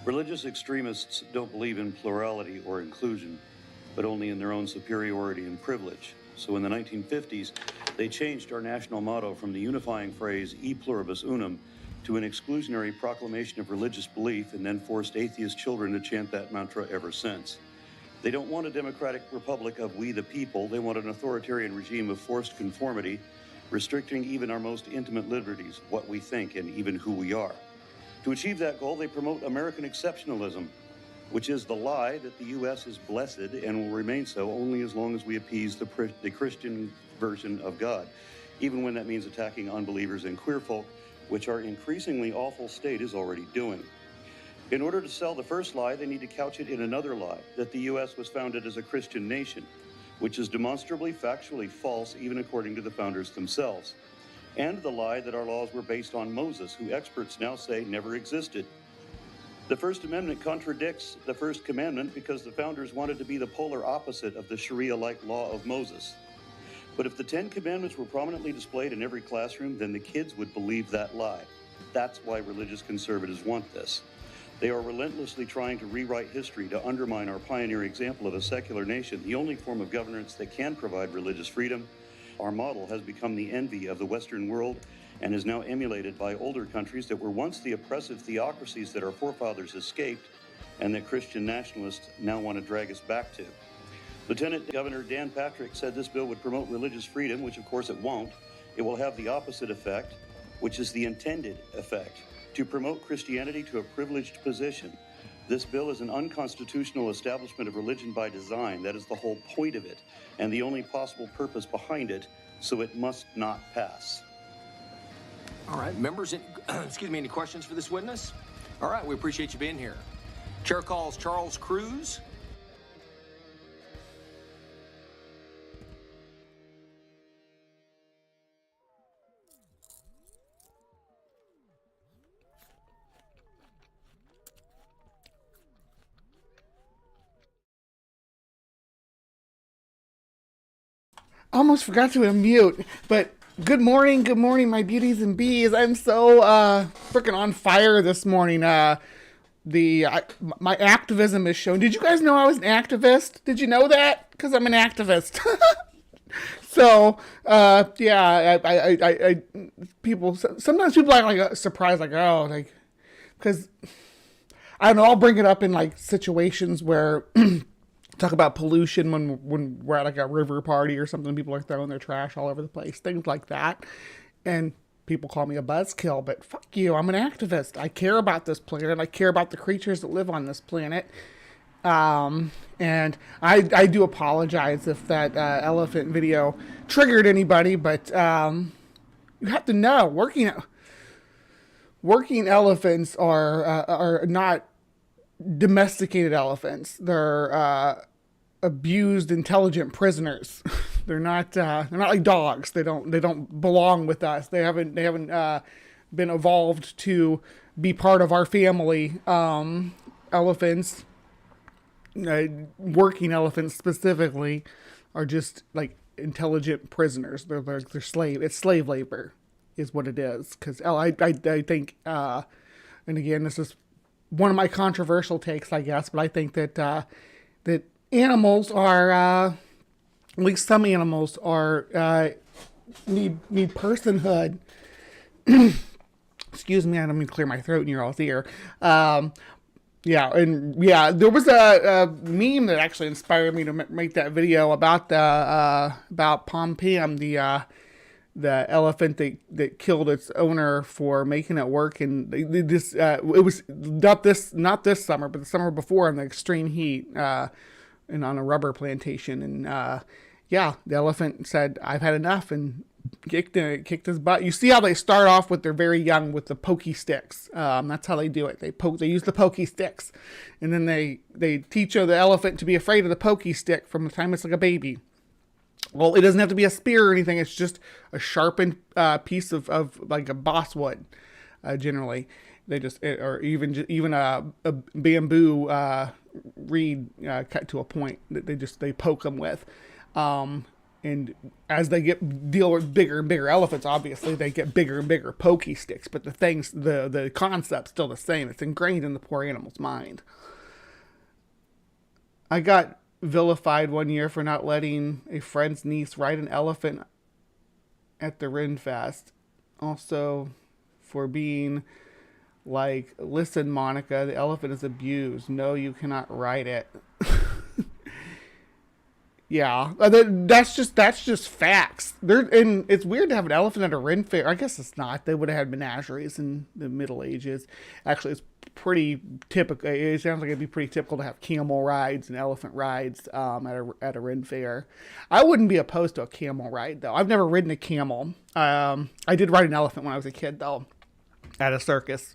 Religious extremists don't believe in plurality or inclusion, but only in their own superiority and privilege. So in the 1950s, they changed our national motto from the unifying phrase "E pluribus unum" to an exclusionary proclamation of religious belief, and then forced atheist children to chant that mantra ever since. They don't want a democratic republic of we the people. They want an authoritarian regime of forced conformity, restricting even our most intimate liberties, what we think and even who we are. To achieve that goal, they promote American exceptionalism, which is the lie that the U.S. is blessed and will remain so only as long as we appease the Christian version of God, even when that means attacking unbelievers and queer folk, which our increasingly awful state is already doing. In order to sell the first lie, they need to couch it in another lie, that the U.S. was founded as a Christian nation, which is demonstrably factually false even according to the founders themselves. And the lie that our laws were based on Moses, who experts now say never existed. The First Amendment contradicts the First Commandment because the founders wanted to be the polar opposite of the Sharia-like law of Moses. But if the 10 Commandments were prominently displayed in every classroom, then the kids would believe that lie. That's why religious conservatives want this. They are relentlessly trying to rewrite history to undermine our pioneer example of a secular nation, the only form of governance that can provide religious freedom. Our model has become the envy of the Western world and is now emulated by older countries that were once the oppressive theocracies that our forefathers escaped and that Christian nationalists now want to drag us back to. Lieutenant Governor Dan Patrick said this bill would promote religious freedom, which of course it won't. It will have the opposite effect, which is the intended effect, to promote Christianity to a privileged position. This bill is an unconstitutional establishment of religion by design. That is the whole point of it, and the only possible purpose behind it, so it must not pass. All right, members, excuse me, any questions for this witness? All right, we appreciate you being here. Chair calls Charles Cruz. Almost forgot to unmute, but good morning, my beauties and bees. I'm so freaking on fire this morning. My activism is shown. Did you guys know I was an activist? Did you know that? Because I'm an activist. So yeah, I people sometimes people are like surprised, like, oh, like, because I don't know. I'll bring it up in like situations where. Talk about pollution when we're at like a river party or something. People are throwing their trash all over the place, things like that. And people call me a buzzkill, but fuck you. I'm an activist. I care about this planet. I care about the creatures that live on this planet. And I do apologize if that elephant video triggered anybody, but you have to know working elephants are not domesticated elephants. They're abused, intelligent prisoners. They're not like dogs. They don't belong with us. They haven't been evolved to be part of our family. Elephants, working elephants specifically, are just like intelligent prisoners. They're slave. It's slave labor, is what it is. Because I think, and again, this is one of my controversial takes, I guess, but I think that that animals are, at least some animals are, need personhood. Excuse me, I don't mean to clear my throat in your all's ear. Yeah, and yeah, there was a meme that actually inspired me to make that video about Pom Pam, the elephant that killed its owner for making it work, and it was not this summer, but the summer before in the extreme heat, and on a rubber plantation, and yeah, the elephant said, "I've had enough," and kicked his butt. You see how they start off with they're very young with the pokey sticks. That's how they do it. They use the pokey sticks, and then they teach the elephant to be afraid of the pokey stick from the time it's like a baby. Well, it doesn't have to be a spear or anything. It's just a sharpened piece of like a basswood. Generally, they just or even a bamboo reed cut to a point that they poke them with. and as they deal with bigger and bigger elephants, obviously they get bigger and bigger pokey sticks. But the concept's still the same. It's ingrained in the poor animal's mind. I got vilified one year for not letting a friend's niece ride an elephant at the Renfest. Also, for being like, listen, Monica, the elephant is abused. No, you cannot ride it. Yeah, that's just facts. And it's weird to have an elephant at a Ren fair. I guess it's not. They would have had menageries in the Middle Ages. Actually, it's pretty typical. It sounds like it'd be pretty typical to have camel rides and elephant rides at a Ren fair. I wouldn't be opposed to a camel ride, though. I've never ridden a camel. I did ride an elephant when I was a kid, though, at a circus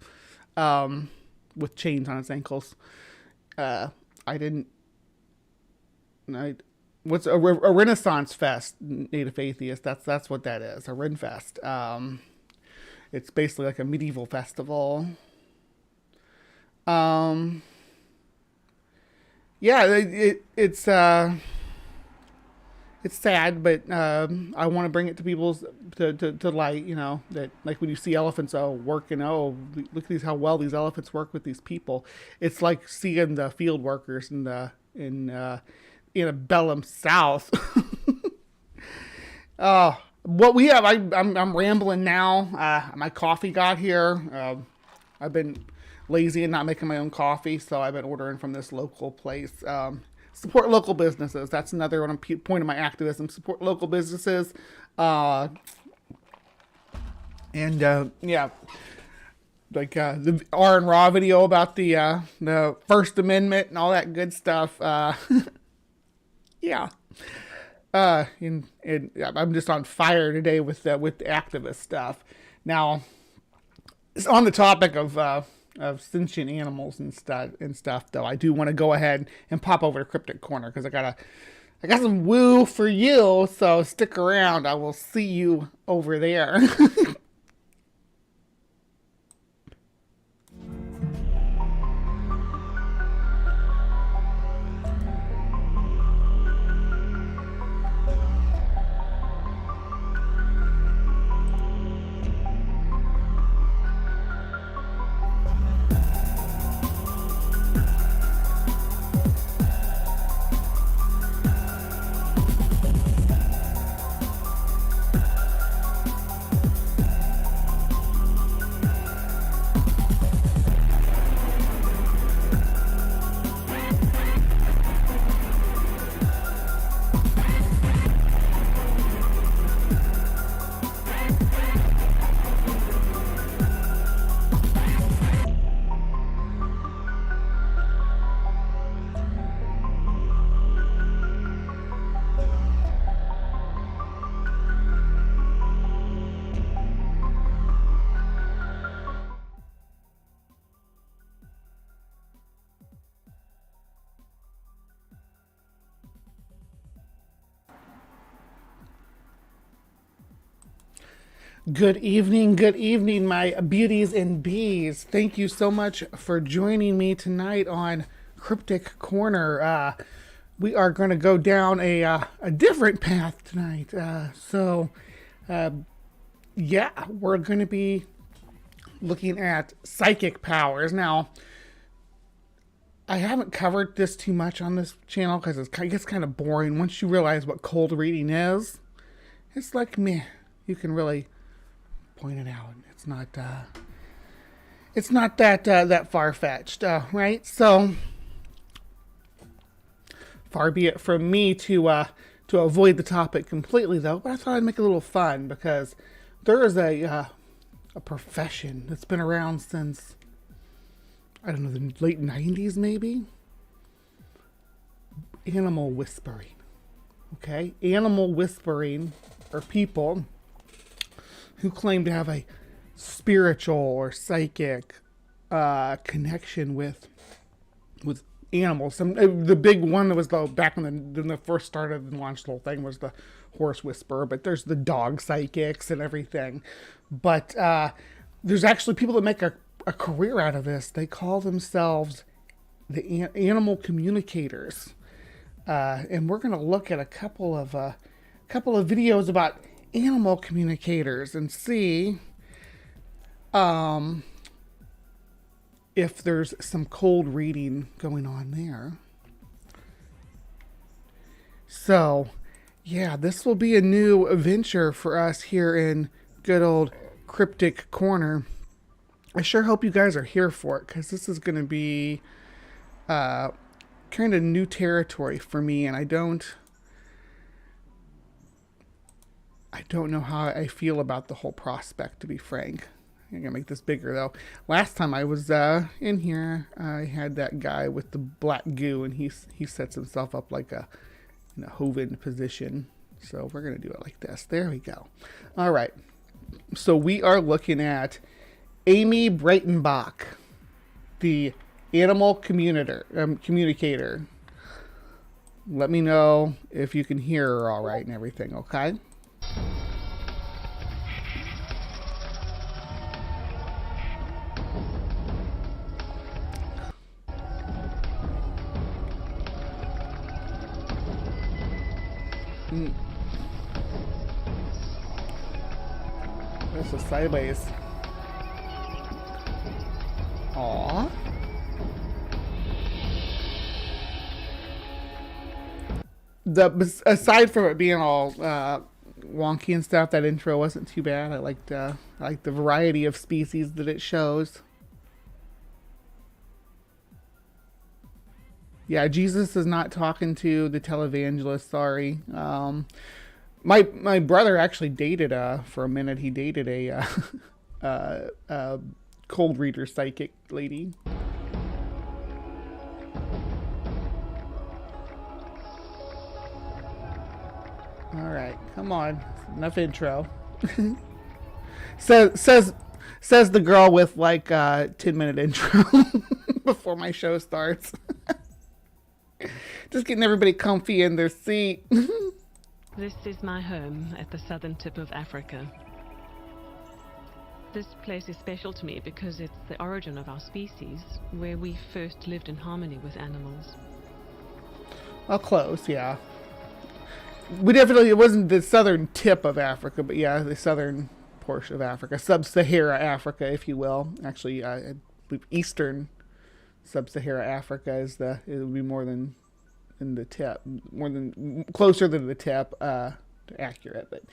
with chains on its ankles. I didn't. What's a Renaissance Fest, Native Atheist? That's what that is, a Renfest. It's basically like a medieval festival. Yeah, it's sad, but I want to bring it to people's to light. You know, that like when you see elephants working, look at how well these elephants work with these people. It's like seeing the field workers in Bellum South. What we have, I'm rambling now. My coffee got here. I've been lazy and not making my own coffee, so I've been ordering from this local place. Support local businesses. That's another point of my activism. Support local businesses. Yeah, like the R and Raw video about the First Amendment and all that good stuff. Yeah. And I'm just on fire today with the activist stuff. Now, it's on the topic of sentient animals and stuff, though. I do want to go ahead and pop over to CryptoCorner because I got some woo for you, so stick around. I will see you over there. Good evening, my beauties and bees. Thank you so much for joining me tonight on CryptoCorner. We are going to go down a different path tonight. Yeah, we're going to be looking at psychic powers. Now, I haven't covered this too much on this channel because it gets kind of boring. Once you realize what cold reading is, it's like meh. You can really point it out. It's not that far-fetched, right? So far be it from me to avoid the topic completely, though. But I thought I'd make it a little fun because there is a profession that's been around since, I don't know, the late 90s, maybe. Animal whispering. Okay, animal whispering are people who claim to have a spiritual or psychic connection with animals. The big one that was back when the first started and launched the whole thing was the horse whisperer, but there's the dog psychics and everything. But there's actually people that make a career out of this. They call themselves the animal communicators. And we're going to look at a couple of couple of videos about animal communicators and see if there's some cold reading going on there. So, yeah, this will be a new venture for us here in good old Cryptic Corner. I sure hope you guys are here for it, because this is going to be kind of new territory for me, and I don't know how I feel about the whole prospect, to be frank. I'm gonna make this bigger though. Last time I was in here, I had that guy with the black goo, and he sets himself up like in a hoven position. So we're gonna do it like this. There we go. All right. So we are looking at Amy Breitenbach, the animal communicator. Let me know if you can hear her all right and everything, okay? This is sideways. Aww. Aside from it being all wonky and stuff, that intro wasn't too bad. I liked the variety of species that it shows. Yeah, Jesus is not talking to the televangelist. Sorry. My brother actually dated for a minute. He dated a cold reader psychic lady. All right, come on, enough intro. says the girl with like 10-minute intro before my show starts. Just getting everybody comfy in their seat. This is my home at the southern tip of Africa. This place is special to me because it's the origin of our species, where we first lived in harmony with animals. Well, close, yeah. It wasn't the southern tip of Africa, but yeah, the southern portion of Africa, sub-Sahara Africa, if you will. Actually, I believe eastern sub-Sahara Africa it would be more than in the tip, closer than the tip, accurate, but.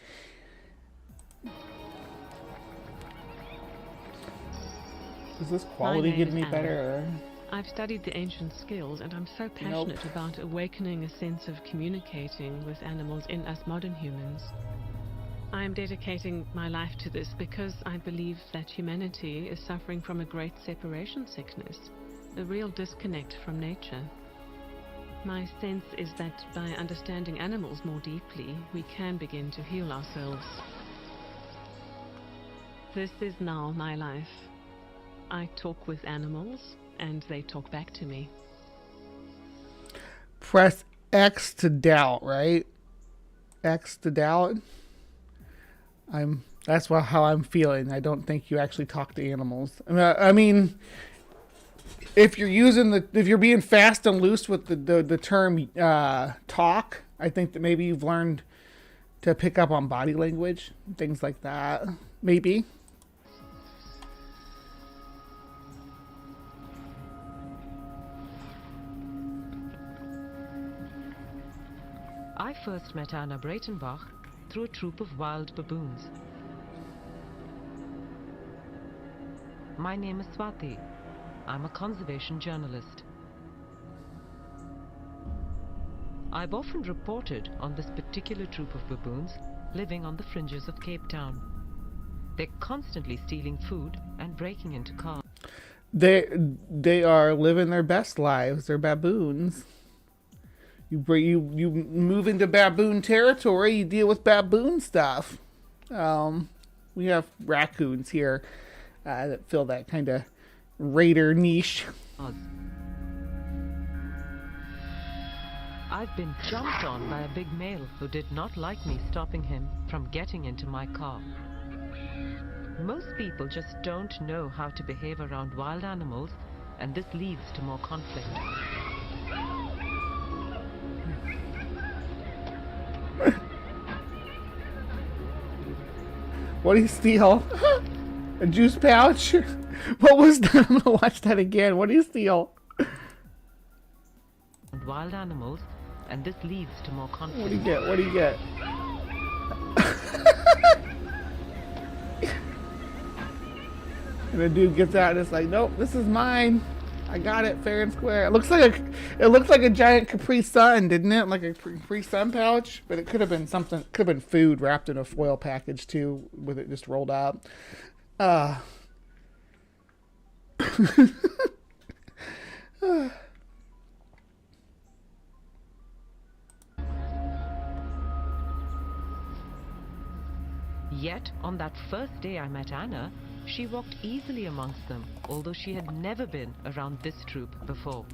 Is this quality getting me better? Or? I've studied the ancient skills, and I'm so passionate about awakening a sense of communicating with animals in us modern humans. I am dedicating my life to this because I believe that humanity is suffering from a great separation sickness, a real disconnect from nature. My sense is that by understanding animals more deeply, we can begin to heal ourselves. This is now my life. I talk with animals, and they talk back to me. Press X to doubt, right? X to doubt. That's how I'm feeling. I don't think you actually talk to animals. I mean, if you're being fast and loose with the term talk, I think that maybe you've learned to pick up on body language, things like that. Maybe. I first met Anna Breitenbach through a troop of wild baboons. My name is Swati. I'm a conservation journalist. I've often reported on this particular troop of baboons living on the fringes of Cape Town. They're constantly stealing food and breaking into cars. They are living their best lives. They're baboons. You move into baboon territory, you deal with baboon stuff. We have raccoons here that fill that kind of raider niche. I've been jumped on by a big male who did not like me stopping him from getting into my car. Most people just don't know how to behave around wild animals, and this leads to more conflict. What do you steal? A juice pouch? What was that? I'm gonna watch that again. What do you steal? Wild animals, and this leads to more conflict. What do you get? What do you get? And the dude gets out and it's like, nope, this is mine. I got it fair and square. It looks like a giant Capri Sun, didn't it? Like a Capri Sun pouch, but it could have been something. Could have been food wrapped in a foil package too, with it just rolled up. Yet, on that first day I met Anna, she walked easily amongst them, although she had never been around this troop before.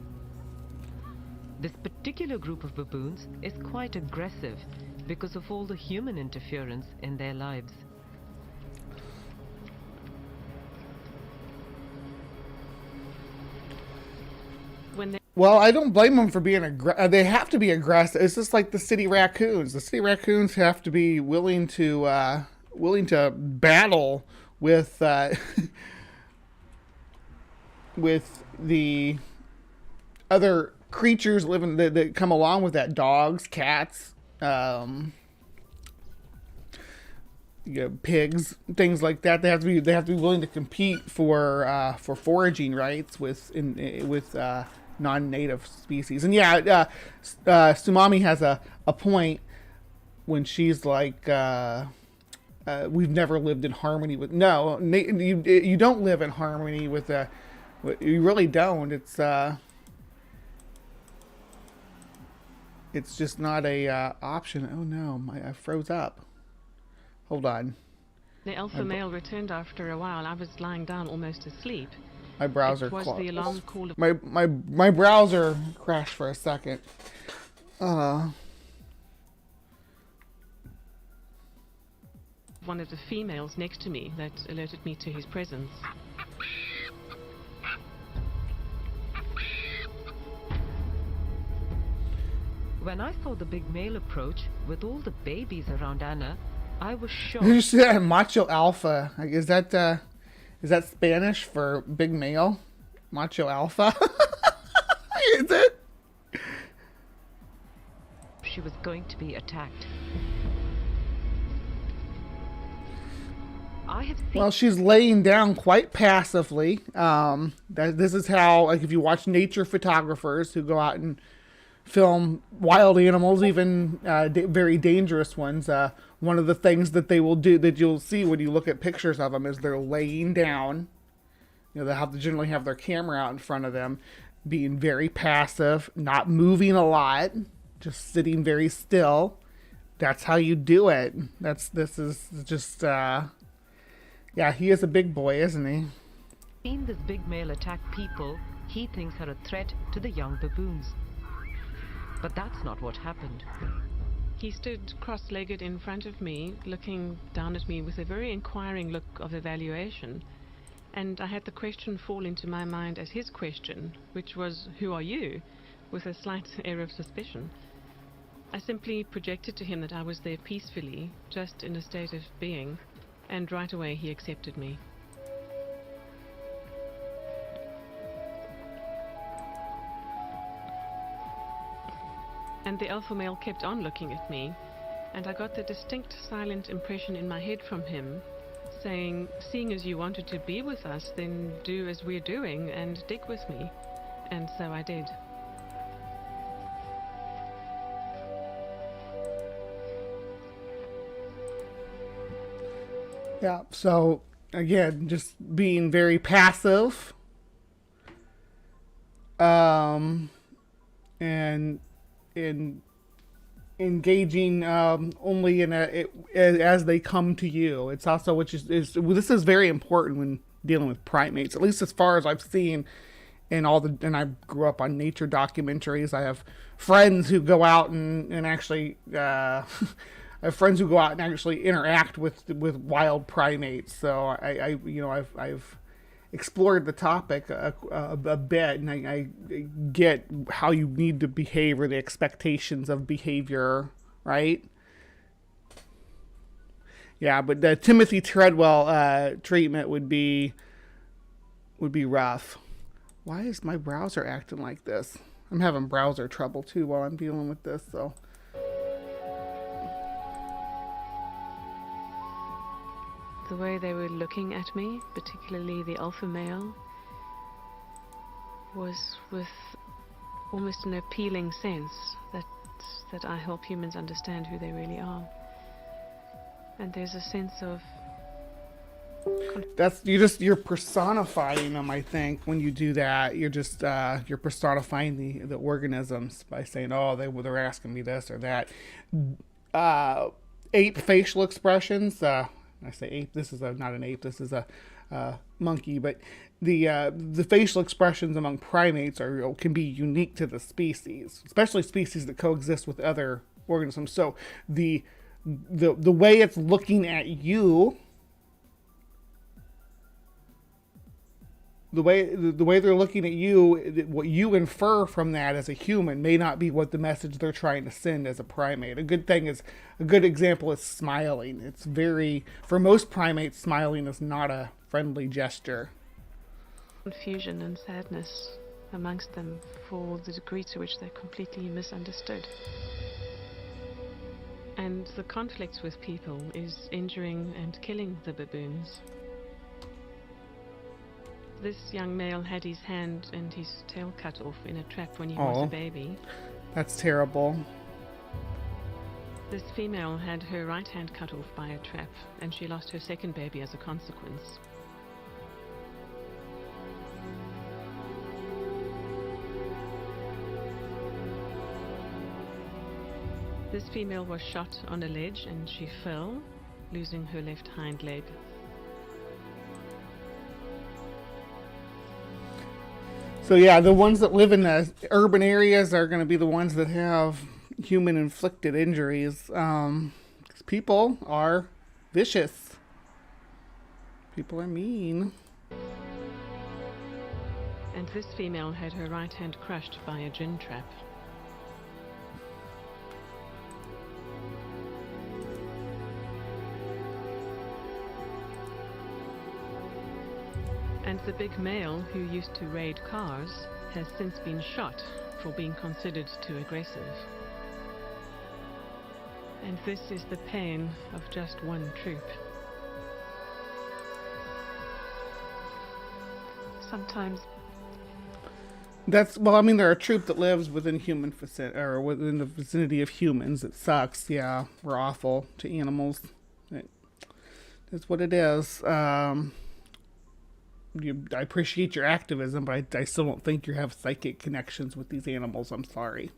This particular group of baboons is quite aggressive because of all the human interference in their lives. Well, I don't blame them for being aggressive. They have to be aggressive. It's just like the city raccoons. The city raccoons have to be willing to battle with with the other creatures living that come along with that. Dogs, cats, pigs, things like that. They have to be willing to compete for foraging rights with non-native species. And yeah, Sumami has a point when she's like, we've never lived in harmony with. No, you don't live in harmony with you really don't. It's just not a option. Oh no, I froze up. Hold on. The alpha male returned after a while. I was lying down almost asleep. My browser It was the alarm call of my browser crashed for a second. one of the females next to me that alerted me to his presence. When I saw the big male approach with all the babies around Anna, I was shocked. You said macho alpha. Like, is that Spanish for big male? Macho alpha? Is it? She was going to be attacked. I have seen. Well, she's laying down quite passively. This is how, like, if you watch nature photographers who go out and film wild animals, even very dangerous ones, one of the things that they will do, that you'll see when you look at pictures of them, is they're laying down. You know, they have to generally have their camera out in front of them, being very passive, not moving a lot, just sitting very still. That's how you do it. This is just, yeah, he is a big boy, isn't he? Seen this big male attack people he thinks are a threat to the young baboons. But that's not what happened. He stood cross-legged in front of me, looking down at me with a very inquiring look of evaluation. And I had the question fall into my mind as his question, which was, "Who are you?" with a slight air of suspicion. I simply projected to him that I was there peacefully, just in a state of being, and right away he accepted me. And the alpha male kept on looking at me, and I got the distinct silent impression in my head from him, saying, "Seeing as you wanted to be with us, then do as we're doing and dig with me." And so I did. Yeah, so again, just being very passive, and in engaging only in as they come to you. It's also, which is this is very important when dealing with primates, at least as far as I've seen in and I grew up on nature documentaries. I have friends who go out and actually I have friends who go out and actually interact with wild primates. So I've explored the topic a bit, and I get how you need to behave, or the expectations of behavior, right? Yeah, but the Timothy Treadwell treatment would be rough. Why is my browser acting like this? I'm having browser trouble too while I'm dealing with this, so. The way they were looking at me, particularly the alpha male, was with almost an appealing sense that I help humans understand who they really are. And there's a sense of you're personifying them. I think when you do that, you're just you're personifying the organisms by saying, oh, they're asking me this or that. Ape facial expressions. I say ape. This is not an ape. This is a monkey. But the facial expressions among primates can be unique to the species, especially species that coexist with other organisms. So the way it's looking at you. The way they're looking at you, what you infer from that as a human may not be what the message they're trying to send as a primate. A good example is smiling. It's for most primates, smiling is not a friendly gesture. Confusion and sadness amongst them for the degree to which they're completely misunderstood. And the conflict with people is injuring and killing the baboons. This young male had his hand and his tail cut off in a trap when he was a baby. That's terrible. This female had her right hand cut off by a trap, and she lost her second baby as a consequence. This female was shot on a ledge and she fell, losing her left hind leg. So yeah, the ones that live in the urban areas are going to be the ones that have human-inflicted injuries. 'Cause people are vicious. People are mean. And this female had her right hand crushed by a gin trap. And the big male who used to raid cars has since been shot for being considered too aggressive. And this is the pain of just one troop. Sometimes they're a troop that lives within within the vicinity of humans. It sucks. Yeah, we're awful to animals. It's what it is. I appreciate your activism, but I still don't think you have psychic connections with these animals. I'm sorry.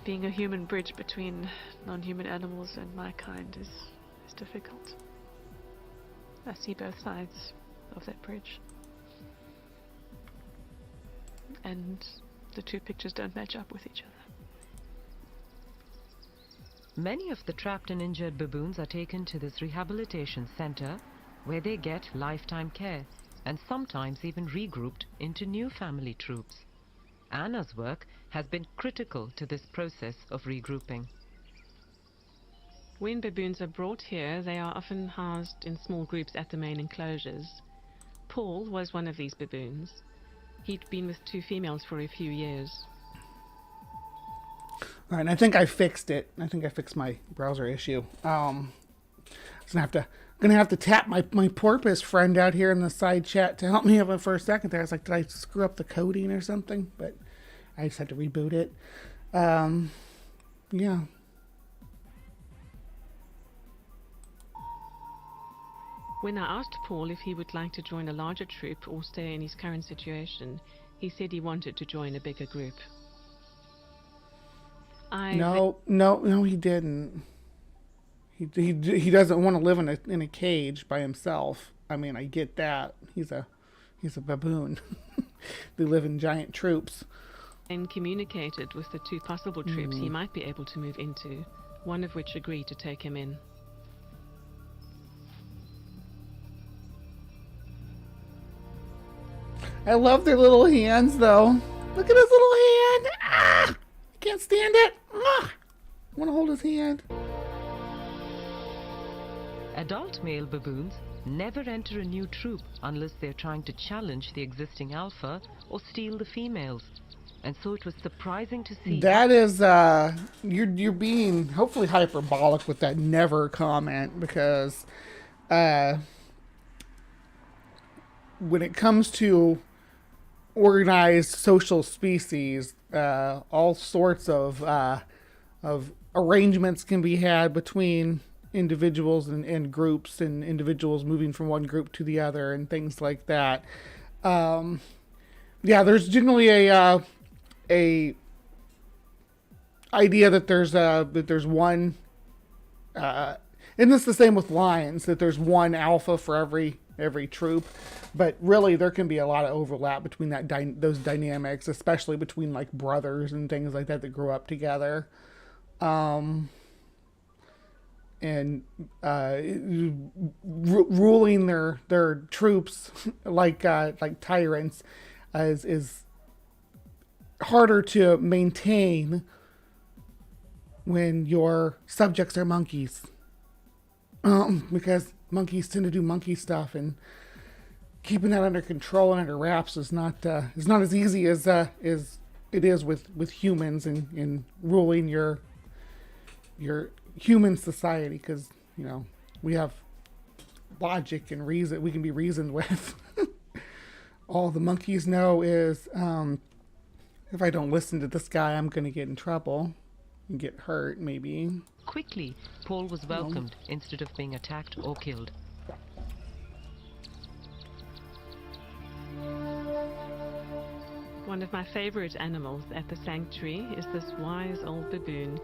being a human bridge between non-human animals and my kind is difficult. I see both sides of that bridge. And the two pictures don't match up with each other. Many of the trapped and injured baboons are taken to this rehabilitation center where they get lifetime care and sometimes even regrouped into new family troops. Anna's work has been critical to this process of regrouping. When baboons are brought here, they are often housed in small groups at the main enclosures. Paul was one of these baboons. He'd been with two females for a few years. All right, I think I fixed it. I think I fixed my browser issue. I'm gonna have to tap my porpoise friend out here in the side chat to help me out for a second there. I was like, did I screw up the coding or something? But I just had to reboot it. Yeah. When I asked Paul if he would like to join a larger troop or stay in his current situation, he said he wanted to join a bigger group. No, he didn't. He doesn't want to live in a cage by himself. I mean, I get that. He's a baboon. They live in giant troops. And communicated with the two possible troops he might be able to move into, one of which agreed to take him in. I love their little hands, though. Look at his little hand. Ah! Can't stand it. Ah! I want to hold his hand. Adult male baboons never enter a new troop unless they're trying to challenge the existing alpha or steal the females. And so it was surprising to see... That is, you're being hopefully hyperbolic with that never comment, because when it comes to organized social species, all sorts of arrangements can be had between individuals and groups, and individuals moving from one group to the other and things like that. Yeah, there's generally a idea that there's one, and it's the same with lions, that there's one alpha for every troop, but really there can be a lot of overlap between those dynamics, especially between like brothers and things like that grew up together, and ruling their troops like tyrants is harder to maintain when your subjects are monkeys, because monkeys tend to do monkey stuff, and keeping that under control and under wraps is not as easy as it is with humans, and ruling your human society, because we have logic and reason. We can be reasoned with. All the monkeys know is, if I don't listen to this guy, I'm going to get in trouble and get hurt, maybe. Quickly, Paul was welcomed instead of being attacked or killed. One of my favorite animals at the sanctuary is this wise old baboon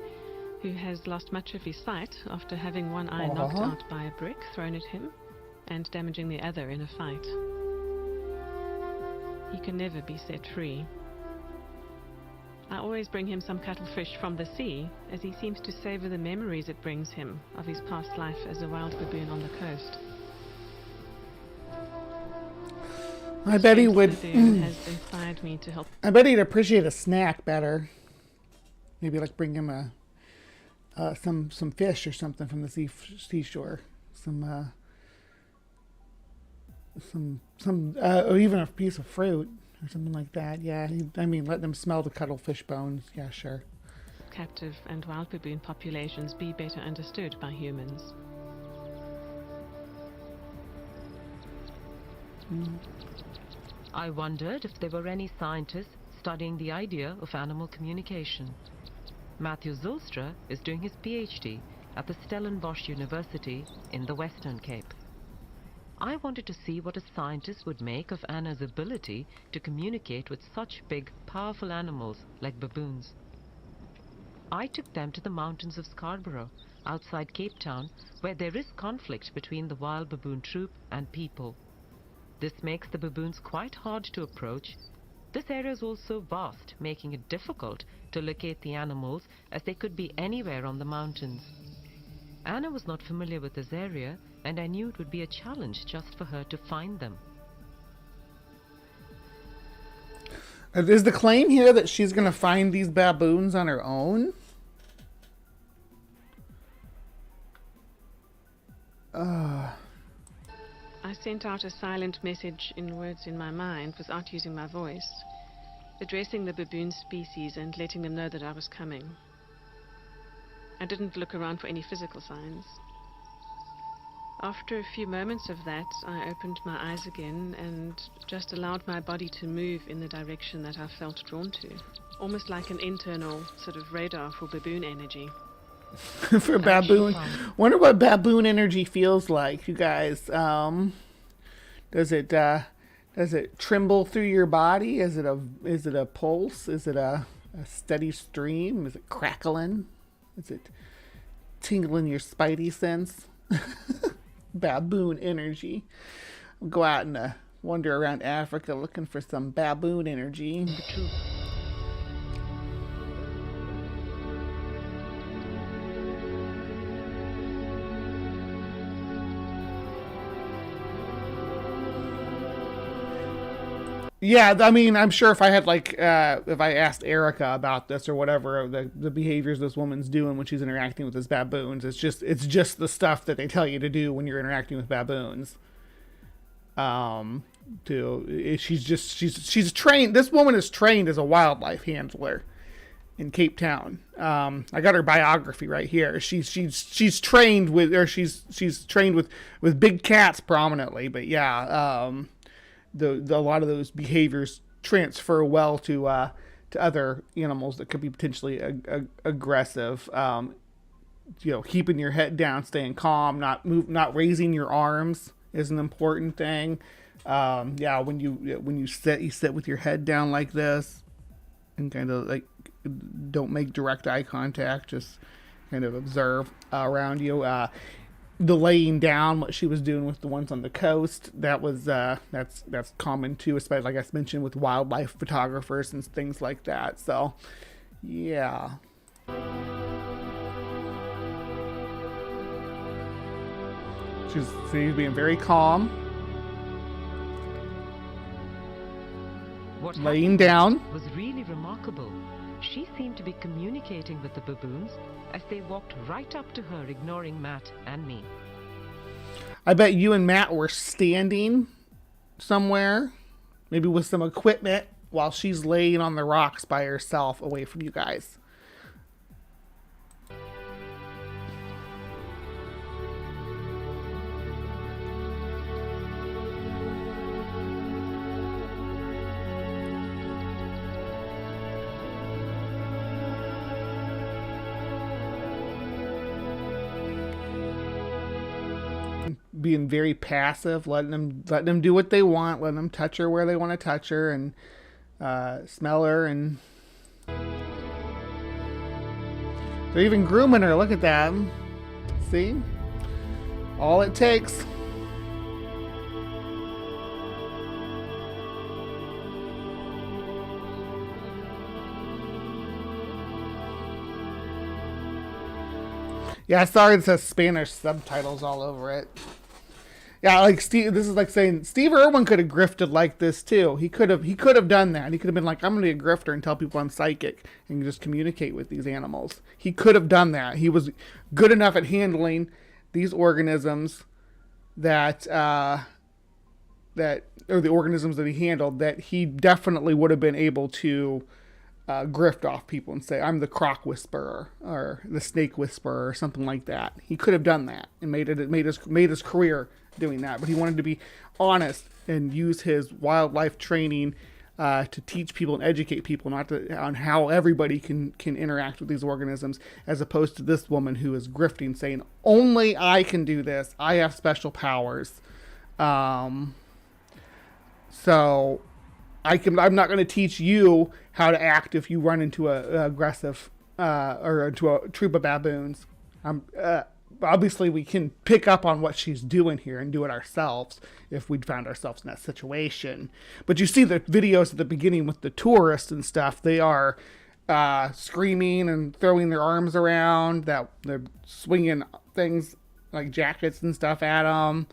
who has lost much of his sight after having one eye knocked out by a brick thrown at him and damaging the other in a fight. He can never be set free. I always bring him some cuttlefish from the sea, as he seems to savor the memories it brings him of his past life as a wild baboon on the coast. I bet he would. Has inspired me to help. I bet he'd appreciate a snack better. Maybe like bring him some fish or something from the seashore. Or even a piece of fruit or something like that. Yeah, let them smell the cuttlefish bones. Yeah, sure. Captive and wild baboon populations be better understood by humans. I wondered if there were any scientists studying the idea of animal communication. Matthew Zylstra is doing his PhD at the Stellenbosch University in the Western Cape. I wanted to see what a scientist would make of Anna's ability to communicate with such big, powerful animals like baboons. I took them to the mountains of Scarborough, outside Cape Town, where there is conflict between the wild baboon troop and people. This makes the baboons quite hard to approach. This area is also vast, making it difficult to locate the animals, as they could be anywhere on the mountains. Anna was not familiar with this area, and I knew it would be a challenge just for her to find them. Is the claim here that she's going to find these baboons on her own? I sent out a silent message in words in my mind without using my voice, addressing the baboon species and letting them know that I was coming. I didn't look around for any physical signs. After a few moments of that, I opened my eyes again and just allowed my body to move in the direction that I felt drawn to, almost like an internal sort of radar for baboon energy. For baboon. Wonder what baboon energy feels like, you guys. Does it tremble through your body? Is it a pulse? Is it a steady stream? Is it crackling? Is it tingling your spidey sense? Baboon energy. We'll go out and wander around Africa looking for some baboon energy. Yeah, I mean, I'm sure if I had like, if I asked Erica about this or whatever, the behaviors this woman's doing when she's interacting with these baboons, it's just the stuff that they tell you to do when you're interacting with baboons. She's trained. This woman is trained as a wildlife handler in Cape Town. I got her biography right here. She's trained with, or she's trained with big cats prominently. But yeah, a lot of those behaviors transfer well to other animals that could be potentially aggressive. Keeping your head down, staying calm, not raising your arms is an important thing. When you sit with your head down like this, and kind of like don't make direct eye contact. Just kind of observe around you. The laying down, what she was doing with the ones on the coast, that's common too, especially like I mentioned with wildlife photographers and things like that. So, yeah. She's being very calm. What laying happened down. was really remarkable. She seemed to be communicating with the baboons as they walked right up to her, ignoring Matt and me. I bet you and Matt were standing somewhere, maybe with some equipment, while she's laying on the rocks by herself away from you guys. Being very passive, letting them do what they want, letting them touch her where they want to touch her, and smell her, and they're even grooming her. Look at that. See? All it takes. Yeah, sorry it says Spanish subtitles all over it. Yeah, like Steve, this is like saying Steve Irwin could have grifted like this too. He could have done that. He could have been like, I'm going to be a grifter and tell people I'm psychic and just communicate with these animals. He could have done that. He was good enough at handling these organisms that or the organisms that he handled, that he definitely would have been able to grift off people and say, I'm the croc whisperer or the snake whisperer or something like that. He could have done that and made his career doing that, but he wanted to be honest and use his wildlife training to teach people and educate people on how everybody can interact with these organisms, as opposed to this woman who is grifting, saying, only I can do this. I have special powers. So I'm not going to teach you how to act if you run into a aggressive or into a troop of baboons. Obviously, we can pick up on what she's doing here and do it ourselves if we'd found ourselves in that situation. But you see the videos at the beginning with the tourists and stuff. They are screaming and throwing their arms around. That they're swinging things like jackets and stuff at them.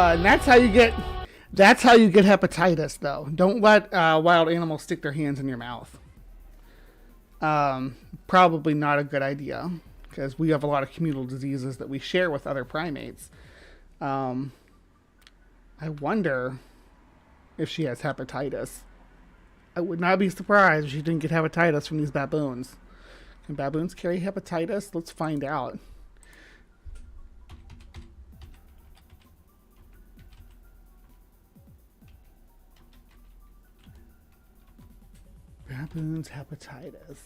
And that's how you get hepatitis, though. Don't let wild animals stick their hands in your mouth. Probably not a good idea, because we have a lot of communal diseases that we share with other primates. I wonder if she has hepatitis. I would not be surprised if she didn't get hepatitis from these baboons. Can baboons carry hepatitis? Let's find out. Baboons hepatitis.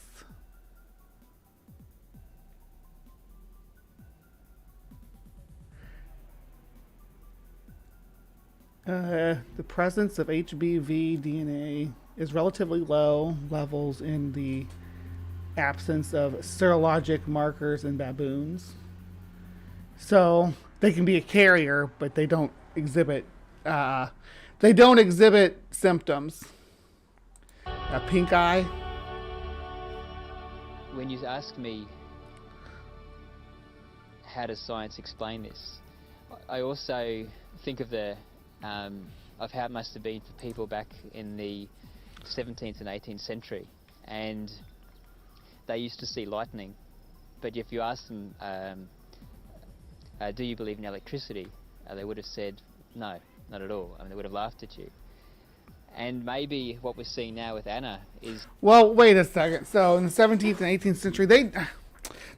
The presence of HBV DNA is relatively low levels in the absence of serologic markers in baboons. So they can be a carrier, but they don't exhibit symptoms. A pink eye. when you ask me how does science explain this, I also think of of how it must have been for people back in the 17th and 18th century, and they used to see lightning, but if you ask them, do you believe in electricity, they would have said no, not at all. I mean, they would have laughed at you. And maybe what we're seeing now with Anna is... Well, wait a second. So in the 17th and 18th century, I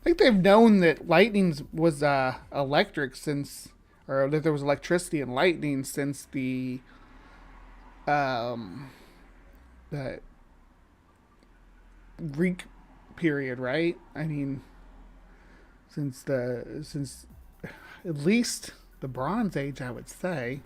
think they've known that lightning was electric since, or that there was electricity and lightning since the Greek period, right? I mean, since at least the Bronze Age, I would say.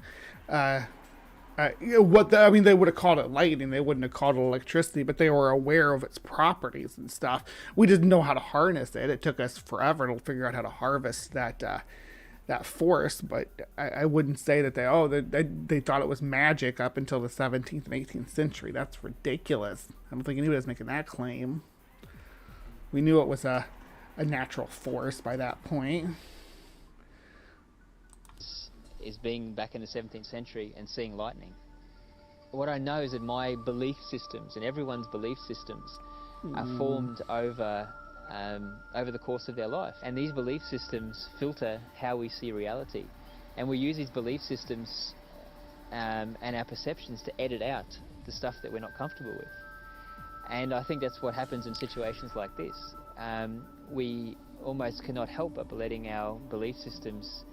They would have called it lightning. They wouldn't have called it electricity, but they were aware of its properties and stuff. We didn't know how to harness it. It took us forever to figure out how to harvest that force. But I wouldn't say that they thought it was magic up until the 17th and 18th century. That's ridiculous. I don't think anybody was making that claim. We knew it was a natural force by that point. Is being back in the 17th century and seeing lightning. What I know is that my belief systems and everyone's belief systems are formed over the course of their life, and these belief systems filter how we see reality, and we use these belief systems and our perceptions to edit out the stuff that we're not comfortable with. And I think that's what happens in situations like this. We almost cannot help but letting our belief systems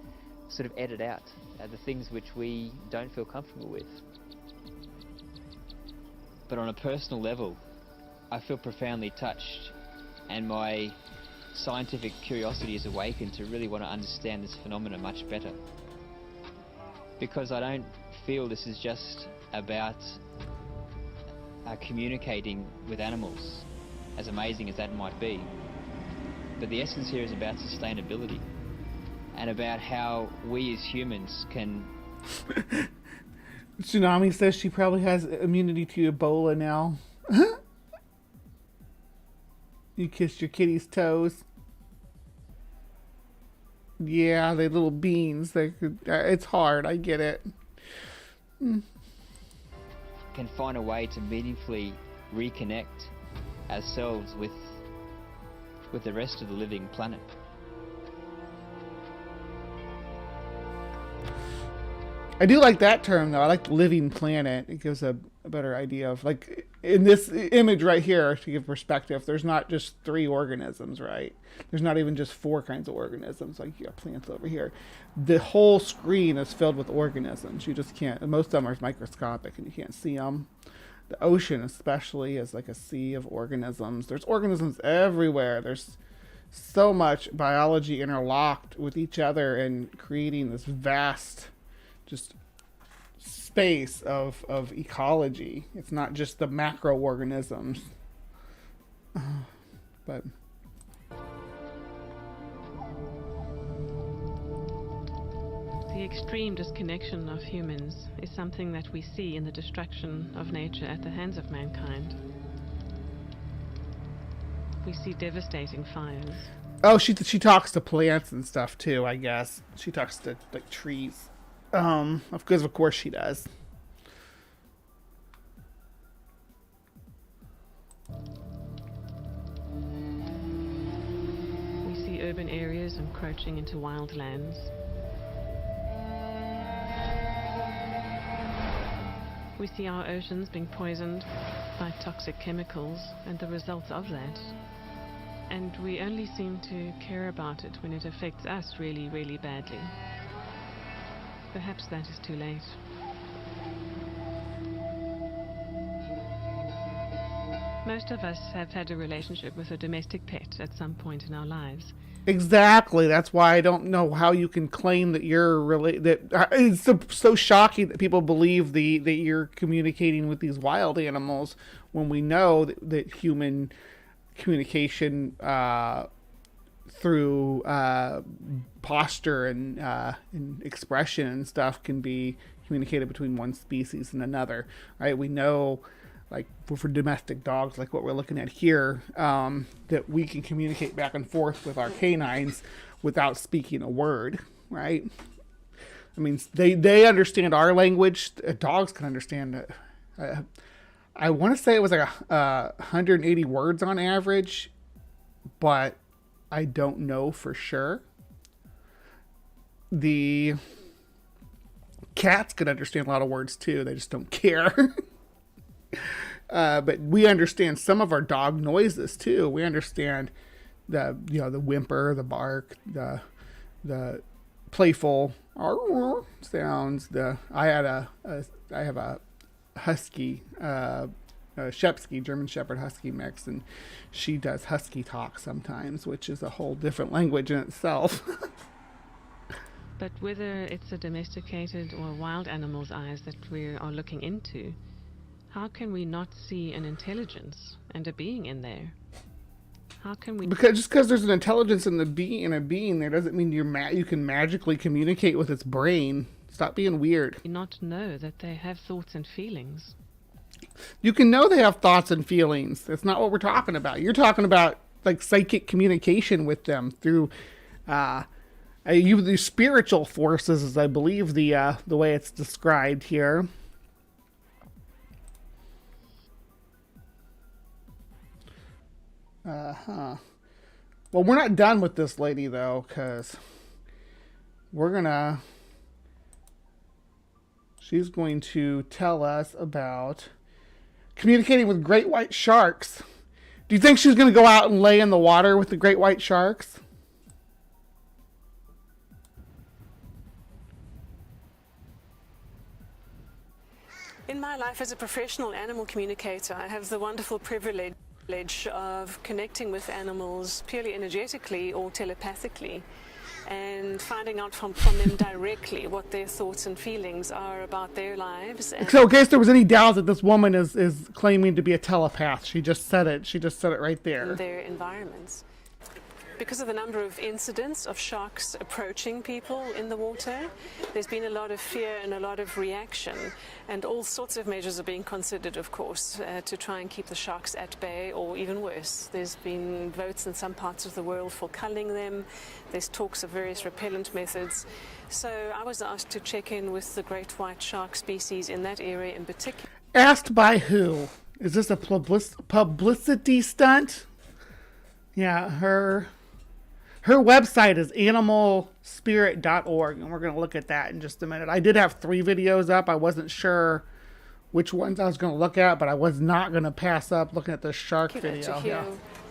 sort of edit out the things which we don't feel comfortable with. But on a personal level, I feel profoundly touched, and my scientific curiosity is awakened to really want to understand this phenomenon much better. Because I don't feel this is just about communicating with animals, as amazing as that might be. But the essence here is about sustainability, and about how we as humans can... Tsunami says she probably has immunity to Ebola now. You kissed your kitty's toes. Yeah, they little beans. It's hard, I get it. Can find a way to meaningfully reconnect ourselves with the rest of the living planet. I do like that term, though. I like living planet. It gives a better idea of, like, in this image right here, to give perspective, there's not just 3 organisms, right? There's not even just 4 kinds of organisms, like you got plants over here. The whole screen is filled with organisms. You just can't, most of them are microscopic and you can't see them. The ocean especially is like a sea of organisms. There's organisms everywhere. There's so much biology interlocked with each other and creating this vast just space of ecology. It's not just the macroorganisms. But the extreme disconnection of humans is something that we see in the destruction of nature at the hands of mankind. We see devastating fires. Oh, she talks to plants and stuff too, I guess. She talks to, like, trees. Because of course she does. We see urban areas encroaching into wild lands. We see our oceans being poisoned by toxic chemicals and the results of that. And we only seem to care about it when it affects us really, really badly. Perhaps that is too late. Most of us have had a relationship with a domestic pet at some point in our lives. Exactly. That's why I don't know how you can claim that it's so shocking that people believe that you're communicating with these wild animals when we know that human communication through posture and expression and stuff can be communicated between one species and another, right? We know like for domestic dogs, like what we're looking at here, that we can communicate back and forth with our canines without speaking a word, right? I mean, they understand our language. Dogs can understand it. I want to say it was like 180 words on average, but I don't know for sure. The cats could understand a lot of words too. They just don't care. But we understand some of our dog noises too. We understand the whimper, the bark, the playful sounds. I have a husky, Shepsky, German Shepherd Husky mix, and she does husky talk sometimes, which is a whole different language in itself. But whether it's a domesticated or wild animal's eyes that we are looking into, how can we not see an intelligence and a being in there? How can we? Because just because there's an intelligence in a being, there doesn't mean you can magically communicate with its brain. Stop being weird. Not know that they have thoughts and feelings. You can know they have thoughts and feelings. That's not what we're talking about. You're talking about like psychic communication with them through the spiritual forces, as I believe the way it's described here. Well, we're not done with this lady though, because she's going to tell us about communicating with great white sharks. Do you think she's going to go out and lay in the water with the great white sharks? In my life as a professional animal communicator, I have the wonderful privilege of connecting with animals purely energetically or telepathically, and finding out from them directly what their thoughts and feelings are about their lives. And so in case there was any doubt that this woman is claiming to be a telepath, she just said it. She just said it right there. their environments. Because of the number of incidents of sharks approaching people in the water, there's been a lot of fear and a lot of reaction, and all sorts of measures are being considered, of course, to try and keep the sharks at bay, or even worse. There's been votes in some parts of the world for culling them. There's talks of various repellent methods. So I was asked to check in with the great white shark species in that area in particular. Asked by who? Is this a publicity stunt? Yeah, her website is animalspirit.org, and we're going to look at that in just a minute. I did have 3 videos up. I wasn't sure which ones I was going to look at, but I was not going to pass up looking at the shark video. To hear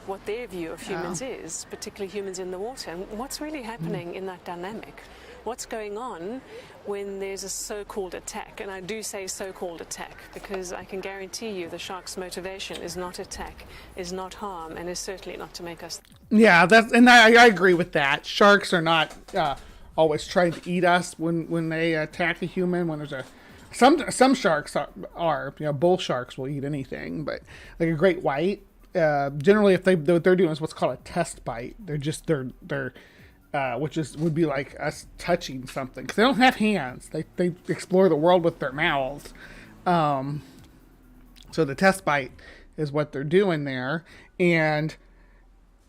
what their view of humans is, particularly humans in the water, and what's really happening in that dynamic. What's going on when there's a so-called attack? And I do say so-called attack because I can guarantee you the shark's motivation is not attack, is not harm, and is certainly not to make us... Yeah, I agree with that. Sharks are not always trying to eat us when they attack a human. When there's some sharks are bull sharks will eat anything, but like a great white, generally what they're doing is what's called a test bite. They're which would be like us touching something, because they don't have hands. They explore the world with their mouths. So the test bite is what they're doing there, and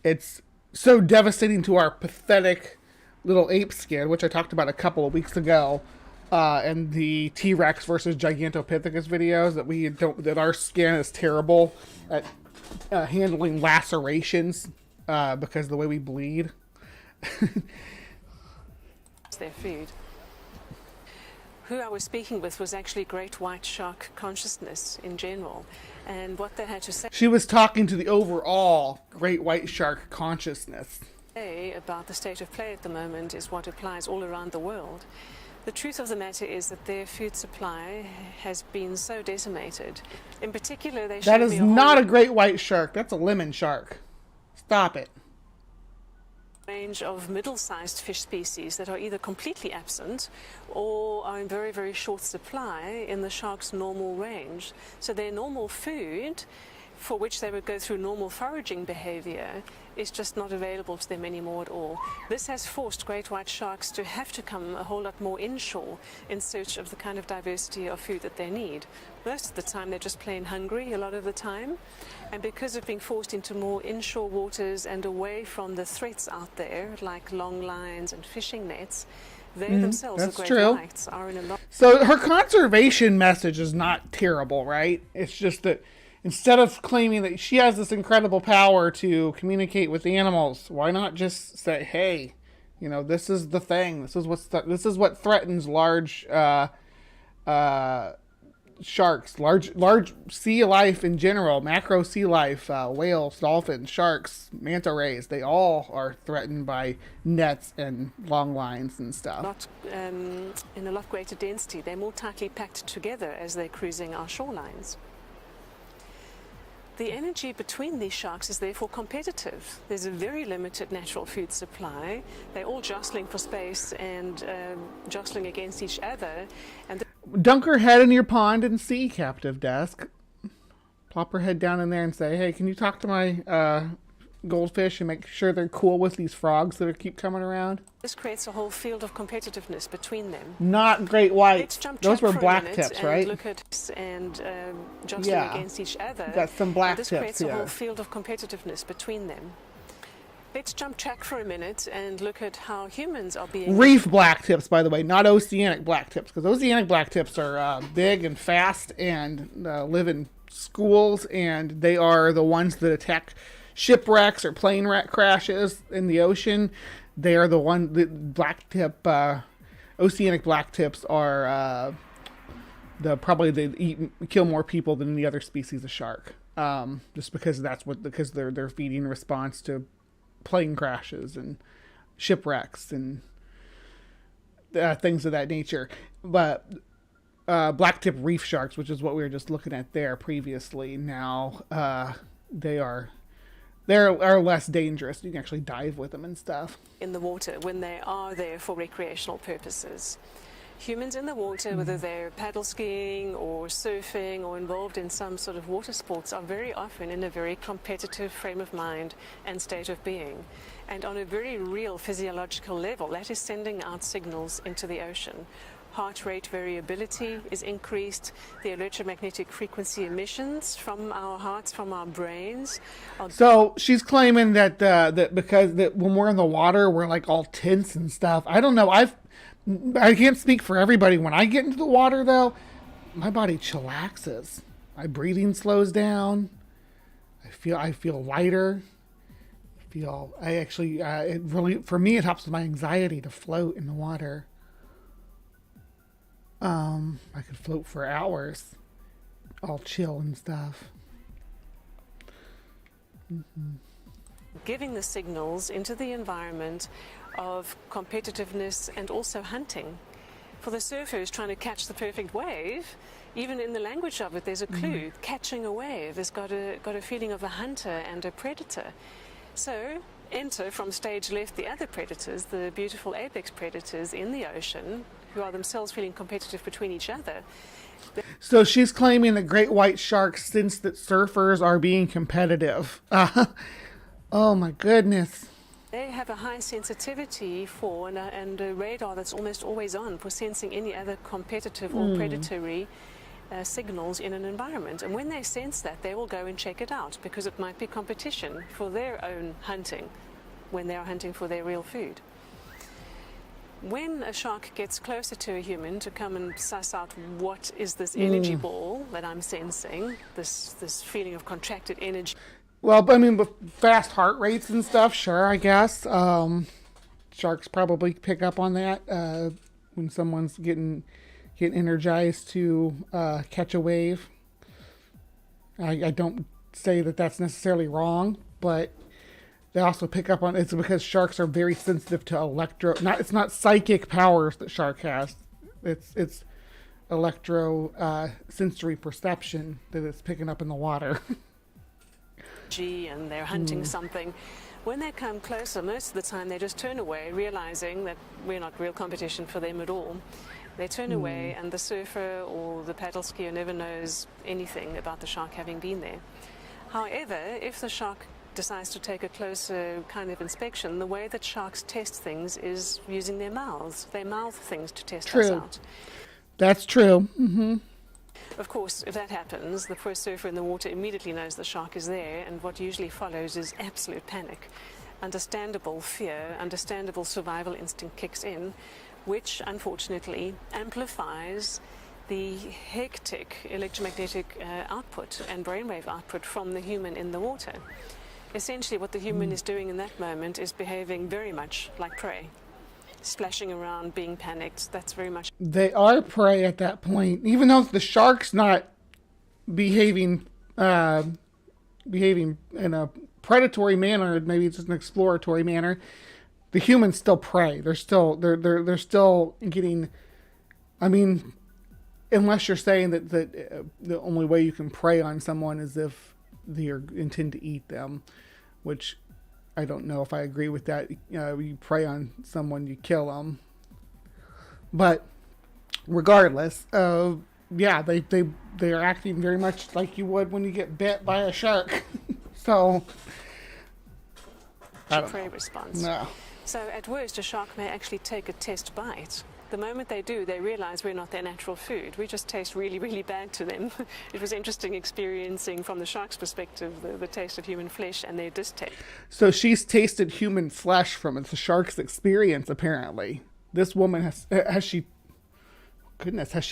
it's so devastating to our pathetic little ape skin, which I talked about a couple of weeks ago, and the T-Rex versus Gigantopithecus videos, that our skin is terrible at handling lacerations because of the way we bleed. their food. Who I was speaking with was actually great white shark consciousness in general, and what they had to say... She was talking to the overall great white shark consciousness. ...about the state of play at the moment is what applies all around the world. The truth of the matter is that their food supply has been so decimated. In particular, they... That is not a great white shark. That's a lemon shark. Stop it. Range of middle-sized fish species that are either completely absent or are in very, very short supply in the shark's normal range. So their normal food for which they would go through normal foraging behavior is just not available to them anymore at all. This has forced great white sharks to have to come a whole lot more inshore in search of the kind of diversity of food that they need. Most of the time they're just plain hungry a lot of the time, and because of being forced into more inshore waters and away from the threats out there like long lines and fishing nets, they themselves, the great whites, are in a lot. So her conservation message is not terrible, right? It's just that instead of claiming that she has this incredible power to communicate with animals, why not just say, hey, you know, this is the thing. This is what threatens large sharks, large sea life in general, macro sea life, whales, dolphins, sharks, manta rays. They all are threatened by nets and long lines and stuff. In a lot greater density. They're more tightly packed together as they're cruising our shorelines. The energy between these sharks is therefore competitive. There's a very limited natural food supply. They're all jostling for space and jostling against each other. And dunk her head in your pond and see, captive desk. Plop her head down in there and say, hey, can you talk to my goldfish and make sure they're cool with these frogs that keep coming around? this creates a whole field of competitiveness between them. Not great whites. Those were black tips, right? Look at and jostling against each other. Got some black tips. This creates a whole field of competitiveness between them. Let's jump track for a minute and look at how humans are being... Reef black tips, by the way, not oceanic black tips, because oceanic black tips are big and fast and live in schools, and they are the ones that attack shipwrecks or plane wreck crashes in the ocean. They are the one that black tip, oceanic black tips are they kill more people than any other species of shark. Just because they're feeding in response to plane crashes and shipwrecks and things of that nature. But blacktip reef sharks, which is what we were just looking at there previously, now they're less dangerous. You can actually dive with them and stuff. In the water when they are there for recreational purposes. Humans in the water, whether they're paddle skiing or surfing or involved in some sort of water sports, are very often in a very competitive frame of mind and state of being. And on a very real physiological level, that is sending out signals into the ocean. Heart rate variability is increased. The electromagnetic frequency emissions from our hearts, from our brains. So she's claiming that because when we're in the water, we're like all tense and stuff. I don't know. I can't speak for everybody. When I get into the water, though, my body chillaxes. My breathing slows down. I feel lighter. For me, it helps with my anxiety to float in the water. I could float for hours, all chill and stuff. Giving the signals into the environment of competitiveness and also hunting. For the surfers trying to catch the perfect wave, even in the language of it, there's a clue. Catching a wave has got a feeling of a hunter and a predator. So enter from stage left the other predators, the beautiful apex predators in the ocean, who are themselves feeling competitive between each other. So she's claiming that great white sharks sense that surfers are being competitive. Oh my goodness. They have a high sensitivity for and a radar that's almost always on for sensing any other competitive or predatory signals in an environment. And when they sense that, they will go and check it out because it might be competition for their own hunting when they are hunting for their real food. When a shark gets closer to a human to come and suss out what is this energy ball that I'm sensing, this feeling of contracted energy. Well, I mean, with fast heart rates and stuff, sure, I guess. Sharks probably pick up on that when someone's getting energized to catch a wave. I don't say that that's necessarily wrong, but they also pick up on it's because sharks are very sensitive to it's not psychic powers that shark has. It's sensory perception that it's picking up in the water. And they're hunting something. When they come closer, most of the time they just turn away, realizing that we're not real competition for them at all. They turn away, and the surfer or the paddle skier never knows anything about the shark having been there. However, if the shark decides to take a closer kind of inspection, the way that sharks test things is using their mouths. They mouth things to test us out. That's true. Mm-hmm. Of course, if that happens, the poor surfer in the water immediately knows the shark is there, and what usually follows is absolute panic. Understandable fear, understandable survival instinct kicks in, which unfortunately amplifies the hectic electromagnetic output and brainwave output from the human in the water. Essentially, what the human is doing in that moment is behaving very much like prey. Splashing around, being panicked, that's very much... They are prey at that point. Even though the shark's not behaving in a predatory manner, maybe it's just an exploratory manner, the humans still prey. They're still getting... I mean, unless you're saying that the only way you can prey on someone is if they intend to eat them, which I don't know if I agree with that. You prey on someone, you kill them. But regardless, yeah, they are acting very much like you would when you get bit by a shark. So, prey response. No. So at worst, a shark may actually take a test bite. The moment they do, they realize we're not their natural food. We just taste really, really bad to them. It was interesting experiencing from the shark's perspective the taste of human flesh and their distaste. So she's tasted human flesh from the shark's experience, apparently. This woman has she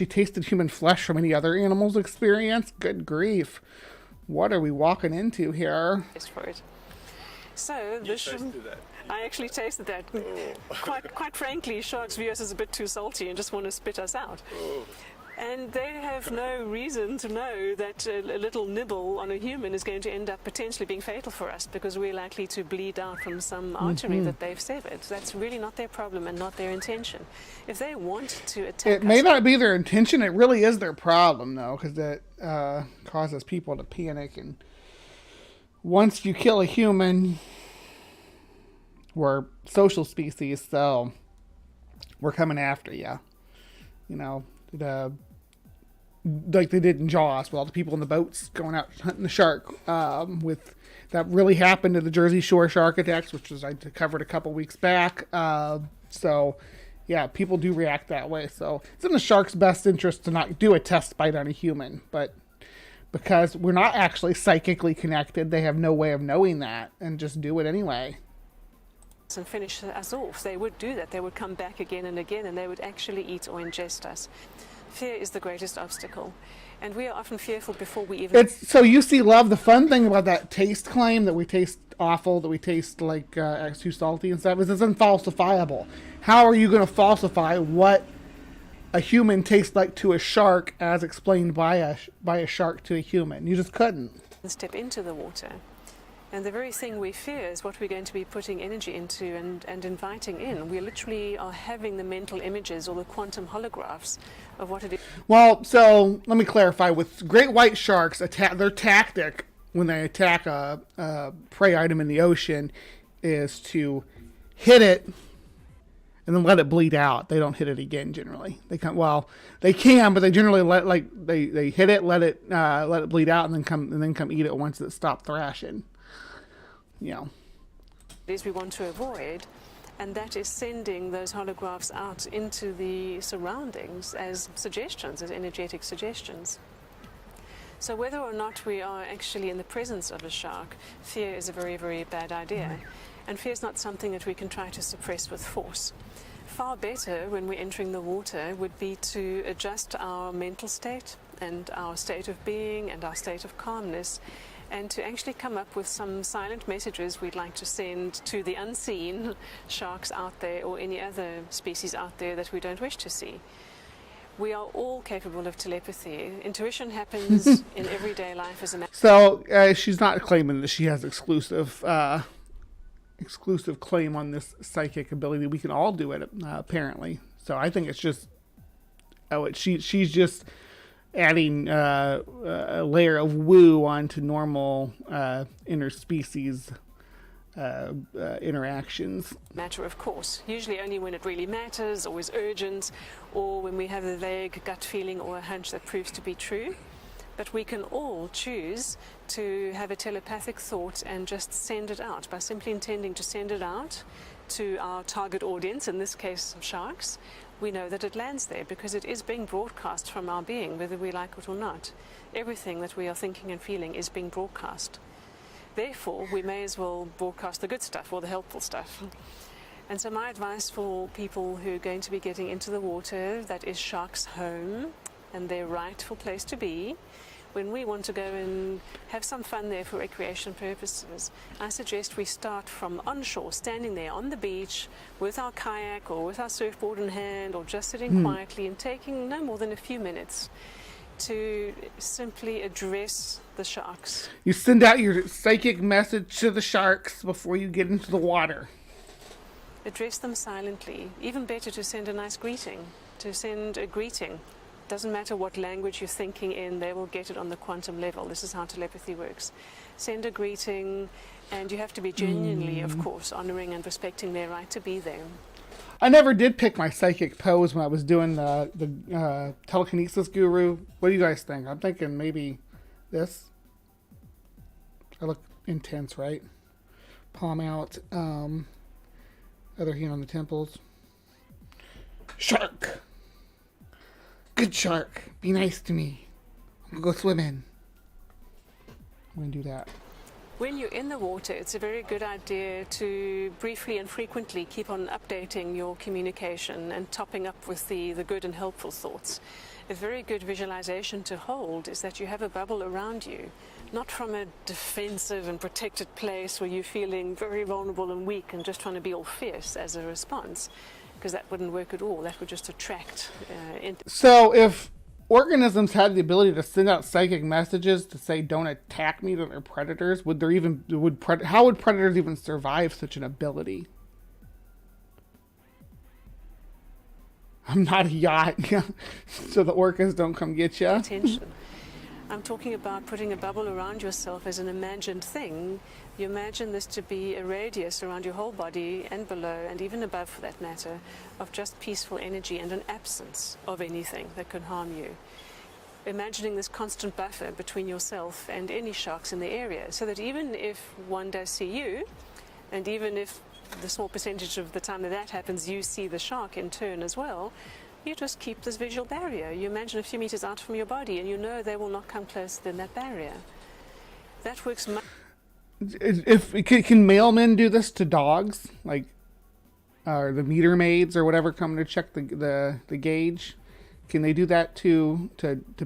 tasted human flesh from any other animal's experience? Good grief. What are we walking into here? For it. So this I actually tasted that. Quite frankly, sharks view us as a bit too salty and just want to spit us out. And they have no reason to know that a little nibble on a human is going to end up potentially being fatal for us because we're likely to bleed out from some artery that they've severed. That's really not their problem and not their intention. If they want to attack it may not be their intention. It really is their problem, though, because it causes people to panic. And once you kill a human... We're social species, so we're coming after you. You know, like they did in Jaws with all the people in the boats going out hunting the shark. With that really happened to the Jersey Shore shark attacks, which was I covered a couple weeks back. So, yeah, people do react that way. So it's in the shark's best interest to not do a test bite on a human, but because we're not actually psychically connected, they have no way of knowing that and just do it anyway. And finish us off. They would do that. They would come back again and again, and they would actually eat or ingest us. Fear is the greatest obstacle, and we are often fearful before we even... So you see, love, the fun thing about that taste claim, that we taste awful, that we taste like too salty and stuff, is it's unfalsifiable. How are you going to falsify what a human tastes like to a shark as explained by a shark to a human? You just couldn't. Step into the water. And the very thing we fear is what we're going to be putting energy into and inviting in. We literally are having the mental images or the quantum holographs of what it is. Well, so let me clarify. With great white sharks, their tactic when they attack a prey item in the ocean is to hit it and then let it bleed out. They don't hit it again generally. They can, but they generally they hit it, let it bleed out, and then come eat it once it stopped thrashing. Yeah. Is we want to avoid, and that is sending those holographs out into the surroundings as suggestions, as energetic suggestions. So whether or not we are actually in the presence of a shark, fear is a very, very bad idea. And fear is not something that we can try to suppress with force. Far better when we're entering the water would be to adjust our mental state and our state of being and our state of calmness, and to actually come up with some silent messages we'd like to send to the unseen sharks out there or any other species out there that we don't wish to see. We are all capable of telepathy. Intuition happens in everyday life as a matter. So she's not claiming that she has exclusive claim on this psychic ability. We can all do it, apparently. So I think it's just she's just adding a layer of woo onto normal interspecies interactions. Matter, of course. Usually only when it really matters, or is urgent, or when we have a vague gut feeling or a hunch that proves to be true. But we can all choose to have a telepathic thought and just send it out by simply intending to send it out to our target audience, in this case sharks. We know that it lands there because it is being broadcast from our being, whether we like it or not. Everything that we are thinking and feeling is being broadcast. Therefore, we may as well broadcast the good stuff or the helpful stuff. And so my advice for people who are going to be getting into the water, that is sharks' home and their rightful place to be, when we want to go and have some fun there for recreation purposes, I suggest we start from onshore, standing there on the beach with our kayak or with our surfboard in hand, or just sitting quietly and taking no more than a few minutes to simply address the sharks. You send out your psychic message to the sharks before you get into the water. Address them silently. Even better to send a nice greeting, to send a greeting. Doesn't matter what language you're thinking in, they will get it on the quantum level. This is how telepathy works. Send a greeting, and you have to be genuinely, of course, honoring and respecting their right to be there. I never did pick my psychic pose when I was doing the telekinesis guru. What do you guys think? I'm thinking maybe this. I look intense, right? Palm out. Other hand on the temples. Shark! Good shark. Be nice to me. I'm gonna go swimming. I'm gonna do that. When you're in the water, it's a very good idea to briefly and frequently keep on updating your communication and topping up with the good and helpful thoughts. A very good visualization to hold is that you have a bubble around you, not from a defensive and protected place where you're feeling very vulnerable and weak and just trying to be all fierce as a response, because that wouldn't work at all. That would just attract. So if organisms had the ability to send out psychic messages to say "Don't attack me" to their predators, how would predators even survive such an ability? I'm not a yacht, so the orcas don't come get you. Attention. I'm talking about putting a bubble around yourself as an imagined thing. You imagine this to be a radius around your whole body and below, and even above for that matter, of just peaceful energy and an absence of anything that could harm you. Imagining this constant buffer between yourself and any sharks in the area, so that even if one does see you, and even if the small percentage of the time that happens you see the shark in turn as well, you just keep this visual barrier. You imagine a few meters out from your body and you know they will not come closer than that barrier. That works much. Can mailmen do this to dogs, like or the meter maids or whatever come to check the gauge? Can they do that to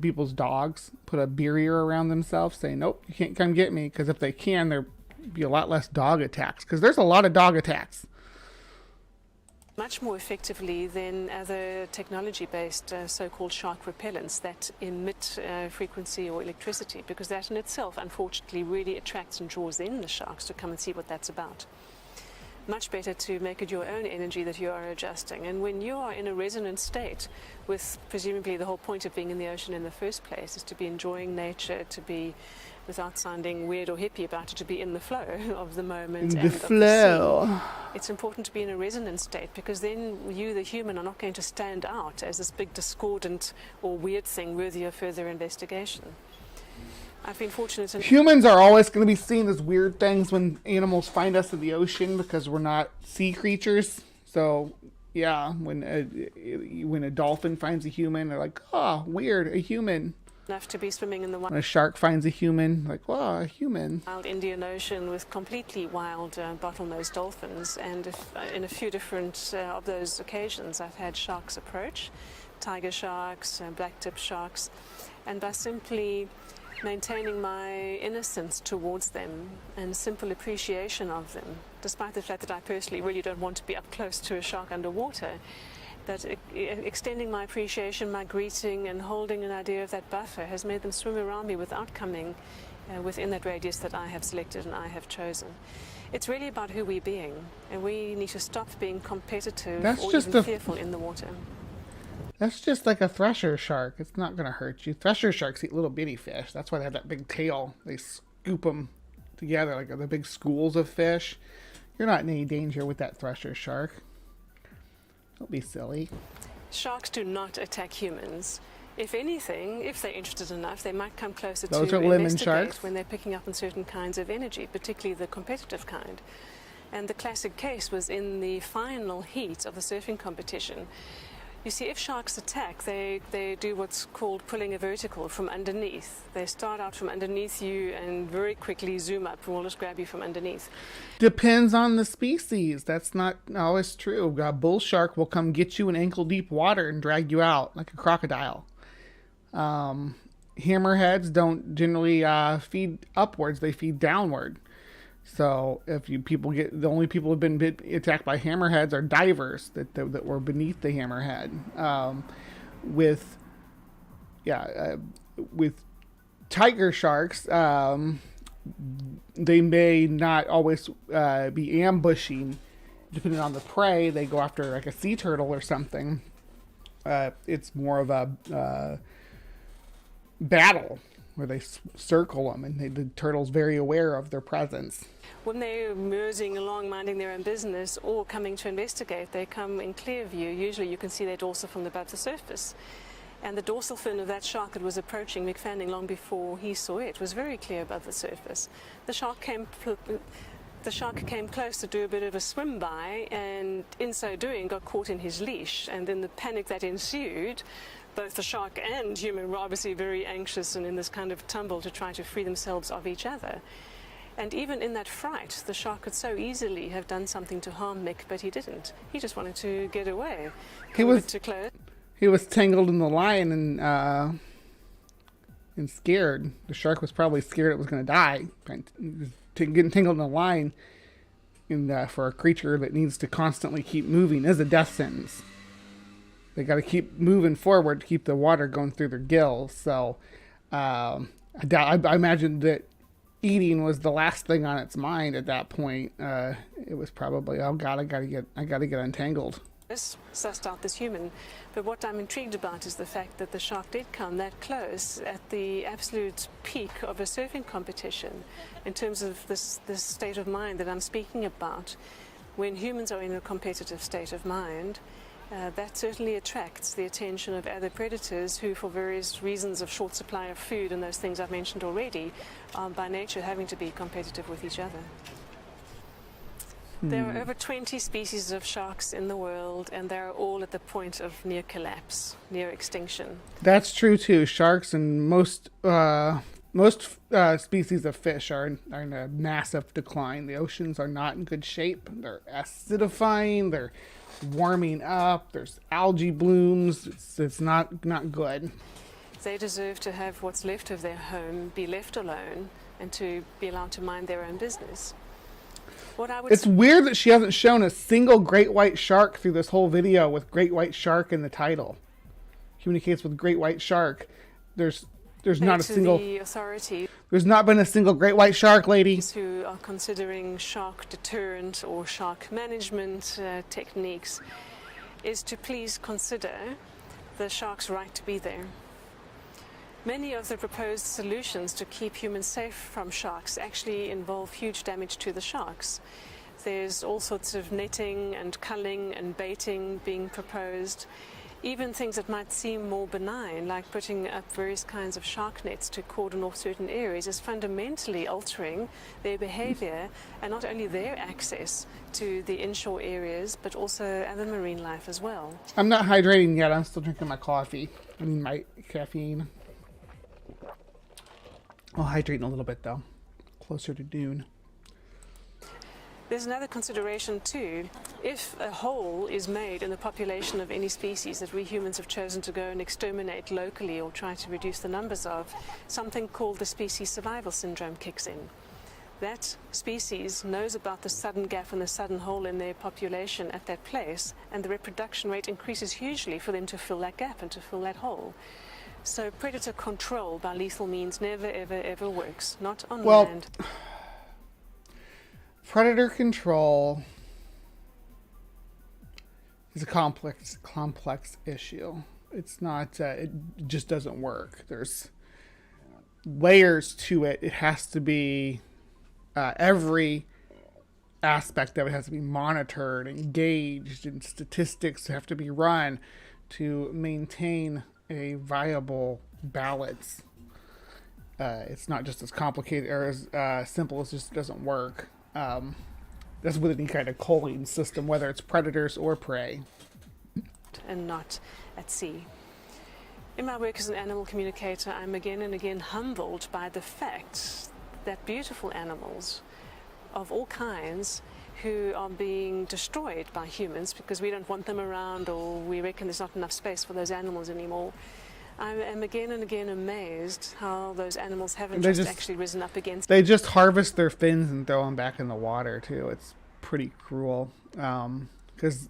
people's dogs? Put a barrier around themselves, say nope, you can't come get me. Because if they can, there'd be a lot less dog attacks. Because there's a lot of dog attacks. Much more effectively than other technology-based so-called shark repellents that emit frequency or electricity, because that in itself, unfortunately, really attracts and draws in the sharks to come and see what that's about. Much better to make it your own energy that you are adjusting. And when you are in a resonant state, with presumably the whole point of being in the ocean in the first place is to be enjoying nature, to be, without sounding weird or hippie about it, to be in the flow of the moment. In the flow. It's important to be in a resonant state, because then you, the human, are not going to stand out as this big discordant or weird thing worthy of further investigation. I've been fortunate. Humans are always going to be seen as weird things when animals find us in the ocean, because we're not sea creatures. So, yeah, when a dolphin finds a human, they're like, oh, weird, a human. Enough to be swimming in the when a shark finds a human, like, wow, a human. Wild Indian Ocean with completely wild bottlenose dolphins, and in a few different of those occasions I've had sharks approach, tiger sharks, black-tip sharks, and by simply maintaining my innocence towards them and simple appreciation of them, despite the fact that I personally really don't want to be up close to a shark underwater, that extending my appreciation, my greeting, and holding an idea of that buffer has made them swim around me without coming within that radius that I have selected and I have chosen. It's really about who we're being, and we need to stop being competitive or even fearful in the water. That's just like a thresher shark. It's not going to hurt you. Thresher sharks eat little bitty fish. That's why they have that big tail. They scoop them together like the big schools of fish. You're not in any danger with that thresher shark. Don't be silly. Sharks do not attack humans. If anything, if they're interested enough, they might come closer Those to are lemon investigate sharks. when they're picking up on certain kinds of energy, particularly the competitive kind. And the classic case was in the final heat of the surfing competition. You see, if sharks attack, they do what's called pulling a vertical from underneath. They start out from underneath you and very quickly zoom up and will just grab you from underneath. Depends on the species. That's not always true. A bull shark will come get you in ankle-deep water and drag you out like a crocodile. Hammerheads don't generally feed upwards. They feed downward. So if the only people who've been attacked by hammerheads are divers that were beneath the hammerhead. With tiger sharks, they may not always be ambushing. Depending on the prey, they go after like a sea turtle or something. It's more of a battle where they circle them, and the turtle's very aware of their presence. When they're moving along, minding their own business, or coming to investigate, they come in clear view. Usually you can see their dorsal fin above the surface. And the dorsal fin of that shark that was approaching McFanning long before he saw it was very clear above the surface. The shark came close to do a bit of a swim by, and in so doing got caught in his leash. And in the panic that ensued, both the shark and human were obviously very anxious and in this kind of tumble to try to free themselves of each other. And even in that fright, the shark could so easily have done something to harm Mick, but he didn't. He just wanted to get away. He was tangled in the line and scared. The shark was probably scared it was going to die. Getting tangled in the line for a creature that needs to constantly keep moving is a death sentence. They got to keep moving forward to keep the water going through their gills. So I imagine that eating was the last thing on its mind at that point. It was probably, oh God, I gotta get untangled. Sussed out this human. But what I'm intrigued about is the fact that the shark did come that close at the absolute peak of a surfing competition in terms of this state of mind that I'm speaking about. When humans are in a competitive state of mind, that certainly attracts the attention of other predators who, for various reasons of short supply of food and those things I've mentioned already, are by nature having to be competitive with each other. There are over 20 species of sharks in the world, and they're all at the point of near collapse, near extinction. That's true too. Sharks and most species of fish are in a massive decline. The oceans are not in good shape. They're acidifying. They're warming up. There's algae blooms. It's not good. They deserve to have what's left of their home be left alone and to be allowed to mind their own business. It's weird that she hasn't shown a single great white shark through this whole video with great white shark in the title. Communicates with great white shark. There's not a single. There's not been a single great white shark, lady. Who are considering shark deterrent or shark management techniques is to please consider the shark's right to be there. Many of the proposed solutions to keep humans safe from sharks actually involve huge damage to the sharks. There's all sorts of netting and culling and baiting being proposed. Even things that might seem more benign, like putting up various kinds of shark nets to cordon off certain areas, is fundamentally altering their behavior and not only their access to the inshore areas, but also other marine life as well. I'm not hydrating yet. I'm still drinking my coffee. I mean, my caffeine. I'll hydrate in a little bit, though. Closer to noon. There's another consideration too. If a hole is made in the population of any species that we humans have chosen to go and exterminate locally or try to reduce the numbers of, something called the species survival syndrome kicks in. That species knows about the sudden gap and the sudden hole in their population at that place, and the reproduction rate increases hugely for them to fill that gap and to fill that hole. So predator control by lethal means never, ever, ever works. Not on land. Predator control is a complex issue. It's not, it just doesn't work. There's layers to it. It has to be, every aspect of it has to be monitored, engaged, and statistics have to be run to maintain a viable balance. It's not just as complicated or as simple as just doesn't work. That's with any kind of culling system, whether it's predators or prey. And not at sea. In my work as an animal communicator, I'm again and again humbled by the fact that beautiful animals of all kinds who are being destroyed by humans because we don't want them around, or we reckon there's not enough space for those animals anymore. I am again and again amazed how those animals haven't just actually risen up against. They just harvest their fins and throw them back in the water too. It's pretty cruel, because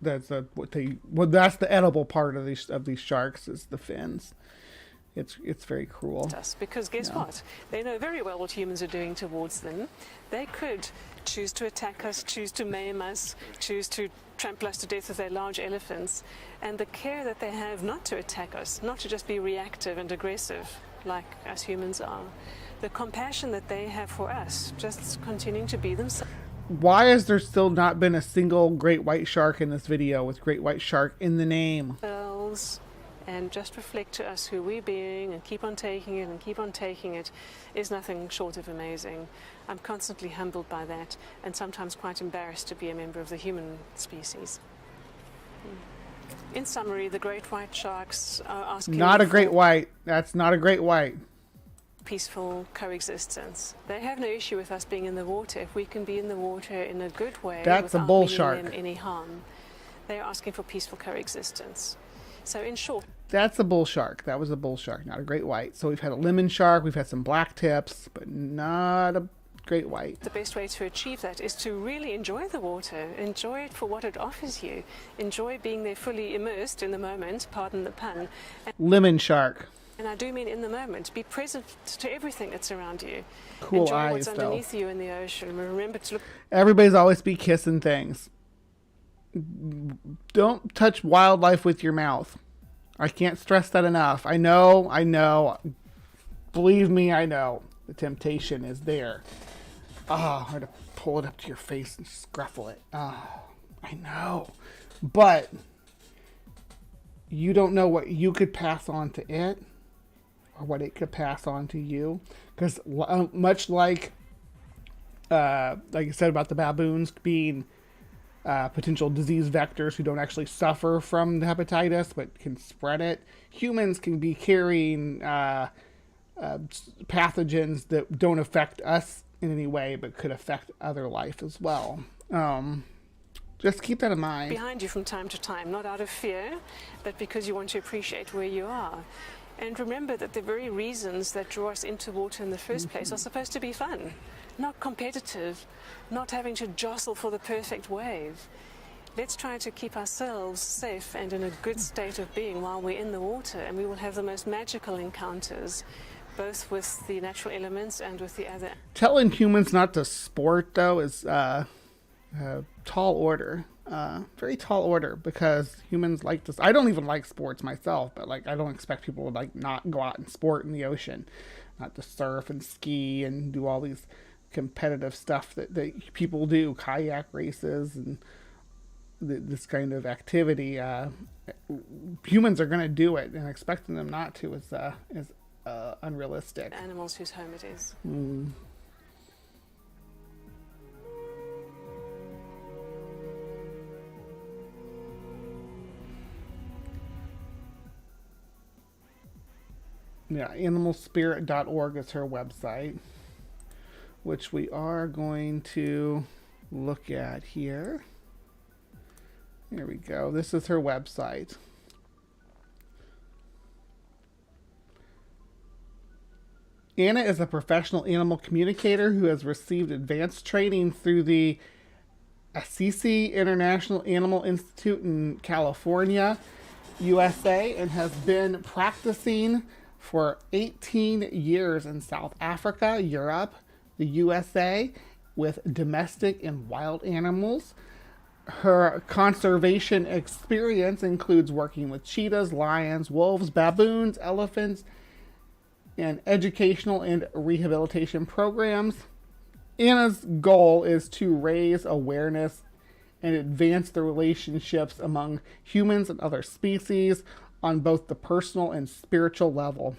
that's the edible part of these sharks is the fins. It's very cruel. Because guess what? They know very well what humans are doing towards them. They could choose to attack us, choose to maim us, choose to trample us to death with their large elephants. And the care that they have not to attack us, not to just be reactive and aggressive like us humans are. The compassion that they have for us, just continuing to be themselves. Why has there still not been a single great white shark in this video with great white shark in the name? And just reflect to us who we're being and keep on taking it and keep on taking it is nothing short of amazing. I'm constantly humbled by that and sometimes quite embarrassed to be a member of the human species. In summary, the great white sharks are asking... Not a great white. That's not a great white. Peaceful coexistence. They have no issue with us being in the water if we can be in the water in a good way. That's a bull without shark. meaning them any harm. They are asking for peaceful coexistence. So in short, that's a bull shark. That was a bull shark, not a great white. So we've had a lemon shark, we've had some black tips, but not a great white. The best way to achieve that is to really enjoy the water, enjoy it for what it offers you, enjoy being there fully immersed in the moment, pardon the pun. Lemon shark. And I do mean in the moment. Be present to everything that's around you. Cool enjoy eyes, what's though. underneath you in the ocean. Remember to look. Everybody's always be kissing things. Don't touch wildlife with your mouth. I can't stress that enough. I know. Believe me, I know. The temptation is there. Oh, I'm going to pull it up to your face and scruffle it. Oh, I know. But you don't know what you could pass on to it or what it could pass on to you. Because much like I said about the baboons being potential disease vectors who don't actually suffer from the hepatitis but can spread it, humans can be carrying pathogens that don't affect us in any way but could affect other life as well. Just keep that in mind. Behind you from time to time, not out of fear, but because you want to appreciate where you are. And remember that the very reasons that draw us into water in the first place are supposed to be fun, not competitive, not having to jostle for the perfect wave. Let's try to keep ourselves safe and in a good state of being while we're in the water, and we will have the most magical encounters, both with the natural elements and with the other. Telling humans not to sport, though, is tall order. Very tall order, because humans like this. I don't even like sports myself, but I don't expect people to not go out and sport in the ocean, not to surf and ski and do all these competitive stuff that people do, kayak races and this kind of activity. Humans are going to do it, and expecting them not to is unrealistic. Animals whose home it is. Yeah, animalspirit.org is her website, which we are going to look at here. Here we go. This is her website. Anna is a professional animal communicator who has received advanced training through the Assisi International Animal Institute in California, USA, and has been practicing for 18 years in South Africa, Europe, the USA, with domestic and wild animals. Her conservation experience includes working with cheetahs, lions, wolves, baboons, elephants, and educational and rehabilitation programs. Anna's goal is to raise awareness and advance the relationships among humans and other species, on both the personal and spiritual level.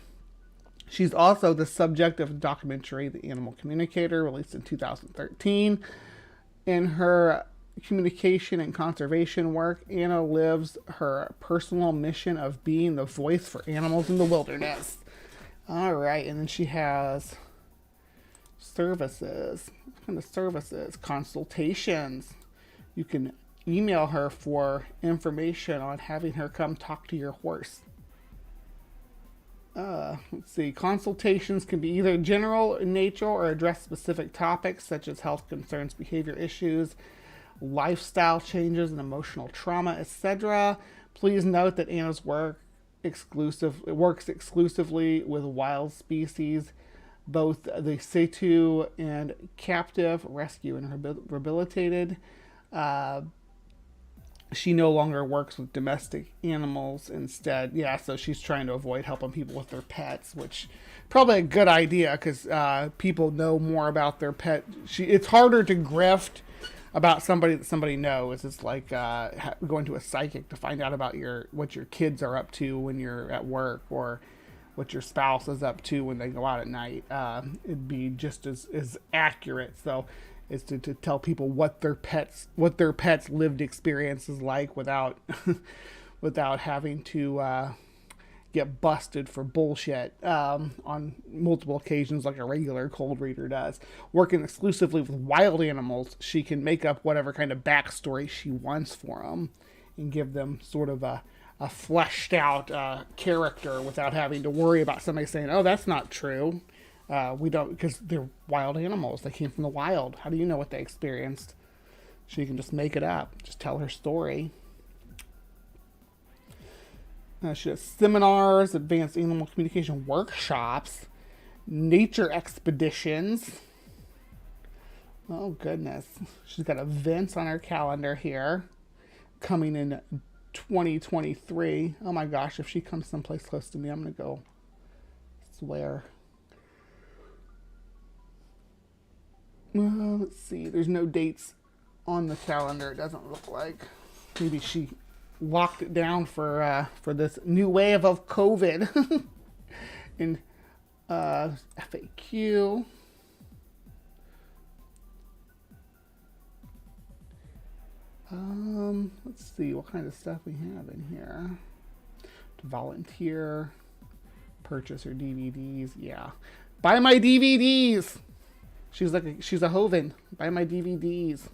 She's also the subject of a documentary, The Animal Communicator, released in 2013. In her communication and conservation work, Anna lives her personal mission of being the voice for animals in the wilderness. All right, and then she has services. What kind of services? Consultations. You can email her for information on having her come talk to your horse. Let's see. Consultations can be either general in nature or address specific topics such as health concerns, behavior issues, lifestyle changes, and emotional trauma, etc. Please note that Anna's works exclusively with wild species, both the situ and captive, rescue and rehabilitated. She no longer works with domestic animals instead. Yeah, so she's trying to avoid helping people with their pets, which probably a good idea because people know more about their pet. It's harder to grift about somebody that somebody knows. It's like going to a psychic to find out about what your kids are up to when you're at work, or what your spouse is up to when they go out at night. It'd be just as accurate. So is to tell people what their pets lived experience is like without without having to get busted for bullshit on multiple occasions like a regular cold reader does. Working exclusively with wild animals, she can make up whatever kind of backstory she wants for them and give them sort of a fleshed out character without having to worry about somebody saying, oh, that's not true. We don't, because they're wild animals. They came from the wild. How do you know what they experienced? She can just make it up. Just tell her story. She has seminars, advanced animal communication workshops, nature expeditions. Oh, goodness. She's got events on her calendar here coming in 2023. Oh, my gosh. If she comes someplace close to me, I'm going to go. I swear. Let's see. There's no dates on the calendar. It doesn't look like. Maybe she locked it down for this new wave of COVID. And FAQ. Let's see what kind of stuff we have in here. To volunteer, purchase her DVDs. Yeah, buy my DVDs. She's a Hoven. Buy my DVDs.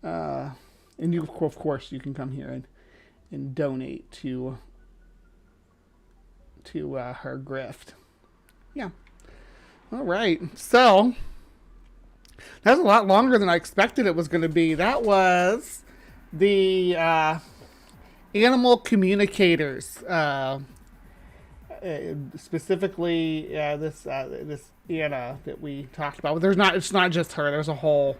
And you, of course, you can come here and donate to her grift. Yeah. All right. So that's a lot longer than I expected it was going to be. That was the animal communicators. Specifically, this Anna that we talked about. But it's not just her. There's a whole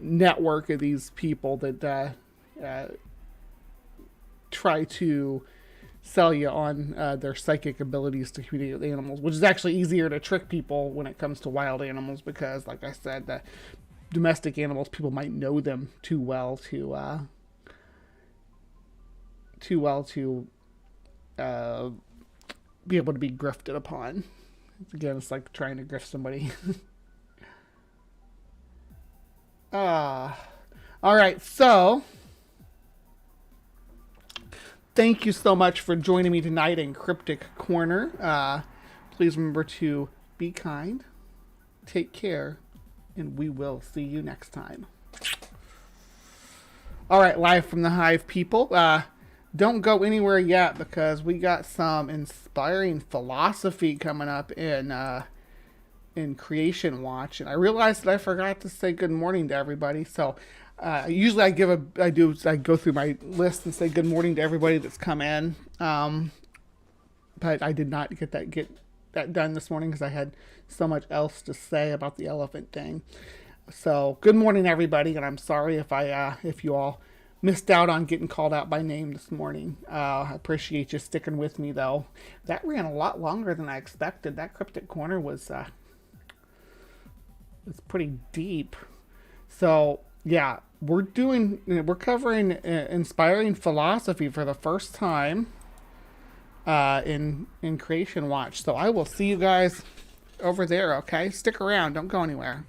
network of these people that try to sell you on their psychic abilities to communicate with animals, which is actually easier to trick people when it comes to wild animals because, like I said, the domestic animals, people might know them too well to be able to be grifted upon. Again, it's like trying to grift somebody. All right, so thank you so much for joining me tonight in Cryptic Corner. Please remember to be kind, take care, and we will see you next time. All right, live from the Hive people. Don't go anywhere yet because we got some inspiring philosophy coming up in Creation Watch, and I realized that I forgot to say good morning to everybody. So usually I go through my list and say good morning to everybody that's come in, but I did not get that done this morning because I had so much else to say about the elephant thing. So good morning, everybody, and I'm sorry if you all missed out on getting called out by name this morning. I appreciate you sticking with me, though. That ran a lot longer than I expected. That Cryptic Corner was pretty deep. So, yeah, we're covering inspiring philosophy for the first time in Creation Watch. So I will see you guys over there. Okay, stick around. Don't go anywhere.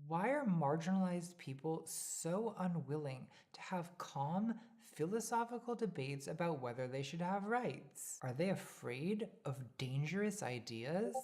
Why are marginalized people so unwilling to have calm, philosophical debates about whether they should have rights? Are they afraid of dangerous ideas?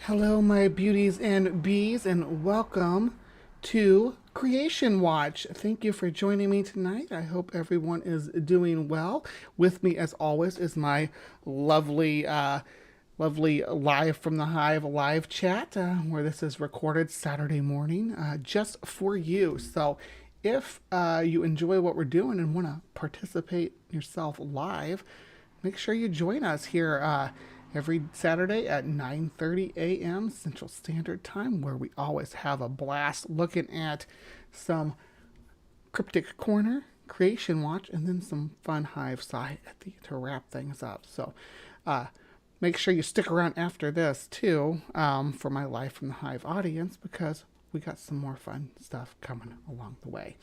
Hello, my beauties and bees, and welcome to Creation Watch. Thank you for joining me tonight. I hope everyone is doing well. With me, as always, is my lovely live from the Hive live chat, where this is recorded Saturday morning, just for you. So if you enjoy what we're doing and want to participate yourself live, make sure you join us here every Saturday at 9:30 a.m. Central Standard Time, where we always have a blast looking at some CryptoCorner, Creation Watch, and then some fun Hive sci to wrap things up. So make sure you stick around after this, too, for my Live from the Hive audience, because we got some more fun stuff coming along the way.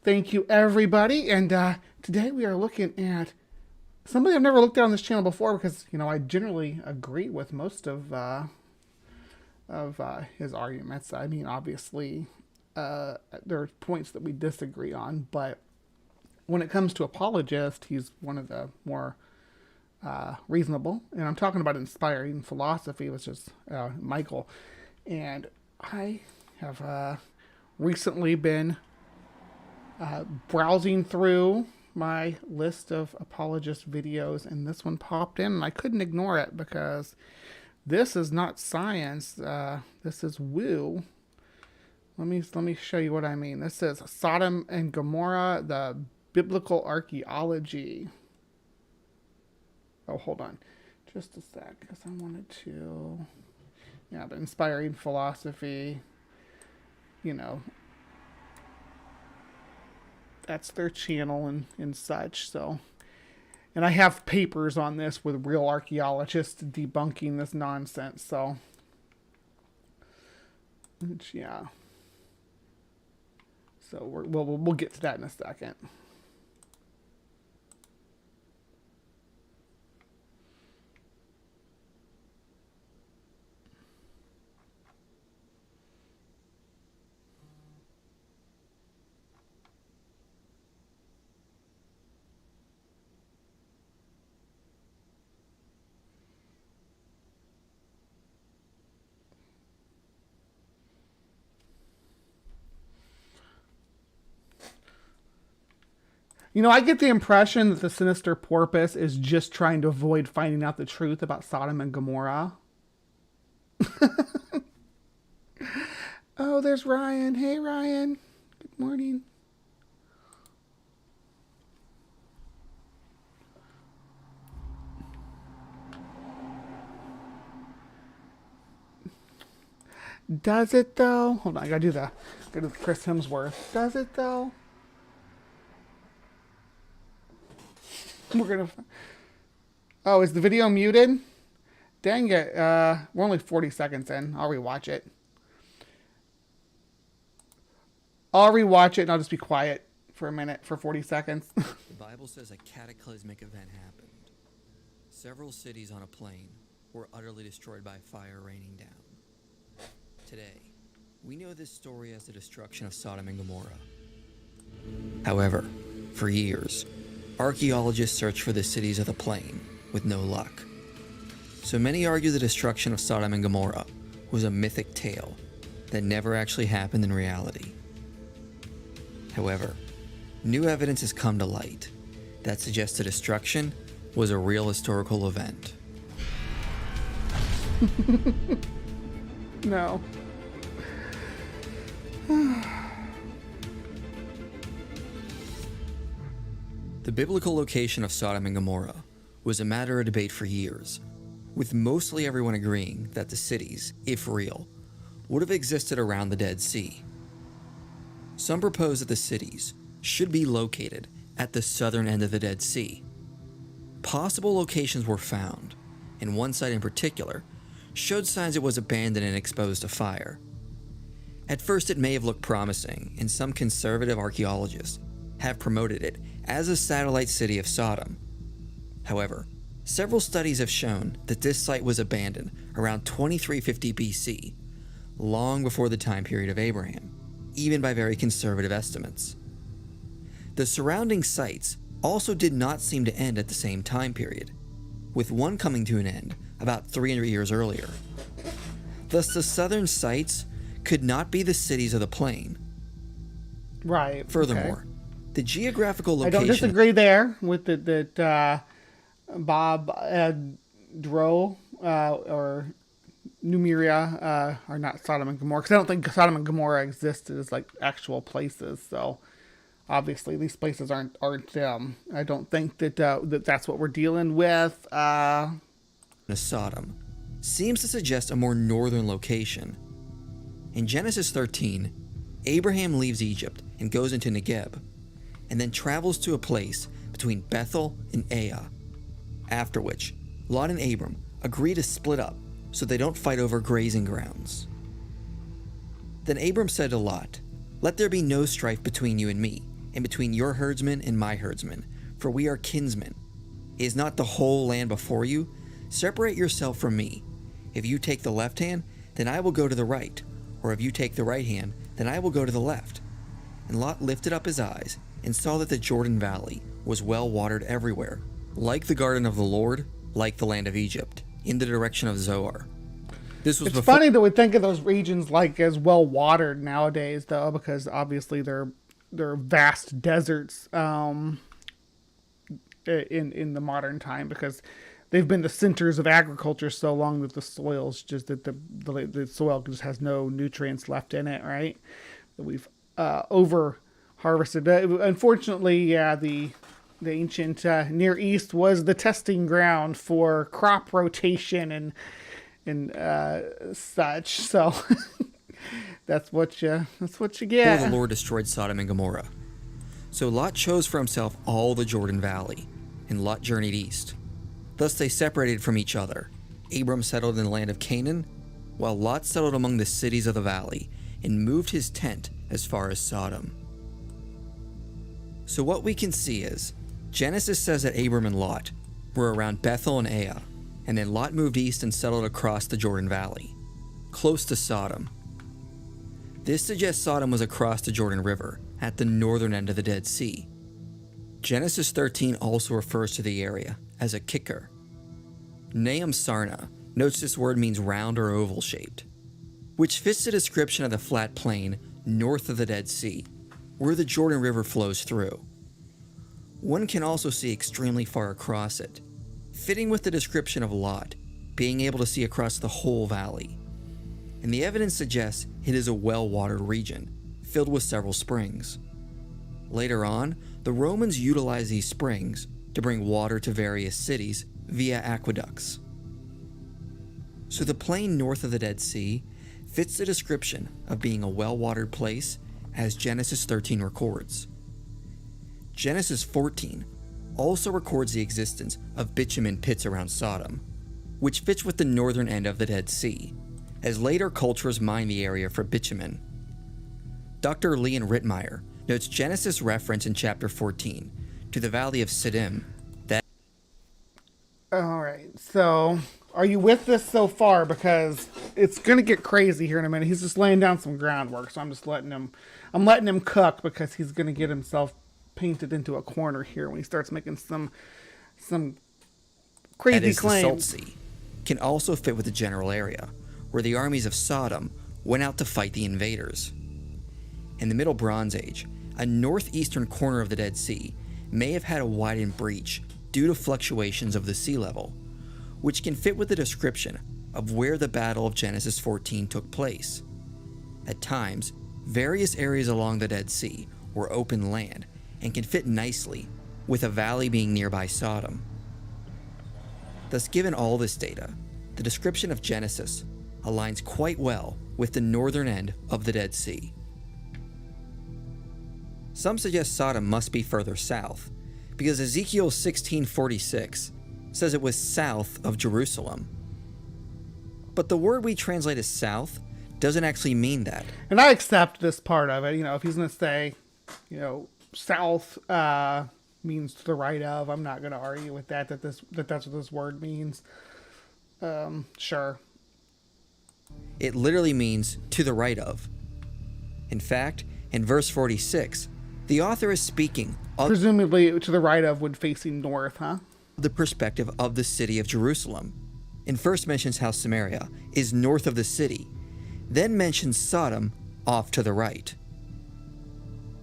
Thank you, everybody. And today we are looking at somebody I've never looked at on this channel before, because, you know, I generally agree with most of his arguments. I mean, obviously, there are points that we disagree on, but when it comes to apologist, he's one of the more reasonable. And I'm talking about inspiring philosophy, which is Michael. And I have recently been browsing through my list of apologist videos, and this one popped in, and I couldn't ignore it because this is not science. This is woo. Let me show you what I mean. This is Sodom and Gomorrah, the biblical archaeology. Oh, hold on, just a sec, because I wanted to. Yeah, but inspiring philosophy. You know, that's their channel and such. So, and I have papers on this with real archaeologists debunking this nonsense. So, yeah. So we'll get to that in a second. You know, I get the impression that the sinister porpoise is just trying to avoid finding out the truth about Sodom and Gomorrah. Oh, there's Ryan. Hey, Ryan. Good morning. Does it, though? Hold on, I gotta do the Chris Hemsworth. Does it, though? We're gonna. Oh, is the video muted? Dang it! We're only 40 seconds in. I'll rewatch it. I'll rewatch it and I'll just be quiet for a minute, for 40 seconds. The Bible says a cataclysmic event happened. Several cities on a plain were utterly destroyed by fire raining down. Today, we know this story as the destruction of Sodom and Gomorrah. However, for years, archaeologists searched for the cities of the plain with no luck. So many argue the destruction of Sodom and Gomorrah was a mythic tale that never actually happened in reality. However, new evidence has come to light that suggests the destruction was a real historical event. No. The biblical location of Sodom and Gomorrah was a matter of debate for years, with mostly everyone agreeing that the cities, if real, would have existed around the Dead Sea. Some propose that the cities should be located at the southern end of the Dead Sea. Possible locations were found, and one site in particular showed signs it was abandoned and exposed to fire. At first, it may have looked promising, and some conservative archaeologists have promoted it as a satellite city of Sodom. However, several studies have shown that this site was abandoned around 2350 BC, long before the time period of Abraham, even by very conservative estimates. The surrounding sites also did not seem to end at the same time period, with one coming to an end about 300 years earlier. Thus, the southern sites could not be the cities of the plain. Right. Furthermore, the geographical location... I don't disagree there with that Bob Dro or Numeria are not Sodom and Gomorrah, because I don't think Sodom and Gomorrah existed as like actual places. So obviously these places aren't them. I don't think that that's what we're dealing with. Sodom seems to suggest a more northern location. In Genesis 13, Abraham leaves Egypt and goes into Negeb, and then travels to a place between Bethel and Ai, after which Lot and Abram agree to split up so they don't fight over grazing grounds. Then Abram said to Lot, "Let there be no strife between you and me, and between your herdsmen and my herdsmen, for we are kinsmen. Is not the whole land before you? Separate yourself from me. If you take the left hand, then I will go to the right, or if you take the right hand, then I will go to the left." And Lot lifted up his eyes and saw that the Jordan Valley was well watered everywhere, like the garden of the Lord, like the land of Egypt, in the direction of Zoar. This was funny that we think of those regions like as well watered nowadays, though, because obviously they're vast deserts in the modern time, because they've been the centers of agriculture so long that the soil's just that the soil just has no nutrients left in it, right? That we've over harvested. Unfortunately, yeah, the ancient Near East was the testing ground for crop rotation and such. So that's what you get. Before the Lord destroyed Sodom and Gomorrah. So Lot chose for himself all the Jordan Valley, and Lot journeyed east. Thus they separated from each other. Abram settled in the land of Canaan, while Lot settled among the cities of the valley and moved his tent as far as Sodom. So what we can see is, Genesis says that Abram and Lot were around Bethel and Ai, and then Lot moved east and settled across the Jordan Valley, close to Sodom. This suggests Sodom was across the Jordan River, at the northern end of the Dead Sea. Genesis 13 also refers to the area as a kicker. Nahum Sarna notes this word means round or oval shaped, which fits the description of the flat plain north of the Dead Sea, where the Jordan River flows through. One can also see extremely far across it, fitting with the description of Lot being able to see across the whole valley. And the evidence suggests it is a well-watered region, filled with several springs. Later on, the Romans utilized these springs to bring water to various cities via aqueducts. So the plain north of the Dead Sea fits the description of being a well-watered place as Genesis 13 records. Genesis 14 also records the existence of bitumen pits around Sodom, which fits with the northern end of the Dead Sea, as later cultures mined the area for bitumen. Dr. Leon Rittmeyer notes Genesis reference in chapter 14 to the valley of Siddim that... Alright, so are you with this so far? Because it's going to get crazy here in a minute. He's just laying down some groundwork, so I'm letting him cook, because he's going to get himself painted into a corner here when he starts making some crazy claims. The Salt Sea can also fit with the general area, where the armies of Sodom went out to fight the invaders. In the Middle Bronze Age, a northeastern corner of the Dead Sea may have had a widened breach due to fluctuations of the sea level, which can fit with the description of where the Battle of Genesis 14 took place. At times, various areas along the Dead Sea were open land and can fit nicely, with a valley being nearby Sodom. Thus, given all this data, the description of Genesis aligns quite well with the northern end of the Dead Sea. Some suggest Sodom must be further south, because Ezekiel 16:46 says it was south of Jerusalem. But the word we translate as south doesn't actually mean that. And I accept this part of it. If he's going to say, south means to the right of, I'm not going to argue with that's what this word means. Sure. It literally means to the right of. In fact, in verse 46, the author is speaking of presumably to the right of would facing north, huh? The perspective of the city of Jerusalem. and first mentions how Samaria is north of the city, then mentions Sodom off to the right.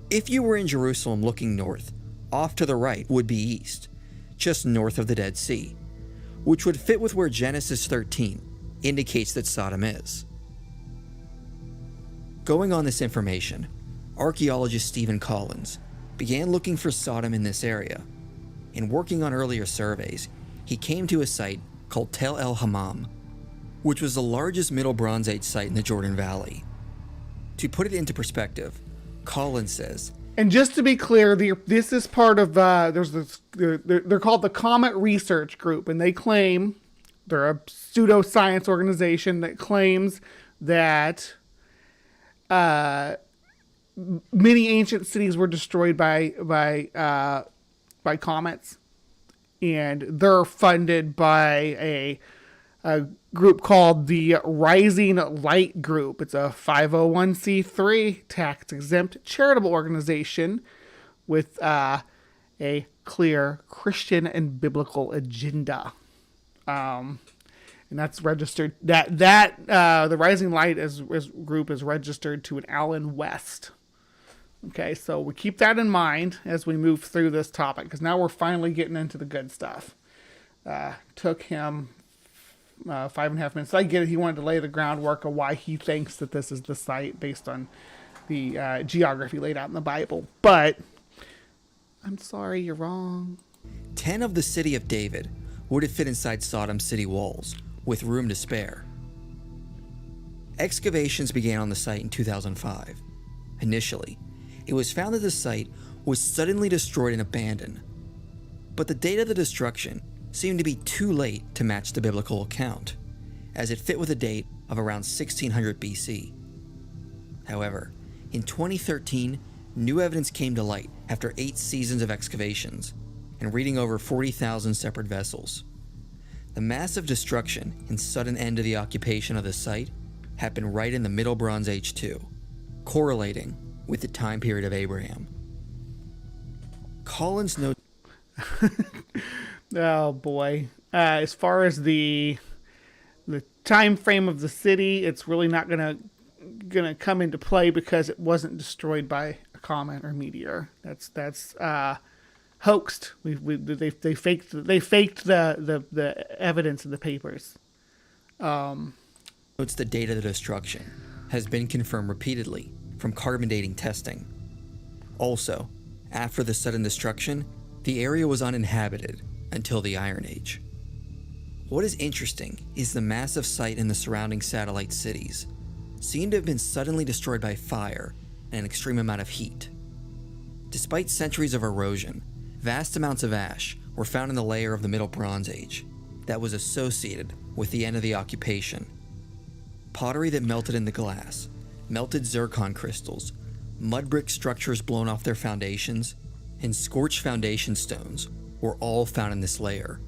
If you were in Jerusalem looking north, off to the right would be east, just north of the Dead Sea, which would fit with where Genesis 13 indicates that Sodom is. Going on this information, archaeologist Stephen Collins began looking for Sodom in this area. In working on earlier surveys, he came to a site called Tel El Hammam, which was the largest Middle Bronze Age site in the Jordan Valley. To put it into perspective, Collins says, and just to be clear, this is part of they're called the Comet Research Group, and they claim they're a pseudoscience organization that claims that many ancient cities were destroyed by comets, and they're funded by a group called the Rising Light Group. It's a 501c3 tax-exempt charitable organization with a clear Christian and biblical agenda. And that's registered. The Rising Light group is registered to an Allen West. Okay, so we keep that in mind as we move through this topic, because now we're finally getting into the good stuff. Took him 5.5 minutes. I get it. He wanted to lay the groundwork of why he thinks that this is the site based on the geography laid out in the Bible. But I'm sorry, you're wrong. 10 of the city of David would have fit inside Sodom's city walls, with room to spare. Excavations began on the site in 2005. Initially, it was found that the site was suddenly destroyed and abandoned. But the date of the destruction seemed to be too late to match the biblical account, as it fit with a date of around 1600 BC. However, in 2013, new evidence came to light after 8 seasons of excavations and reading over 40,000 separate vessels. The massive destruction and sudden end of the occupation of the site happened right in the Middle Bronze Age too, correlating with the time period of Abraham. Collins notes. Oh boy. As far as the time frame of the city, it's really not gonna come into play because it wasn't destroyed by a comet or meteor. That's hoaxed. They faked the evidence in the papers. Notes the date of the destruction has been confirmed repeatedly from carbon dating testing. Also, after the sudden destruction, the area was uninhabited until the Iron Age. What is interesting is the massive site and the surrounding satellite cities seem to have been suddenly destroyed by fire and an extreme amount of heat. Despite centuries of erosion, vast amounts of ash were found in the layer of the Middle Bronze Age that was associated with the end of the occupation. Pottery that melted into glass, melted zircon crystals, mud brick structures blown off their foundations, and scorched foundation stones were all found in this layer,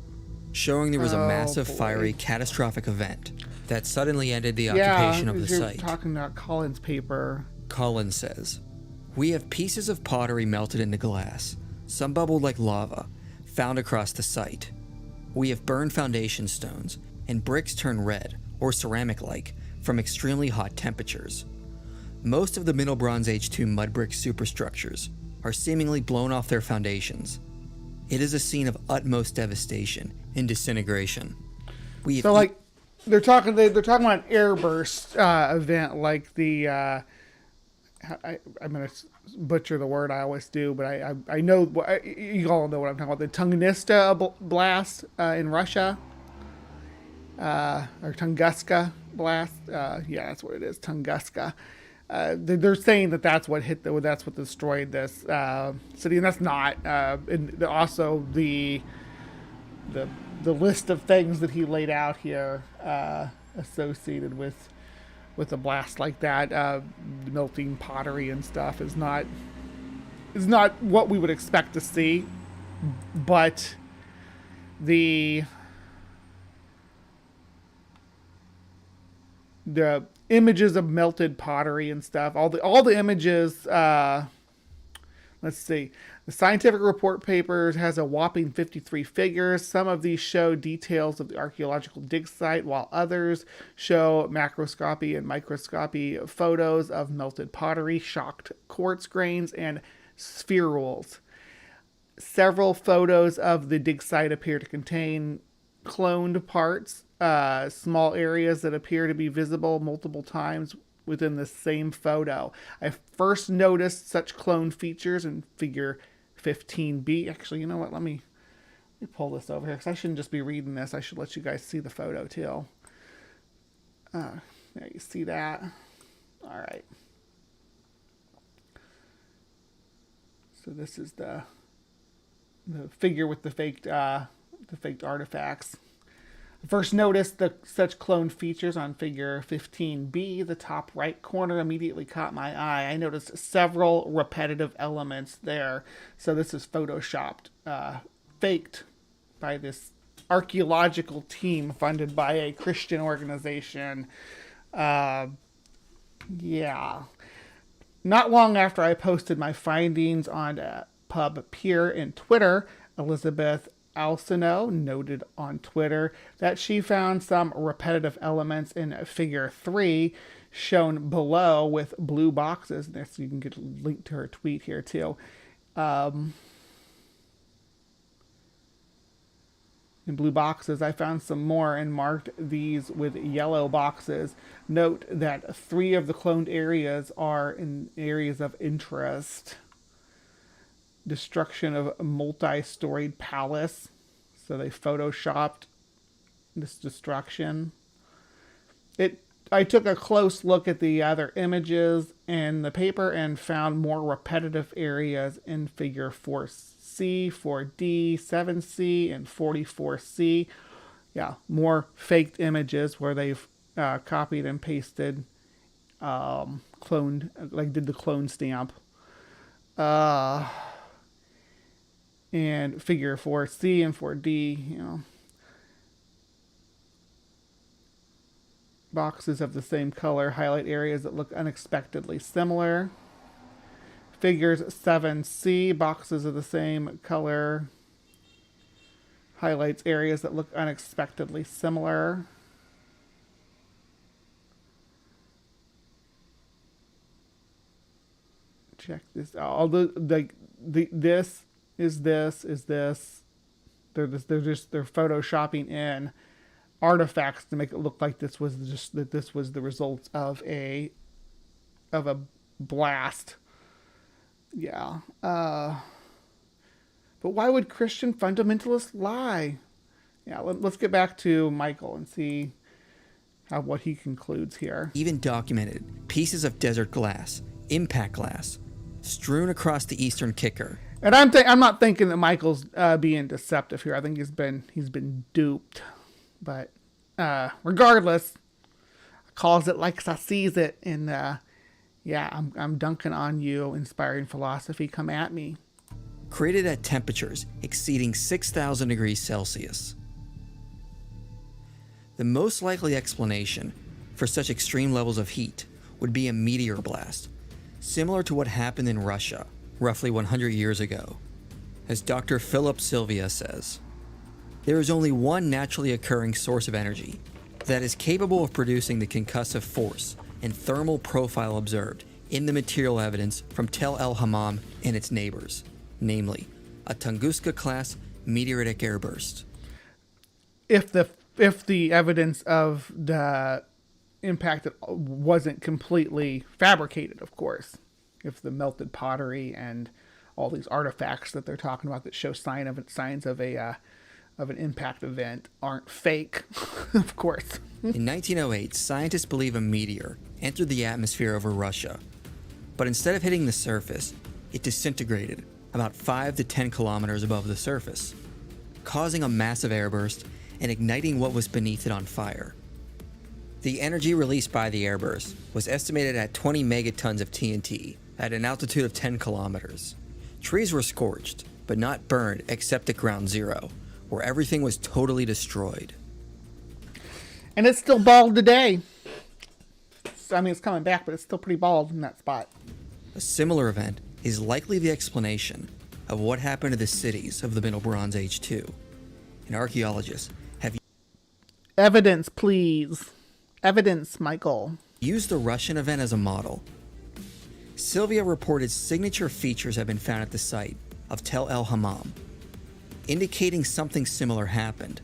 showing there was a massive, fiery, catastrophic event that suddenly ended the occupation of the site. Talking about Collins' paper. Collins says, "We have pieces of pottery melted into glass, some bubbled like lava, found across the site. We have burned foundation stones, and bricks turned red, or ceramic-like, from extremely hot temperatures. Most of the Middle Bronze Age 2 mud brick superstructures are seemingly blown off their foundations. It is a scene of utmost devastation and disintegration." They're talking about an airburst event, like the I'm gonna butcher the word, I always do, but I know you all know what I'm talking about. The Tunguska blast in Russia, or Tunguska blast. Yeah, that's what it is, Tunguska. They're saying that's what that's what destroyed this city, and that's not. And also the list of things that he laid out here associated with a blast like that, melting pottery and stuff, is not what we would expect to see. But the images of melted pottery and stuff, all the images Let's see. The scientific report papers has a whopping 53 figures. Some of these show details of the archaeological dig site, while others show macroscopy and microscopy photos of melted pottery, shocked quartz grains, and spherules. Several photos of the dig site appear to contain cloned parts, small areas that appear to be visible multiple times within the same photo. I first noticed such clone features in figure 15B. Actually, you know what? Let me pull this over here, because I shouldn't just be reading this. I should let you guys see the photo too. There, you see that? All right. So this is the figure with the faked artifacts. First noticed such cloned features on figure 15B. The top right corner immediately caught my eye. I noticed several repetitive elements there. So this is photoshopped, faked by this archaeological team funded by a Christian organization. Yeah. Not long after I posted my findings on PubPeer and Twitter, Elizabeth Alcino noted on Twitter that she found some repetitive elements in figure 3 shown below with blue boxes. So you can get a link to her tweet here too. In blue boxes, I found some more and marked these with yellow boxes. Note that 3 of the cloned areas are in areas of interest. Destruction of a multi-storied palace. So they photoshopped this destruction. I took a close look at the other images in the paper and found more repetitive areas in figure 4C, 4D, 7C, and 44C. Yeah, more faked images where they've copied and pasted, cloned, like did the clone stamp. And figure 4C and 4D, you know, boxes of the same color highlight areas that look unexpectedly similar. Figures 7C, boxes of the same color, highlights areas that look unexpectedly similar. Check this out. Although this is this. They're photoshopping in artifacts to make it look like this was the results of a blast. Yeah. But why would Christian fundamentalists lie? Yeah, let's get back to Michael and see what he concludes here. Even documented pieces of desert glass, impact glass, strewn across the eastern kicker. And I'm not thinking that Michael's being deceptive here. I think he's been duped. But regardless, calls it like I sees it, and yeah, I'm dunking on you, inspiring philosophy. Come at me. Created at temperatures exceeding 6,000 degrees Celsius. The most likely explanation for such extreme levels of heat would be a meteor blast, similar to what happened in Russia roughly 100 years ago. As Dr. Philip Sylvia says, there is only one naturally occurring source of energy that is capable of producing the concussive force and thermal profile observed in the material evidence from Tel El Hammam and its neighbors, namely a Tunguska-class meteoritic airburst. If the evidence of the impact wasn't completely fabricated, of course. If the melted pottery and all these artifacts that they're talking about that show signs of an impact event aren't fake, of course. In 1908, scientists believe a meteor entered the atmosphere over Russia, but instead of hitting the surface, it disintegrated about 5 to 10 kilometers above the surface, causing a massive airburst and igniting what was beneath it on fire. The energy released by the airburst was estimated at 20 megatons of TNT at an altitude of 10 kilometers. Trees were scorched, but not burned except at ground zero, where everything was totally destroyed. And it's still bald today. I mean, it's coming back, but it's still pretty bald in that spot. A similar event is likely the explanation of what happened to the cities of the Middle Bronze Age too. And archaeologists have Evidence, please. Evidence, Michael. used the Russian event as a model. Sylvia reported signature features have been found at the site of Tel El Hammam, indicating something similar happened.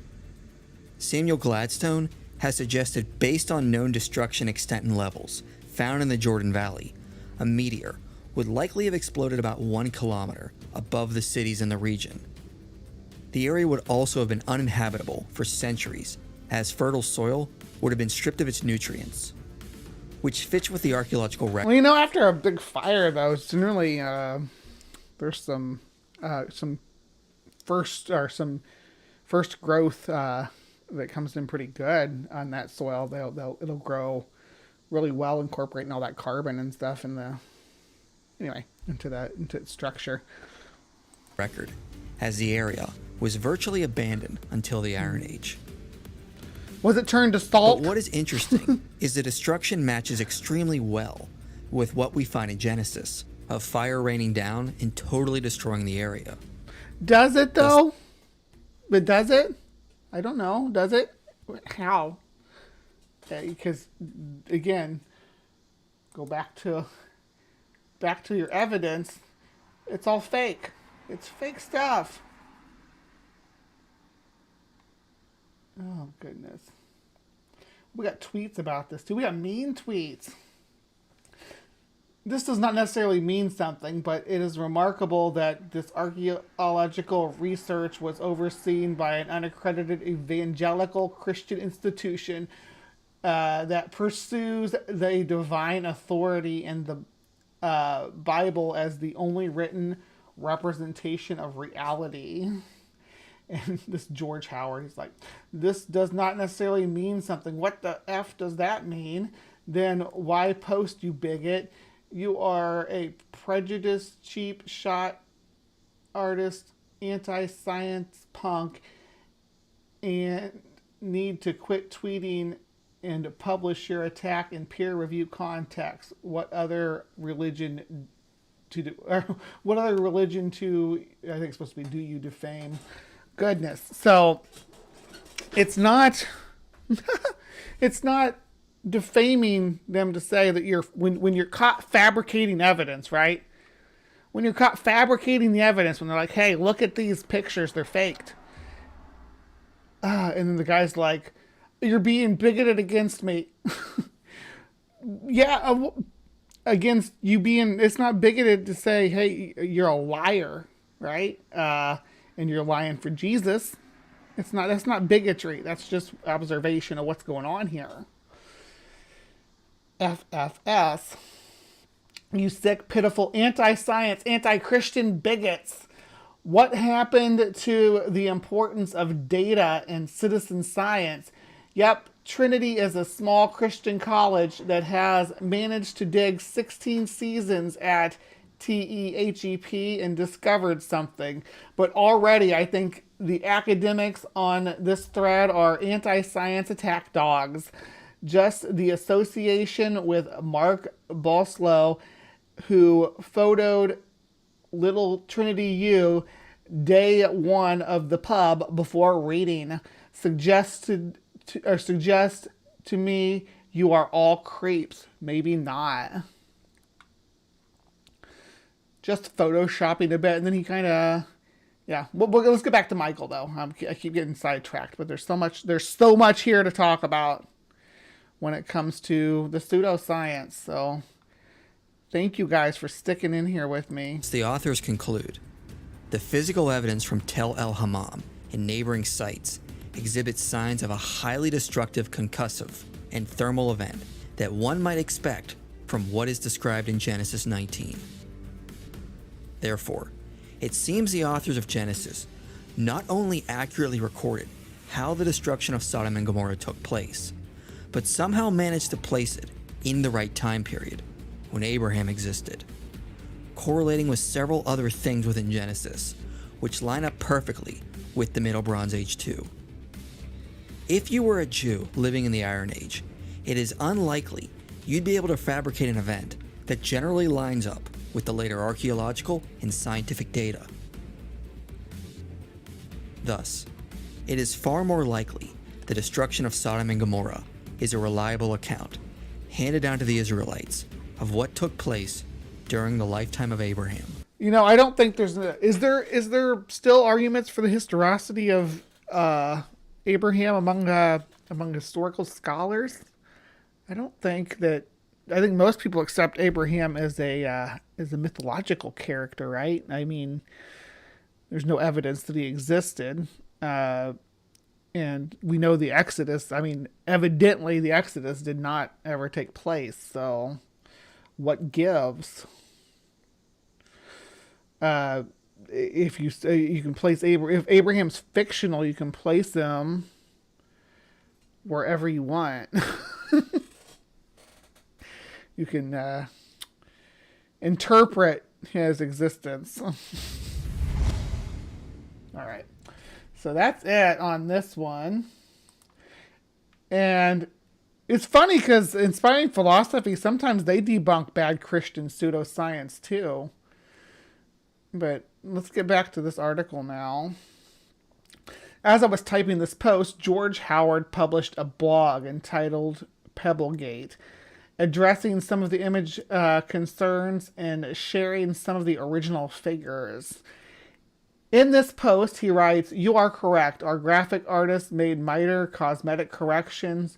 Samuel Gladstone has suggested, based on known destruction extent and levels found in the Jordan Valley, a meteor would likely have exploded about 1 kilometer above the cities in the region. The area would also have been uninhabitable for centuries, as fertile soil would have been stripped of its nutrients, which fits with the archaeological record. Well, you know, after a big fire, though, it's generally there's some first growth that comes in pretty good on that soil. It'll grow really well, incorporating all that carbon and stuff into its structure. Record, as the area was virtually abandoned until the Iron Age. Was it turned to salt? But what is interesting is the destruction matches extremely well with what we find in Genesis, of fire raining down and totally destroying the area. Does it, though? But does it? I don't know. Does it? How? Because, again, go back to your evidence. It's all fake. It's fake stuff. Oh, goodness. We got tweets about this, too. We got mean tweets. This does not necessarily mean something, but it is remarkable that this archaeological research was overseen by an unaccredited evangelical Christian institution that pursues the divine authority in the Bible as the only written representation of reality. And this George Howard, he's like, this does not necessarily mean something. What the F does that mean? Then why post, you bigot? You are a prejudiced, cheap shot artist, anti-science punk, and need to quit tweeting and publish your attack in peer review context. What other religion to do? Or what other religion to? I think it's supposed to be, do you defame? Goodness. So it's not. It's not defaming them to say that you're when you're caught fabricating evidence, right? When you're caught fabricating the evidence, when they're like, "Hey, look at these pictures; they're faked," and then the guy's like, "You're being bigoted against me." Yeah, against you being. It's not bigoted to say, "Hey, you're a liar," right? And you're lying for Jesus. It's not. That's not bigotry. That's just observation of what's going on here. FFS. You sick, pitiful, anti-science, anti-Christian bigots. What happened to the importance of data and citizen science? Yep, Trinity is a small Christian college that has managed to dig 16 seasons at TEHEP and discovered something. But already, I think the academics on this thread are anti-science attack dogs. Just the association with Mark Boslow, who photoed Little Trinity U day one of the pub before reading, suggests to me you are all creeps. Maybe not. Just photoshopping a bit, and then he kind of, yeah. Well, let's get back to Michael though. I keep getting sidetracked, but there's so much here to talk about when it comes to the pseudoscience. So thank you guys for sticking in here with me. As the authors conclude, the physical evidence from Tel El Hammam and neighboring sites exhibits signs of a highly destructive concussive and thermal event that one might expect from what is described in Genesis 19. Therefore, it seems the authors of Genesis not only accurately recorded how the destruction of Sodom and Gomorrah took place, but somehow managed to place it in the right time period, when Abraham existed, correlating with several other things within Genesis, which line up perfectly with the Middle Bronze Age too. If you were a Jew living in the Iron Age, it is unlikely you'd be able to fabricate an event that generally lines up with the later archaeological and scientific data. Thus, it is far more likely the destruction of Sodom and Gomorrah is a reliable account, handed down to the Israelites, of what took place during the lifetime of Abraham. You know, I don't think there's is there still arguments for the historicity of Abraham among historical scholars? I don't think that. I think most people accept Abraham as a mythological character, right? I mean, there's no evidence that he existed, and we know the Exodus. I mean, evidently the Exodus did not ever take place. So, what gives? If you say you can place if Abraham's fictional, you can place him wherever you want. You can interpret his existence. All right. So that's it on this one. And it's funny because Inspiring Philosophy, sometimes they debunk bad Christian pseudoscience too. But let's get back to this article now. As I was typing this post, George Howard published a blog entitled Pebblegate, addressing some of the image concerns and sharing some of the original figures. In this post, he writes, "You are correct. Our graphic artist made minor cosmetic corrections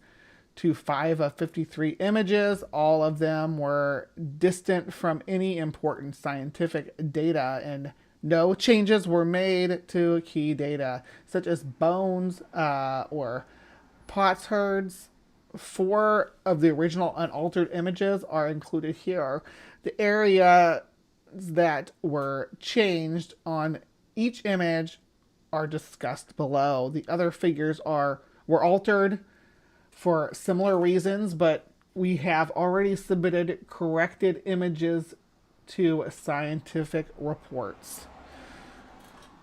to 5 of 53 images. All of them were distant from any important scientific data, and no changes were made to key data, such as bones or potsherds. 4 of the original unaltered images are included here. The areas that were changed on each image are discussed below. The other figures were altered for similar reasons, but we have already submitted corrected images to scientific reports."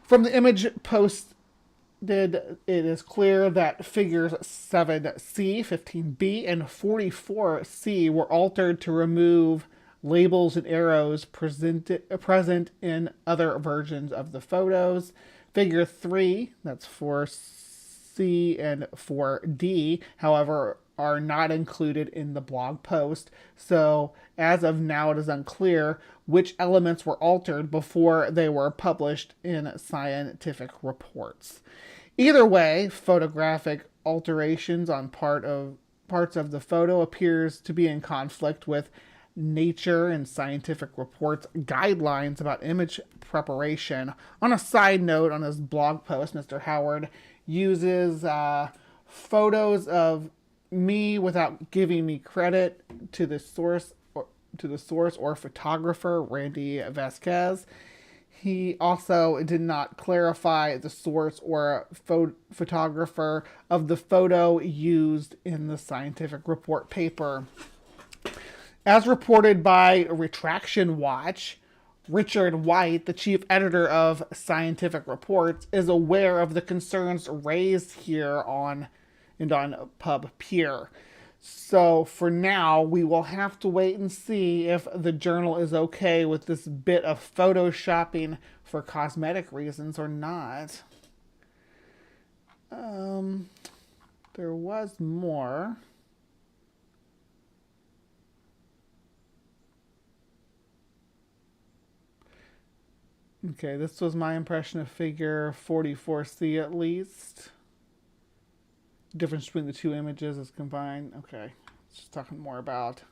From the image posted, it is clear that figures 7C, 15B, and 44C were altered to remove labels and arrows present in other versions of the photos. Figure 3, that's 4C and 4D, however, are not included in the blog post. So, as of now, it is unclear which elements were altered before they were published in scientific reports. Either way, photographic alterations on parts of the photo appears to be in conflict with Nature and scientific reports guidelines about image preparation. On a side note, on his blog post, Mr. Howard uses photos of me without giving me credit to the source or photographer, Randy Vasquez. He also did not clarify the source or photographer of the photo used in the scientific report paper. As reported by Retraction Watch, Richard White, the chief editor of Scientific Reports, is aware of the concerns raised here on PubPeer. So for now, we will have to wait and see if the journal is okay with this bit of photoshopping for cosmetic reasons or not. There was more. Okay, this was my impression of figure 44C at least. Difference between the two images is combined. Okay, just talking more about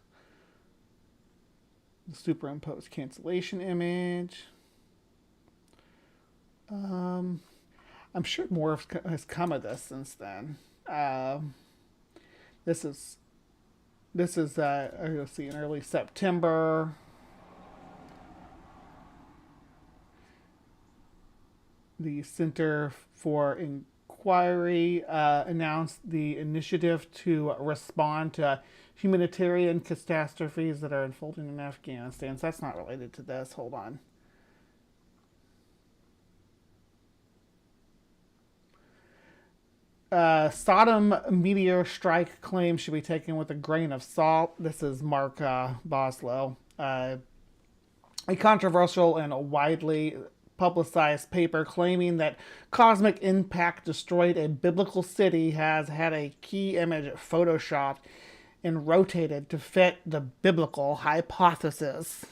the superimposed cancellation image. I'm sure more has come of this since then. This is you'll see in early September. The Center for Inquiry announced the initiative to respond to humanitarian catastrophes that are unfolding in Afghanistan. So that's not related to this. Hold on. Sodom meteor strike claims should be taken with a grain of salt. This is Mark Boslow. a controversial and widely publicized paper claiming that cosmic impact destroyed a biblical city has had a key image photoshopped and rotated to fit the biblical hypothesis.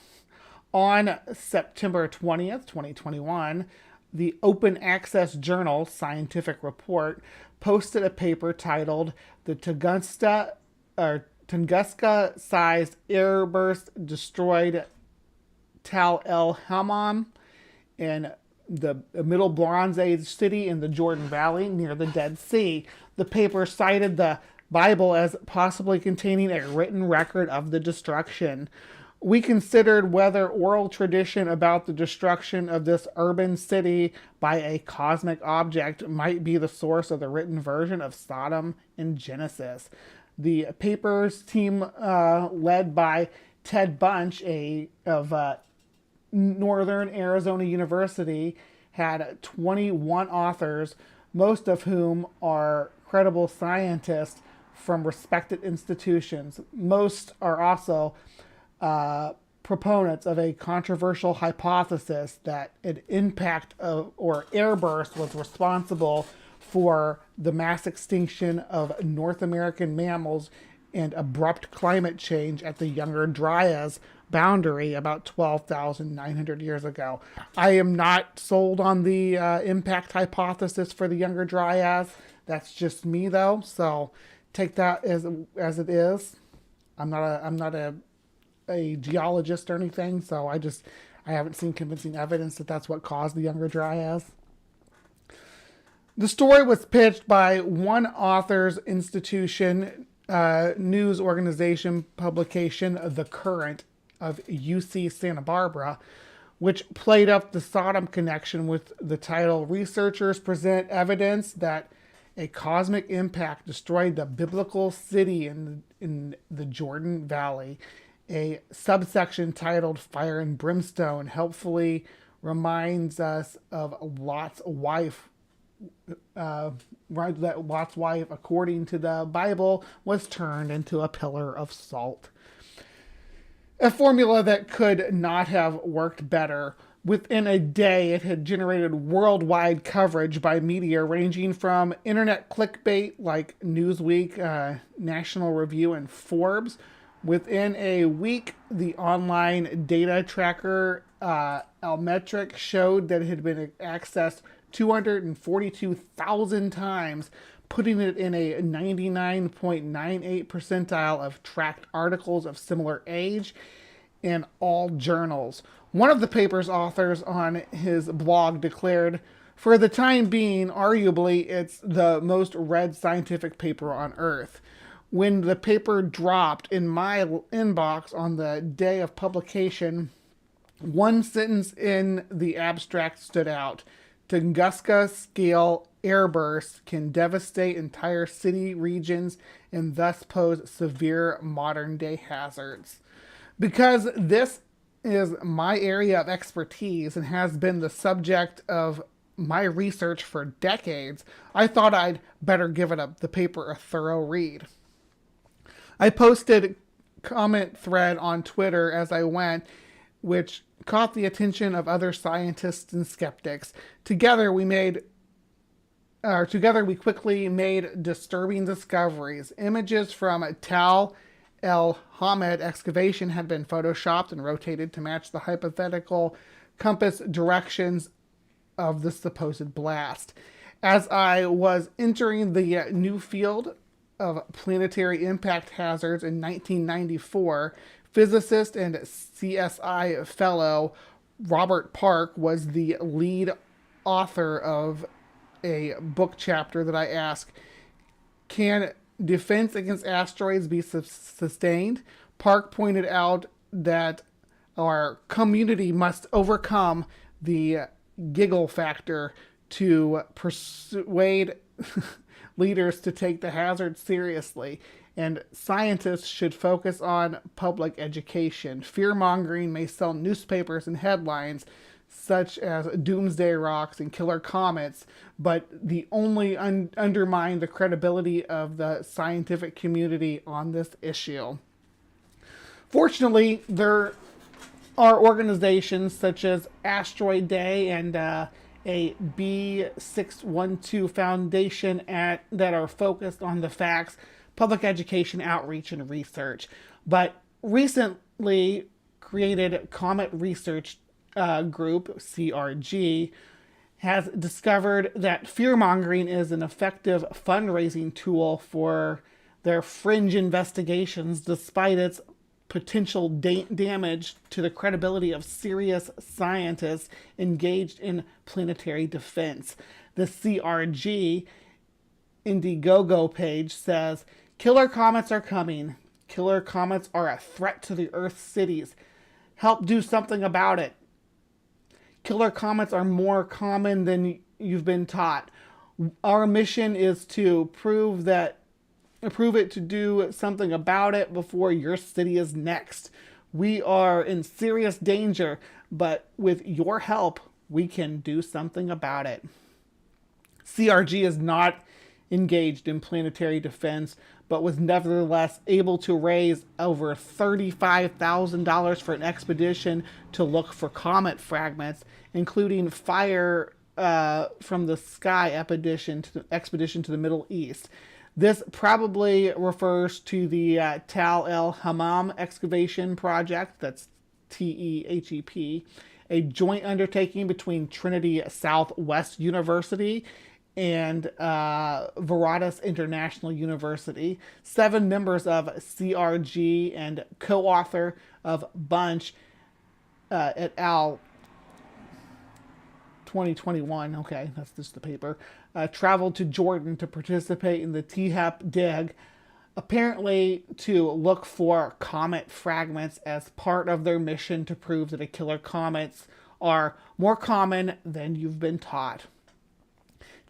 On September 20th, 2021, the open access journal Scientific Report posted a paper titled "The Tunguska-sized airburst destroyed Tal el Hammam in the Middle Bronze Age city in the Jordan Valley near the Dead Sea." The paper cited the Bible as possibly containing a written record of the destruction. We considered whether oral tradition about the destruction of this urban city by a cosmic object might be the source of the written version of Sodom in Genesis. The paper's team, led by Ted Bunch of Northern Arizona University, had 21 authors, most of whom are credible scientists from respected institutions. Most are also proponents of a controversial hypothesis that an impact or airburst was responsible for the mass extinction of North American mammals and abrupt climate change at the Younger Dryas boundary about 12,900 years ago. I am not sold on the impact hypothesis for the Younger Dryas. That's just me, though, so take that as it is. I'm not a geologist or anything, so I haven't seen convincing evidence that that's what caused the Younger Dryas. The story was pitched by one author's institution, news organization publication, The Current of UC Santa Barbara, which played up the Sodom connection with the title, "Researchers Present Evidence That a Cosmic Impact Destroyed the Biblical City in the Jordan Valley." A subsection titled "Fire and Brimstone" helpfully reminds us of Lot's wife, that Lot's wife, according to the Bible, was turned into a pillar of salt. A formula that could not have worked better. Within a day, it had generated worldwide coverage by media ranging from internet clickbait like Newsweek, National Review, and Forbes. Within a week, the online data tracker Almetric showed that it had been accessed 242,000 times, putting it in a 99.98 percentile of tracked articles of similar age in all journals. One of the paper's authors on his blog declared, "For the time being, arguably, it's the most read scientific paper on Earth." When the paper dropped in my inbox on the day of publication, one sentence in the abstract stood out. "Tunguska-scale airbursts can devastate entire city regions and thus pose severe modern-day hazards." Because this is my area of expertise and has been the subject of my research for decades, I thought I'd better give the paper a thorough read. I posted comment thread on Twitter as I went, which caught the attention of other scientists and skeptics. Together we quickly made disturbing discoveries. Images from Tal el Hammam excavation had been photoshopped and rotated to match the hypothetical compass directions of the supposed blast. As I was entering the new field of planetary impact hazards in 1994, physicist and CSI fellow Robert Park was the lead author of a book chapter that I asked, "Can defense against asteroids be sustained?" Park pointed out that our community must overcome the giggle factor to persuade leaders to take the hazard seriously, and scientists should focus on public education. Fear-mongering may sell newspapers and headlines such as doomsday rocks and killer comets, but the only undermine the credibility of the scientific community on this issue. Fortunately, there are organizations such as Asteroid Day and a B612 Foundation that are focused on the facts, public education, outreach, and research. But recently created Comet Research Group, CRG, has discovered that fear-mongering is an effective fundraising tool for their fringe investigations, despite its potential damage to the credibility of serious scientists engaged in planetary defense. The CRG Indiegogo page says, "Killer comets are coming. Killer comets are a threat to the Earth's cities. Help do something about it. Killer comets are more common than you've been taught. Our mission is to prove it to do something about it before your city is next. We are in serious danger, but with your help, we can do something about it." CRG is not engaged in planetary defense, but was nevertheless able to raise over $35,000 for an expedition to look for comet fragments, including fire from the sky expedition to the Middle East. This probably refers to the Tal El Hammam excavation project, that's TEHEP, a joint undertaking between Trinity Southwest University and Varadas International University. 7 members of CRG and co-author of Bunch et al. 2021, okay, that's just the paper, traveled to Jordan to participate in the THEP dig, apparently to look for comet fragments as part of their mission to prove that killer comets are more common than you've been taught.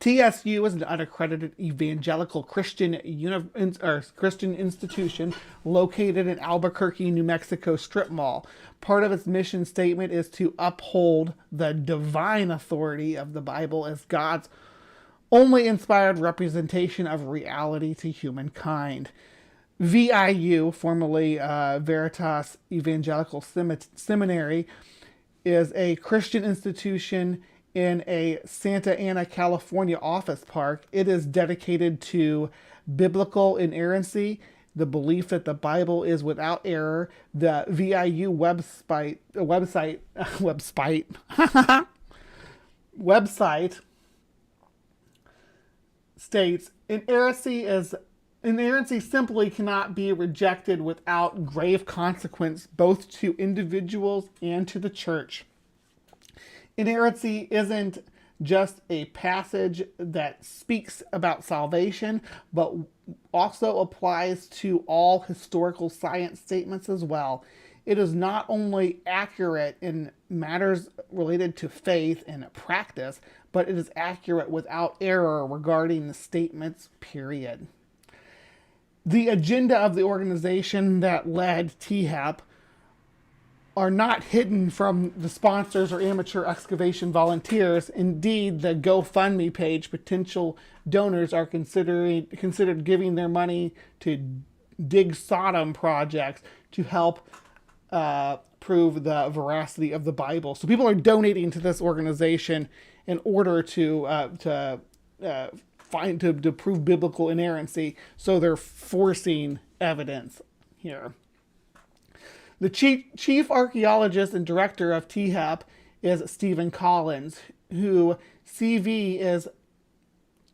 TSU is an unaccredited evangelical Christian institution located in Albuquerque, New Mexico strip mall. Part of its mission statement is to uphold the divine authority of the Bible as God's only inspired representation of reality to humankind. VIU, formerly Veritas Evangelical Seminary, is a Christian institution in a Santa Ana, California office park. It is dedicated to biblical inerrancy, the belief that the Bible is without error. The VIU website states, inerrancy simply cannot be rejected without grave consequence, both to individuals and to the church. Inerrancy isn't just a passage that speaks about salvation, but also applies to all historical science statements as well. It is not only accurate in matters related to faith and practice, but it is accurate without error regarding the statements, period. The agenda of the organization that led THEP are not hidden from the sponsors or amateur excavation volunteers. Indeed, the GoFundMe page, potential donors are considered giving their money to Dig Sodom projects to help prove the veracity of the Bible. So people are donating to this organization in order to prove biblical inerrancy. So they're forcing evidence here. The chief archaeologist and director of THEP is Stephen Collins, who CV is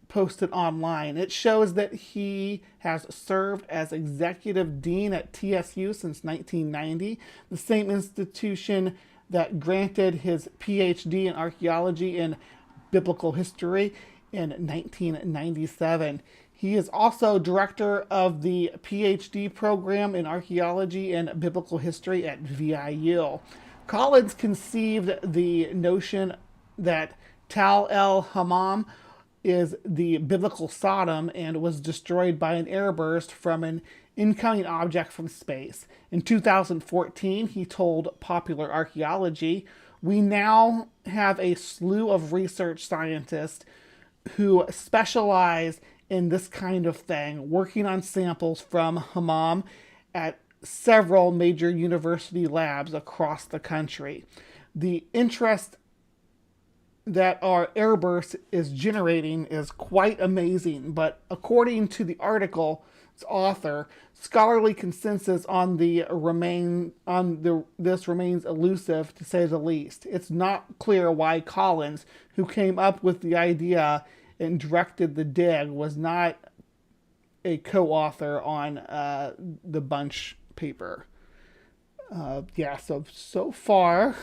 posted online. It shows that he has served as executive dean at TSU since 1990, the same institution that granted his PhD in archaeology and biblical history in 1997. He is also director of the PhD program in archaeology and biblical history at VIU. Collins conceived the notion that Tal El Hammam is the biblical Sodom and was destroyed by an airburst from an incoming object from space. In 2014, he told Popular Archaeology, "We now have a slew of research scientists who specialize in this kind of thing, working on samples from Hammam at several major university labs across the country. The interest that our airburst is generating is quite amazing, but according to the article's author, scholarly consensus on this remains elusive, to say the least. It's not clear why Collins, who came up with the idea and directed the dig, was not a co-author on the bunch paper. So far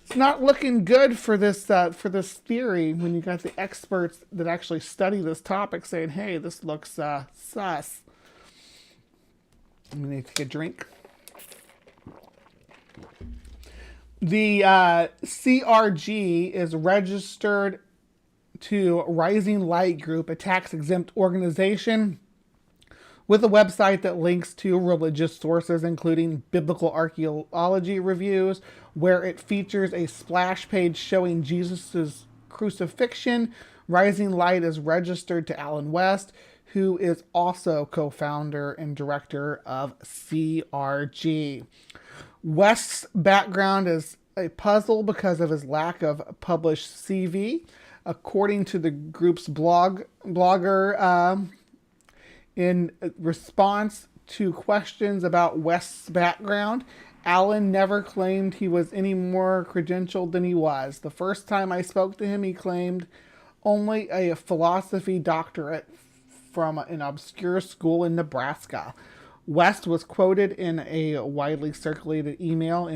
it's not looking good for this theory, when you got the experts that actually study this topic saying, hey, this looks sus. I'm gonna take a drink. The CRG is registered to Rising Light Group, a tax-exempt organization with a website that links to religious sources, including biblical archaeology reviews, where it features a splash page showing Jesus' crucifixion. Rising Light is registered to Alan West, who is also co-founder and director of CRG. West's background is a puzzle because of his lack of published CV. According to the group's blogger, in response to questions about West's background, Allen never claimed he was any more credentialed than he was. The first time I spoke to him, he claimed only a philosophy doctorate from an obscure school in Nebraska. West was quoted in a widely circulated email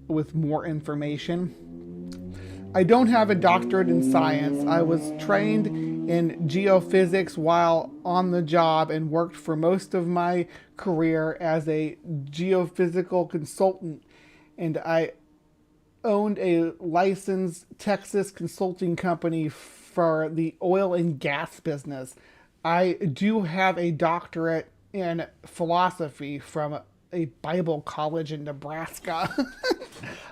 with more information. I don't have a doctorate in science. I was trained in geophysics while on the job and worked for most of my career as a geophysical consultant, and I owned a licensed Texas consulting company for the oil and gas business. I do have a doctorate in philosophy from a Bible college in Nebraska.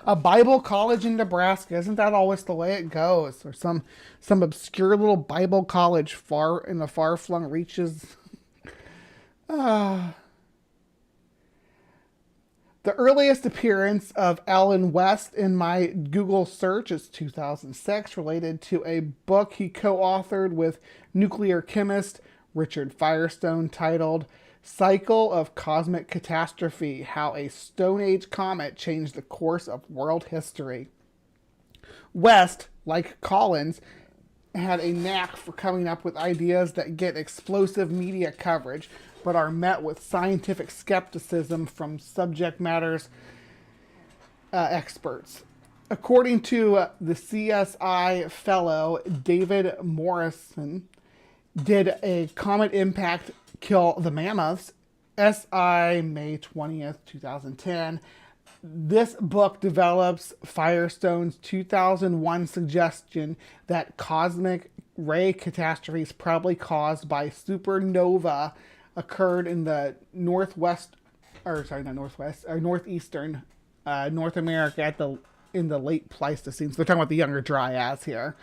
A Bible college in Nebraska. Isn't that always the way it goes? Or some obscure little Bible college far in the far-flung reaches. The earliest appearance of Alan West in my Google search is 2006, related to a book he co-authored with nuclear chemist Richard Firestone titled Cycle of Cosmic Catastrophe: How a Stone Age Comet Changed the Course of World History. West, like Collins, had a knack for coming up with ideas that get explosive media coverage, but are met with scientific skepticism from subject matters experts. According to the CSI fellow David Morrison, did a comet impact kill the mammoths? SI May 20th, 2010. This book develops Firestone's 2001 suggestion that cosmic ray catastrophes probably caused by supernova occurred in the northeastern North America in the late Pleistocene. So they're talking about the Younger Dryas here.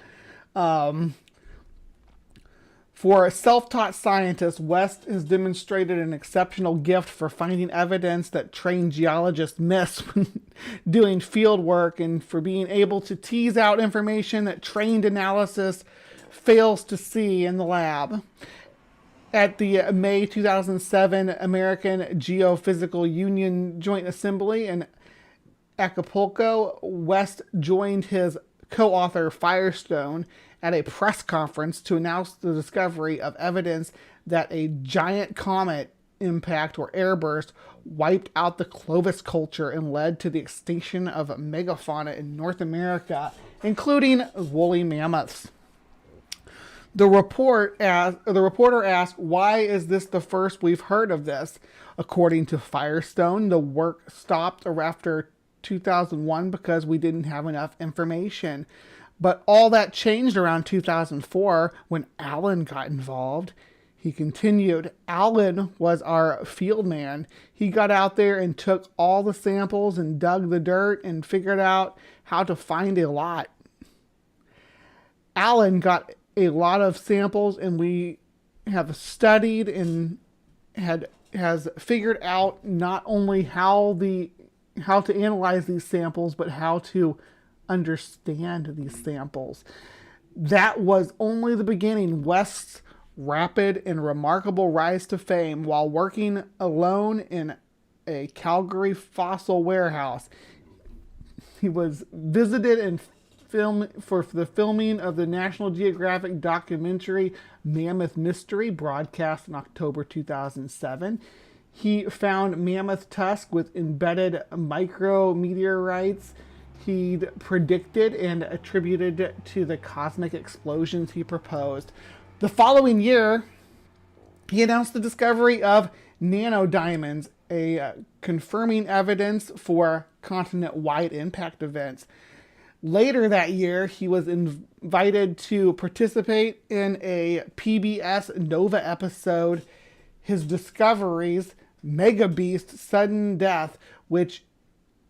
For a self-taught scientist, West has demonstrated an exceptional gift for finding evidence that trained geologists miss when doing field work, and for being able to tease out information that trained analysis fails to see in the lab. At the May 2007 American Geophysical Union Joint Assembly in Acapulco, West joined his co-author Firestone at a press conference to announce the discovery of evidence that a giant comet impact or airburst wiped out the Clovis culture and led to the extinction of megafauna in North America, including woolly mammoths. The reporter asked, why is this the first we've heard of this? According to Firestone, the work stopped after 2001 because we didn't have enough information. But all that changed around 2004 when Alan got involved. He continued, Alan was our field man. He got out there and took all the samples and dug the dirt and figured out how to find a lot. Alan got a lot of samples, and we have studied and had has figured out not only how to analyze these samples, but how to understand these samples. That was only the beginning. West's rapid and remarkable rise to fame while working alone in a Calgary fossil warehouse. He was visited and filmed for the filming of the National Geographic documentary Mammoth Mystery, broadcast in October 2007. He found mammoth tusk with embedded micrometeorites he'd predicted and attributed to the cosmic explosions he proposed. The following year, he announced the discovery of nanodiamonds, confirming evidence for continent-wide impact events. Later that year, he was invited to participate in a PBS Nova episode, His Discoveries, Mega Beast, Sudden Death,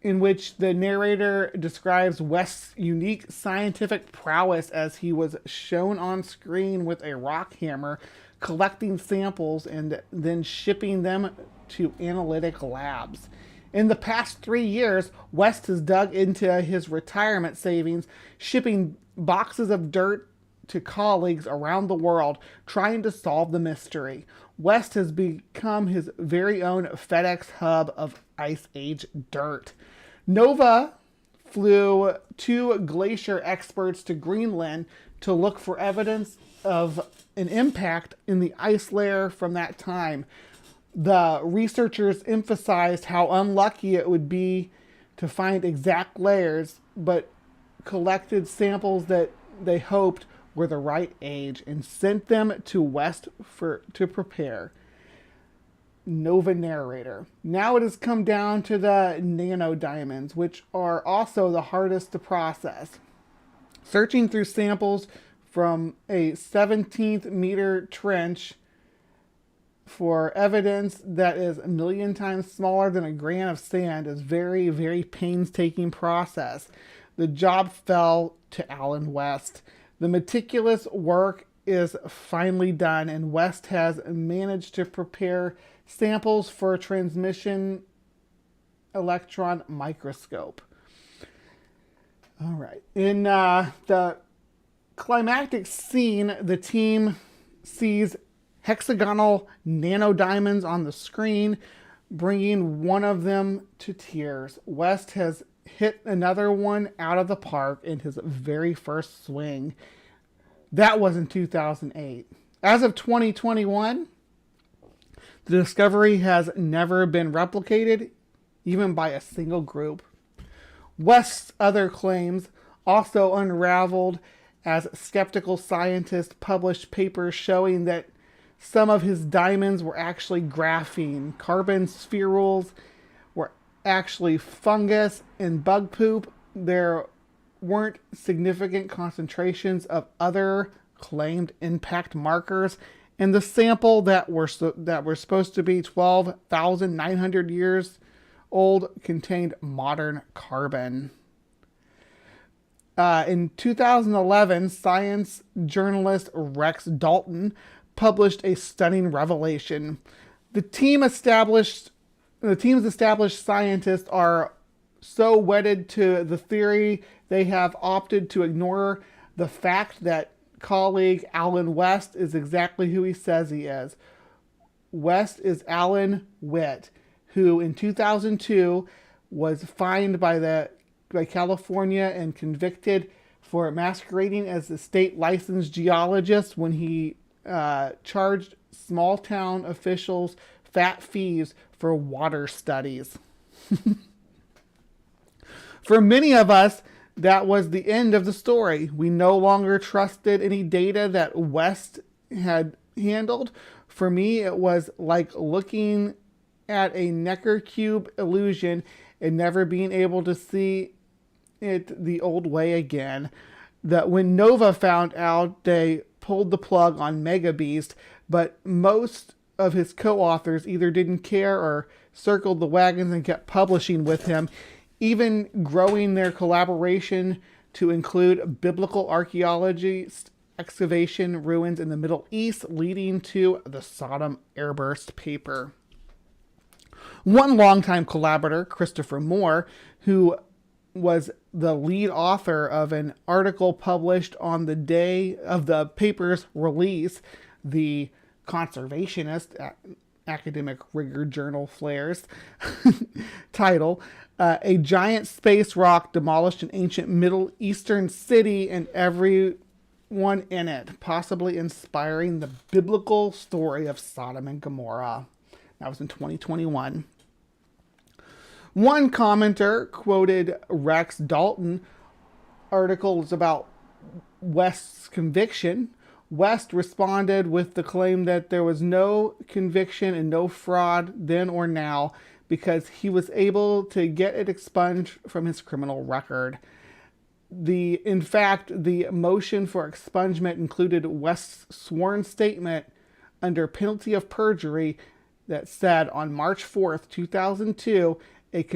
in which the narrator describes West's unique scientific prowess as he was shown on screen with a rock hammer, collecting samples and then shipping them to analytic labs. In the past 3 years, West has dug into his retirement savings, shipping boxes of dirt to colleagues around the world, trying to solve the mystery. West has become his very own FedEx hub of Ice Age dirt. Nova flew 2 glacier experts to Greenland to look for evidence of an impact in the ice layer from that time. The researchers emphasized how unlucky it would be to find exact layers, but collected samples that they hoped were the right age and sent them to West to prepare. Nova narrator. Now it has come down to the nanodiamonds, which are also the hardest to process. Searching through samples from a 17th meter trench for evidence that is a million times smaller than a grain of sand is very, very painstaking process. The job fell to Alan West. The meticulous work is finally done, and West has managed to prepare samples for a transmission electron microscope. All right. In the climactic scene, the team sees hexagonal nanodiamonds on the screen, bringing one of them to tears. West has hit another one out of the park in his very first swing. That was in 2008. As of 2021, the discovery has never been replicated, even by a single group. West's other claims also unraveled as skeptical scientists published papers showing that some of his diamonds were actually graphene. Carbon spherules were actually fungus and bug poop. There weren't significant concentrations of other claimed impact markers, and the sample that were supposed to be 12,900 years old contained modern carbon. In 2011, science journalist Rex Dalton published a stunning revelation. The team's established scientists are so wedded to the theory they have opted to ignore the fact that colleague Alan West is exactly who he says he is. West is Alan Witt, who in 2002 was fined by California and convicted for masquerading as a state licensed geologist when he charged small town officials fat fees for water studies. For many of us, that was the end of the story. We no longer trusted any data that West had handled. For me, it was like looking at a Necker cube illusion and never being able to see it the old way again. That when Nova found out, they pulled the plug on Mega Beast, but most of his co-authors either didn't care or circled the wagons and kept publishing with him, even growing their collaboration to include biblical archaeology, excavation ruins in the Middle East, leading to the Sodom airburst paper. One longtime collaborator, Christopher Moore, who was the lead author of an article published on the day of the paper's release, the Conservationist, academic rigor journal flares, title, A Giant Space Rock Demolished an Ancient Middle Eastern City and Everyone in It, possibly inspiring the biblical story of Sodom and Gomorrah. That was in 2021. One commenter quoted Rex Dalton articles about West's conviction. West responded with the claim that there was no conviction and no fraud then or now because he was able to get it expunged from his criminal record. In fact, the motion for expungement included West's sworn statement under penalty of perjury that said on March 4th, 2002, I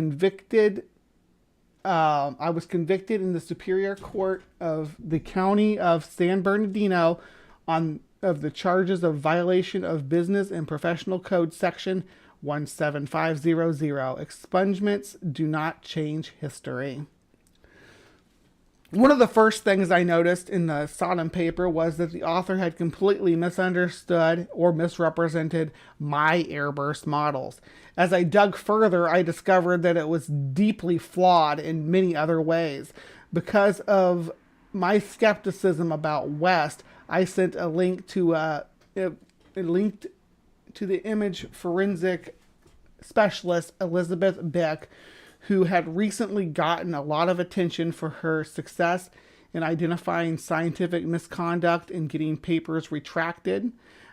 was convicted in the Superior Court of the County of San Bernardino of the charges of violation of Business and Professional Code Section 17500. Expungements do not change history. One of the first things I noticed in the Sodom paper was that the author had completely misunderstood or misrepresented my airburst models. As I dug further, I discovered that it was deeply flawed in many other ways. Because of my skepticism about West, I sent a link to the image forensic specialist Elizabeth Beck, who had recently gotten a lot of attention for her success in identifying scientific misconduct and getting papers retracted.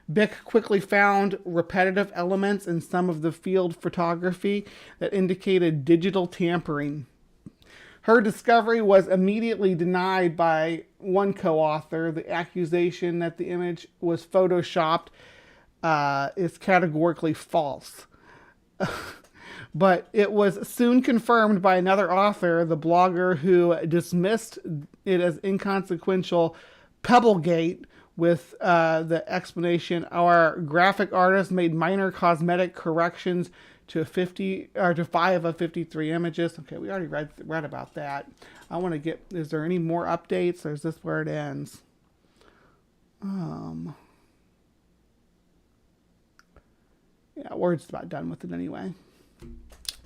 Beck quickly found repetitive elements in some of the field photography that indicated digital tampering. Her discovery was immediately denied by one co-author. The accusation that the image was photoshopped is categorically false. But it was soon confirmed by another author, the blogger who dismissed it as inconsequential Pebblegate, with the explanation, our graphic artist made minor cosmetic corrections to 5 of 53 images. Okay, we already read about that. I want to get, is there any more updates, or is this where it ends? Yeah, we're just about done with it anyway.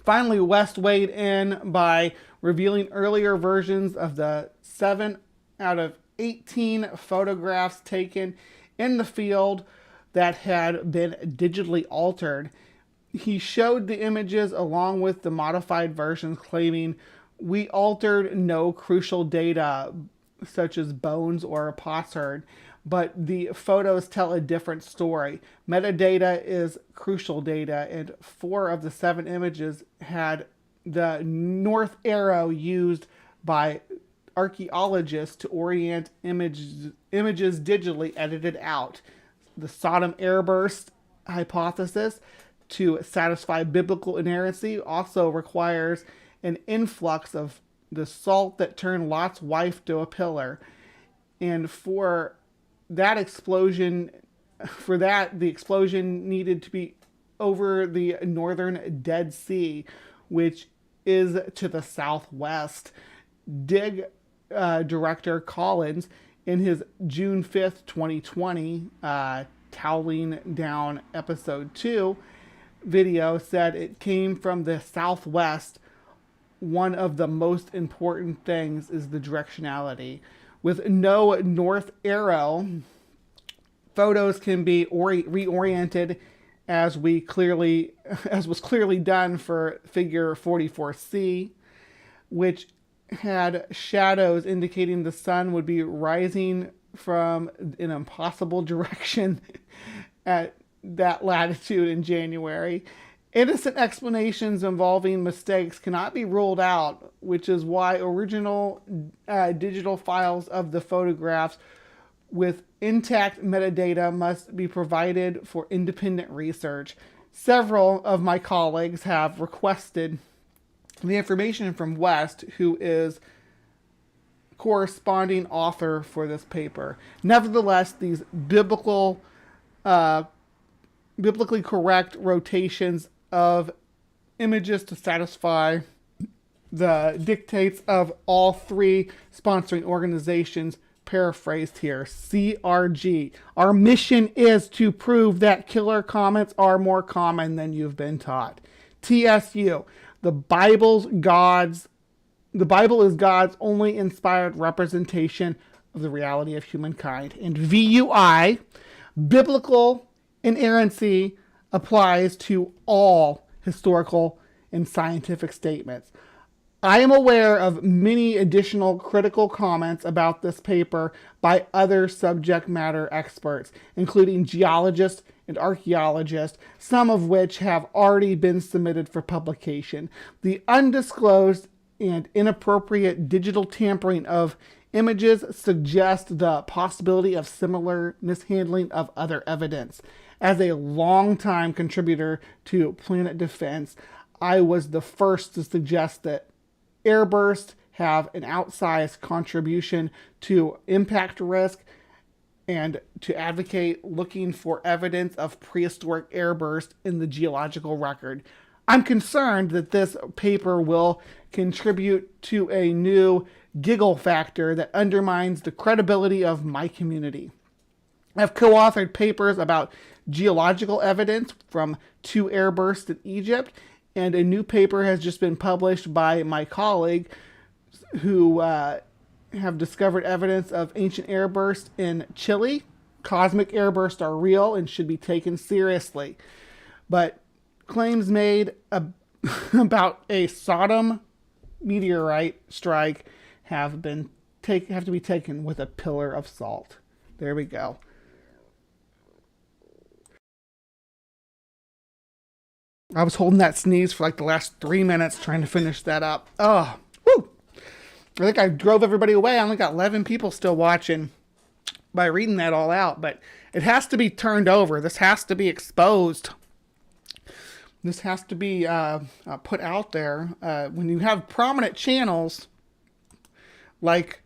Finally, West weighed in by revealing earlier versions of the 7 out of 18 photographs taken in the field that had been digitally altered. He showed the images along with the modified versions, claiming, we altered no crucial data such as bones or a potsherd, but the photos tell a different story. Metadata is crucial data, and 4 of the 7 images had the north arrow used by archaeologists to orient images digitally edited out. The Sodom airburst hypothesis, to satisfy biblical inerrancy, also requires an influx of the salt that turned Lot's wife to a pillar. And for that explosion, the explosion needed to be over the northern Dead Sea, which is to the southwest. Dig director Collins, in his June 5th, 2020, Toweling Down Episode 2 video, said it came from the southwest. One of the most important things is the directionality. With no north arrow, photos can be reoriented as was clearly done for figure 44C, which had shadows indicating the sun would be rising from an impossible direction at that latitude in January. Innocent explanations involving mistakes cannot be ruled out, which is why original digital files of the photographs with intact metadata must be provided for independent research. Several of my colleagues have requested the information from West, who is corresponding author for this paper. Nevertheless, these biblically correct rotations of images to satisfy the dictates of all three sponsoring organizations, paraphrased here. CRG. Our mission is to prove that killer comments are more common than you've been taught. TSU. The Bible is God's only inspired representation of the reality of humankind. And VUI. Biblical inerrancy applies to all historical and scientific statements. I am aware of many additional critical comments about this paper by other subject matter experts, including geologists and archaeologists, some of which have already been submitted for publication. The undisclosed and inappropriate digital tampering of images suggest the possibility of similar mishandling of other evidence. As a longtime contributor to Planet Defense, I was the first to suggest that airbursts have an outsized contribution to impact risk and to advocate looking for evidence of prehistoric airburst in the geological record. I'm concerned that this paper will contribute to a new giggle factor that undermines the credibility of my community. I've co-authored papers about geological evidence from 2 airbursts in Egypt, and a new paper has just been published by my colleague who have discovered evidence of ancient airbursts in Chile. Cosmic airbursts are real and should be taken seriously. But claims made about a Sodom meteorite strike have to be taken with a pillar of salt. There we go. I was holding that sneeze for like the last 3 minutes trying to finish that up. Oh, woo! I think I drove everybody away. I only got 11 people still watching by reading that all out. But it has to be turned over. This has to be exposed. This has to be put out there. When you have prominent channels like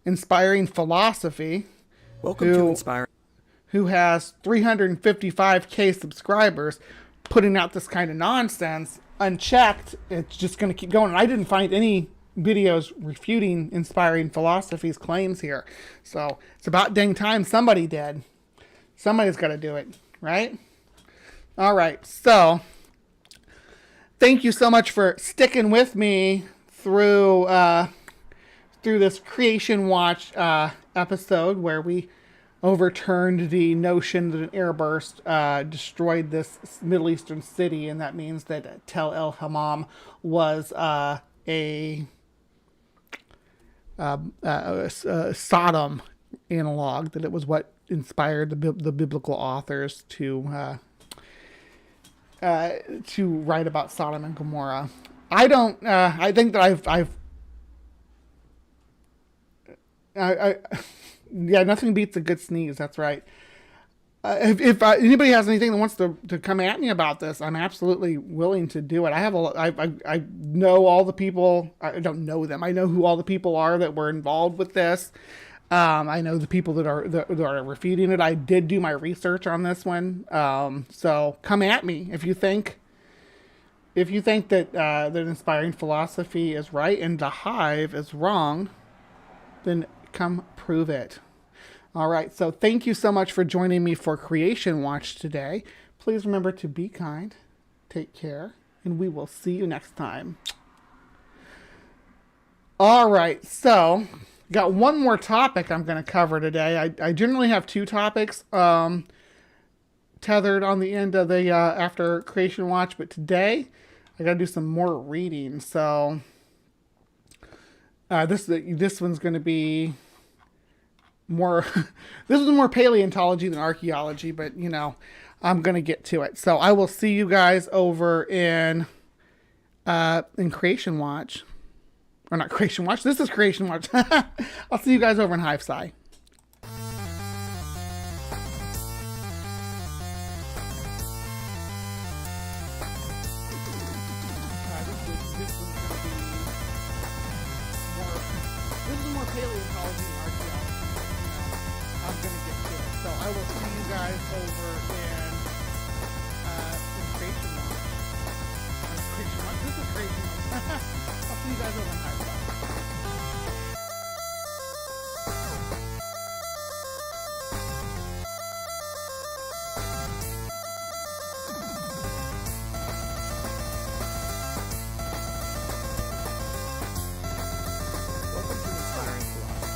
Inspiring Philosophy, Welcome to Inspiring, who has 355K subscribers, putting out this kind of nonsense unchecked, it's just going to keep going. And I didn't find any videos refuting Inspiring Philosophy's claims here. So it's about dang time somebody did. Somebody's got to do it, right? All right. So thank you so much for sticking with me through this Creation Watch episode where we overturned the notion that an airburst destroyed this Middle Eastern city, and that means that Tel El Hammam was a Sodom analog, that it was what inspired the biblical authors to write about Sodom and Gomorrah. I think that yeah, nothing beats a good sneeze. That's right. If anybody has anything that wants to come at me about this, I'm absolutely willing to do it. I know all the people. I don't know them. I know who all the people are that were involved with this. I know the people that are refuting it. I did do my research on this one. So come at me if you think that Inspiring Philosophy is right and the Hive is wrong. Then come prove it. All right, so thank you so much for joining me for Creation Watch today. Please remember to be kind, take care, and we will see you next time. All right, so got one more topic I'm going to cover today. I generally have 2 topics tethered on the end of the after Creation Watch, but today I got to do some more reading. So this one's going to be more this is more paleontology than archaeology, but you know, I'm gonna get to it. So I will see you guys over in Creation Watch, or not Creation Watch, this is Creation Watch. I'll see you guys over in HiveScience. This is more paleontology than archaeology. I'm going to get to it. So I will see you guys over in Creation Watch. I'll see you guys over on HiveScience. Welcome to Inspiring Philosophy.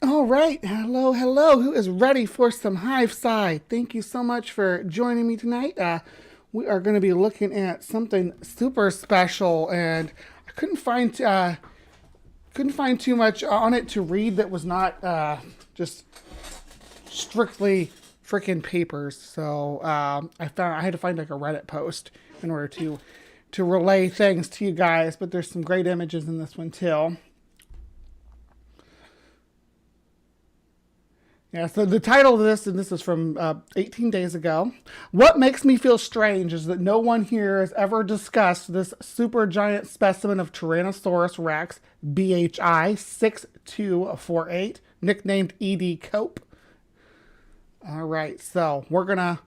All right, hello, hello. Who is ready for some Hive Sci? Thank you so much for joining me tonight. We are going to be looking at something super special, and I couldn't find too much on it to read that was not just strictly freaking papers. So I had to find like a Reddit post in order to relay things to you guys. But there's some great images in this one too. Yeah, so the title of this, and this is from 18 days ago. What makes me feel strange is that no one here has ever discussed this supergiant specimen of Tyrannosaurus rex, BHI 6248, nicknamed E.D. Cope. All right, so we're gonna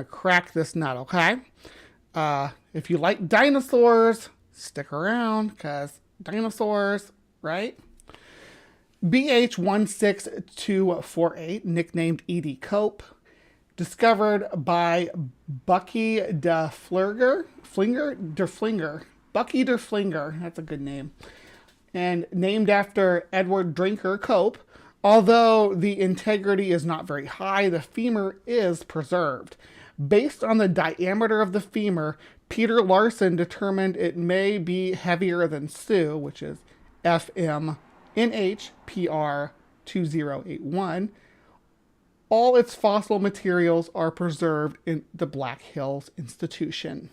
crack this nut, okay? If you like dinosaurs, stick around, because dinosaurs, right? BH16248, nicknamed E.D. Cope, discovered by Bucky de Flinger, Bucky de Flinger, that's a good name, and named after Edward Drinker Cope. Although the integrity is not very high, the femur is preserved. Based on the diameter of the femur, Peter Larson determined it may be heavier than Sue, which is FM NHPR 2081. All its fossil materials are preserved in the Black Hills Institution.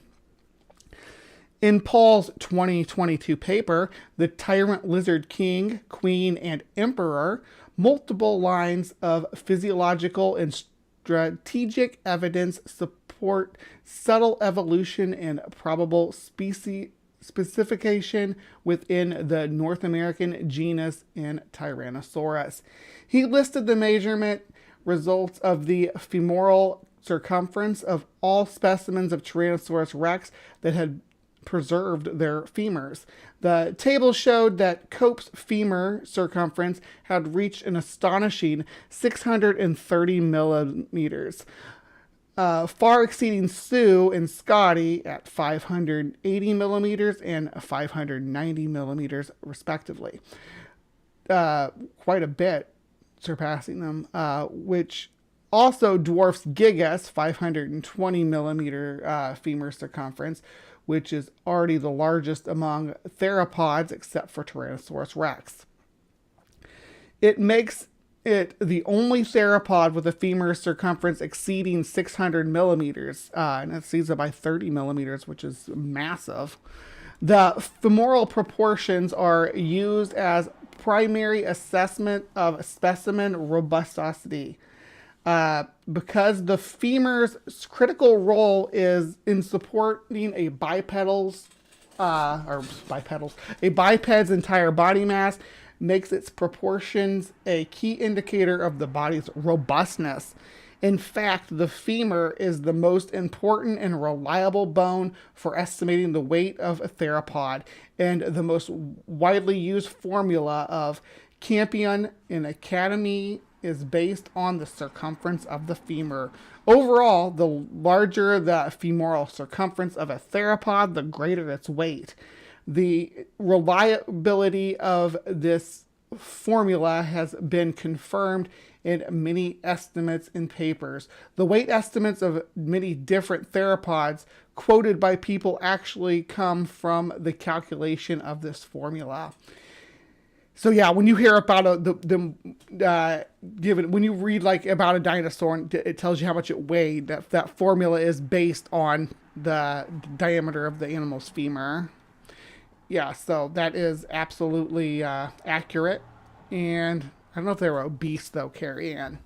In Paul's 2022 paper, The Tyrant Lizard King, Queen, and Emperor, multiple lines of physiological and strategic evidence support subtle evolution and probable species specification within the North American genus in Tyrannosaurus. He listed the measurement results of the femoral circumference of all specimens of Tyrannosaurus rex that had preserved their femurs. The table showed that Cope's femur circumference had reached an astonishing 630 millimeters. Far exceeding Sue and Scotty at 580 millimeters and 590 millimeters, respectively. Quite a bit surpassing them, which also dwarfs Gigas' 520 millimeter femur circumference, which is already the largest among theropods except for Tyrannosaurus rex. It makes it the only theropod with a femur circumference exceeding 600 millimeters, and it exceeds it by 30 millimeters, which is massive. The femoral proportions are used as primary assessment of specimen robustity. Because the femur's critical role is in supporting a biped's entire body mass, makes its proportions a key indicator of the body's robustness. In fact, the femur is the most important and reliable bone for estimating the weight of a theropod, and the most widely used formula of Campion in Academy is based on the circumference of the femur. Overall, the larger the femoral circumference of a theropod, the greater its weight. The reliability of this formula has been confirmed in many estimates and papers. The weight estimates of many different theropods quoted by people actually come from the calculation of this formula. So yeah, when you hear about when you read like about a dinosaur and it tells you how much it weighed, that formula is based on the diameter of the animal's femur. Yeah, so that is absolutely accurate. And I don't know if they were obese, though, Carrie Ann.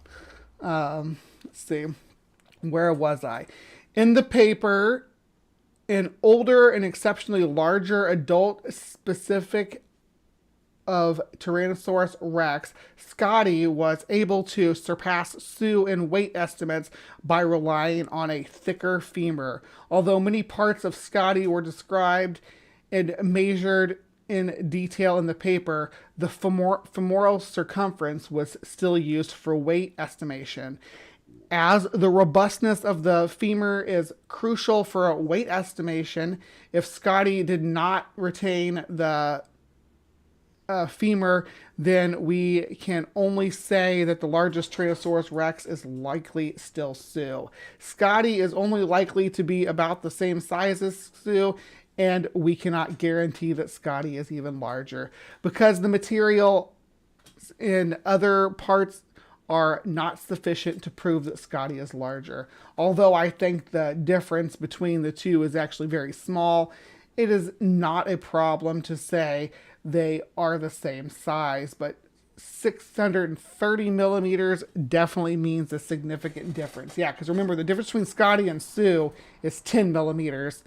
Let's see. Where was I? In the paper, an older and exceptionally larger adult specific of Tyrannosaurus rex, Scotty was able to surpass Sue in weight estimates by relying on a thicker femur. Although many parts of Scotty were described and measured in detail in the paper, the femoral circumference was still used for weight estimation. As the robustness of the femur is crucial for a weight estimation, if Scotty did not retain the femur, then we can only say that the largest Tyrannosaurus rex is likely still Sue. Scotty is only likely to be about the same size as Sue, and we cannot guarantee that Scotty is even larger because the material in other parts are not sufficient to prove that Scotty is larger. Although I think the difference between the two is actually very small, it is not a problem to say they are the same size, but 630 millimeters definitely means a significant difference. Yeah, because remember, the difference between Scotty and Sue is 10 millimeters,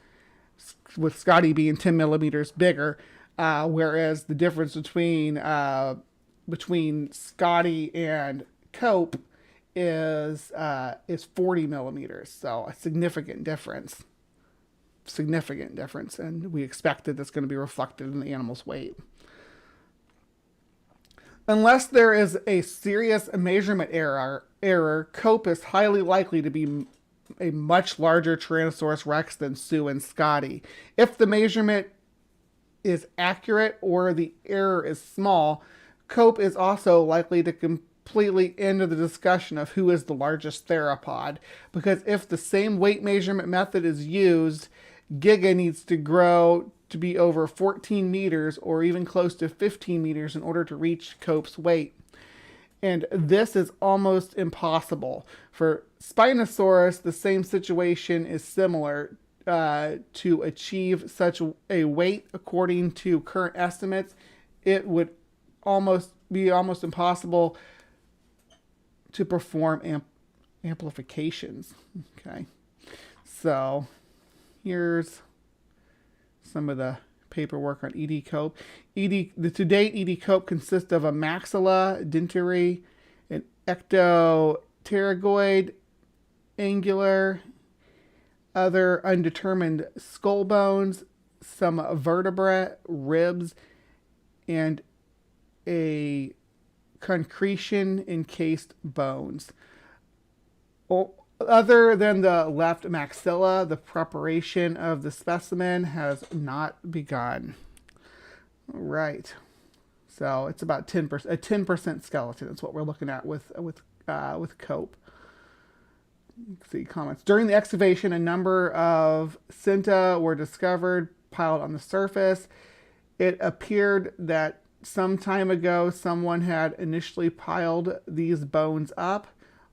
with Scotty being 10 millimeters bigger, whereas the difference between Scotty and Cope is 40 millimeters. So a significant difference. And we expect that that's going to be reflected in the animal's weight. Unless there is a serious measurement error, Cope is highly likely to be a much larger Tyrannosaurus rex than Sue and Scotty. If the measurement is accurate or the error is small, Cope is also likely to completely end the discussion of who is the largest theropod, because if the same weight measurement method is used, Giga needs to grow to be over 14 meters or even close to 15 meters in order to reach Cope's weight. And this is almost impossible. For Spinosaurus, the same situation is similar. To achieve such a weight, according to current estimates, it would be almost impossible to perform amplifications. Okay, so here's some of the paperwork on E.D. Cope. To date, E.D. Cope consists of a maxilla, dentary, an ectopterygoid, angular, other undetermined skull bones, some vertebrae, ribs, and a concretion encased bones. Other than the left maxilla, the preparation of the specimen has not begun. All right. So it's about 10%, a 10% skeleton is what we're looking at with Cope. Let's see comments. During the excavation, a number of cinta were discovered piled on the surface. It appeared that some time ago, someone had initially piled these bones up.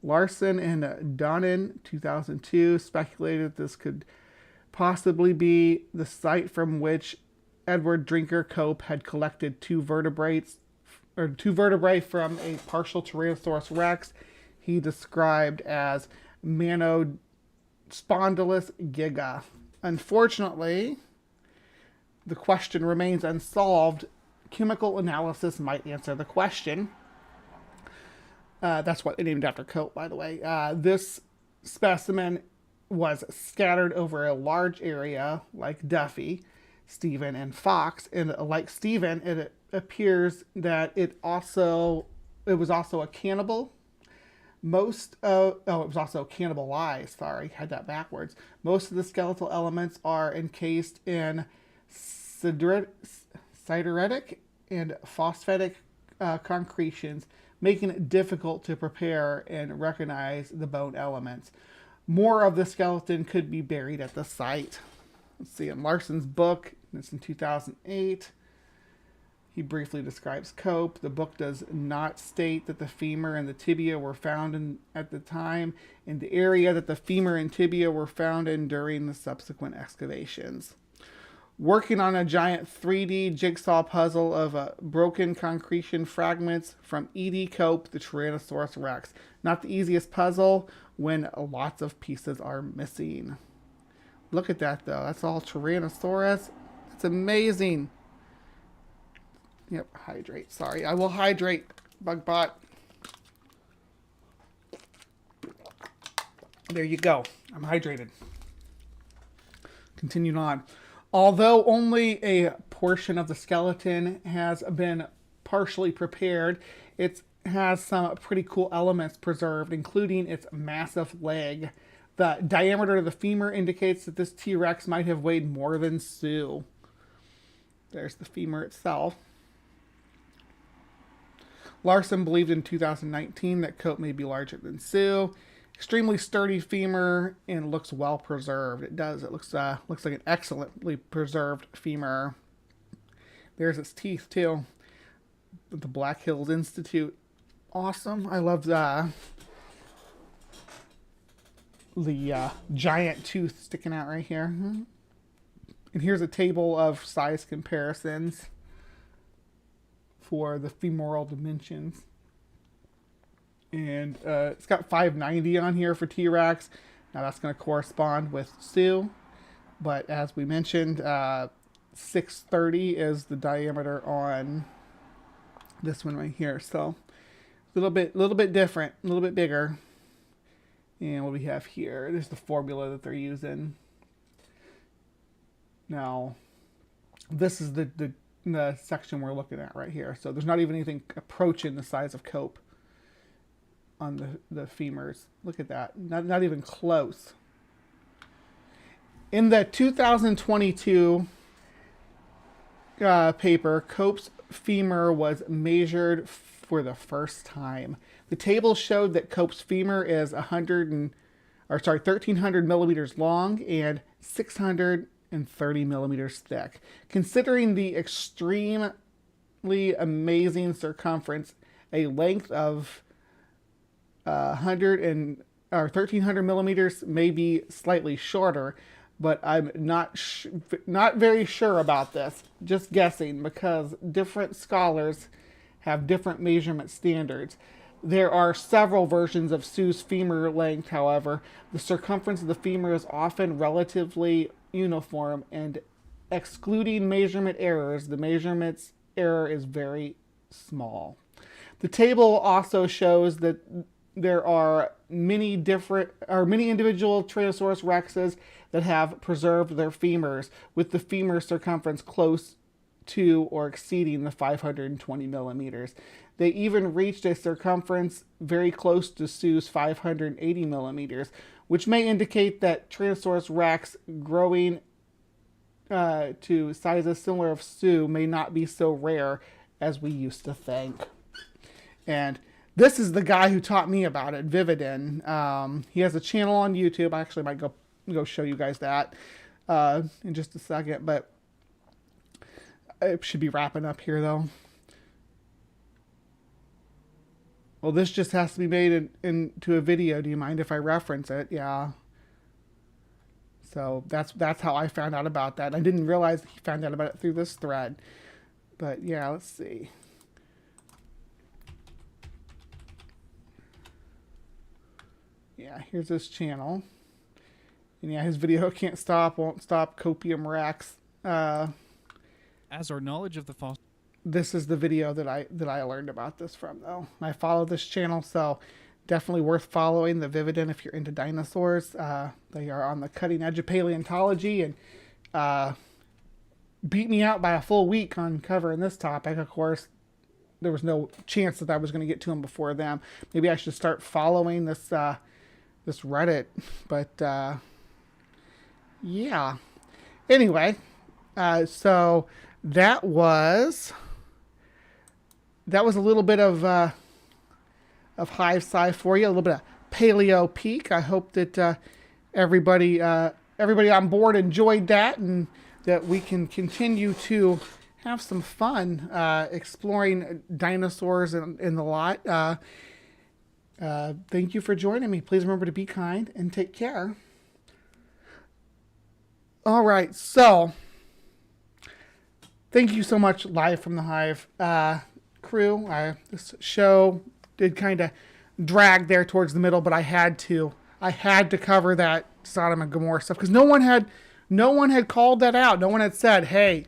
Larson and Donnan, 2002, speculated this could possibly be the site from which Edward Drinker Cope had collected two vertebrae from a partial Tyrannosaurus rex he described as Manospondylus giga. Unfortunately, the question remains unsolved. Chemical analysis might answer the question. That's what they named after Cope, by the way. This specimen was scattered over a large area, like Duffy, Stephen, and Fox. And like Stephen, it appears that it was also a cannibal. It was also cannibalized. Sorry, had that backwards. Most of the skeletal elements are encased in sideritic and phosphatic concretions, making it difficult to prepare and recognize the bone elements. More of the skeleton could be buried at the site. Let's see, in Larson's book, it's in 2008, he briefly describes Cope. The book does not state that the femur and the tibia were found at the time in the area that the femur and tibia were found in during the subsequent excavations. Working on a giant 3D jigsaw puzzle of broken concretion fragments from E.D. Cope, the Tyrannosaurus rex. Not the easiest puzzle when lots of pieces are missing. Look at that, though. That's all Tyrannosaurus. That's amazing. Yep, hydrate. Sorry, I will hydrate, Bugbot. There you go. I'm hydrated. Continuing on. Although only a portion of the skeleton has been partially prepared, it has some pretty cool elements preserved, including its massive leg. The diameter of the femur indicates that this T-Rex might have weighed more than Sue. There's the femur itself. Larson believed in 2019 that Cope may be larger than Sue. Extremely sturdy femur and looks well preserved. It does. It looks like an excellently preserved femur. There's its teeth too. The Black Hills Institute. Awesome. I love the giant tooth sticking out right here. And here's a table of size comparisons for the femoral dimensions. And it's got 590 on here for T-Rex. Now that's going to correspond with Sue. But as we mentioned, 630 is the diameter on this one right here. So a little bit different, a little bit bigger. And what we have here, there's the formula that they're using. Now, this is the section we're looking at right here. So there's not even anything approaching the size of Cope on the femurs. Look at that. Not even close. In the 2022 paper, Cope's femur was measured for the first time. The table showed that Cope's femur is 1,300 millimeters long and 630 millimeters thick. Considering the extremely amazing circumference, a length of 1,300 millimeters may be slightly shorter, but I'm not very sure about this. Just guessing, because different scholars have different measurement standards. There are several versions of Sue's femur length, however. The circumference of the femur is often relatively uniform, and excluding measurement errors, the measurements error is very small. The table also shows that there are many individual Tyrannosaurus rexes that have preserved their femurs, with the femur circumference close to or exceeding the 520 millimeters. They even reached a circumference very close to Sue's 580 millimeters, which may indicate that Tyrannosaurus rex growing to sizes similar of Sue may not be so rare as we used to think. And this is the guy who taught me about it, Vividin. He has a channel on YouTube. I actually might go show you guys that in just a second, but I should be wrapping up here though. Well, this just has to be made into a video. Do you mind if I reference it? Yeah. So that's how I found out about that. I didn't realize he found out about it through this thread. But yeah, let's see. Yeah, here's his channel. And yeah, his video won't stop, Copium Rex. As our knowledge of the fossil. This is the video that I learned about this from, though. I follow this channel, so definitely worth following. The Vividin, if you're into dinosaurs. They are on the cutting edge of paleontology, and beat me out by a full week on covering this topic. Of course, there was no chance that I was going to get to them before them. Maybe I should start following this this Reddit, but yeah. Anyway, so that was a little bit of Hive Sci for you, a little bit of Paleo Peak. I hope that everybody on board enjoyed that, and that we can continue to have some fun exploring dinosaurs and the lot. Thank you for joining me. Please remember to be kind and take care. All right, so thank you so much, Live from the Hive crew. This show did kind of drag there towards the middle, but I had to cover that Sodom and Gomorrah stuff because no one had called that out. No one had said, "Hey,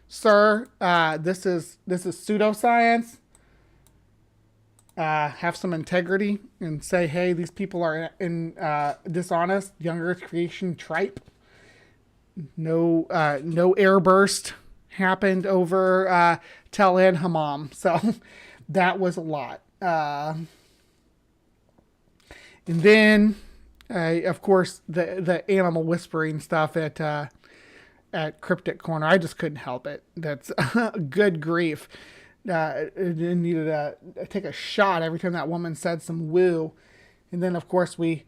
sir, this is pseudoscience. Have some integrity and say, hey, these people are dishonest, young Earth creation tripe. No airburst happened over Tel El Hammam." So that was a lot. And then, of course, the animal whispering stuff at CryptoCorner. I just couldn't help it. That's good grief. needed to take a shot every time that woman said some woo. And then, of course, we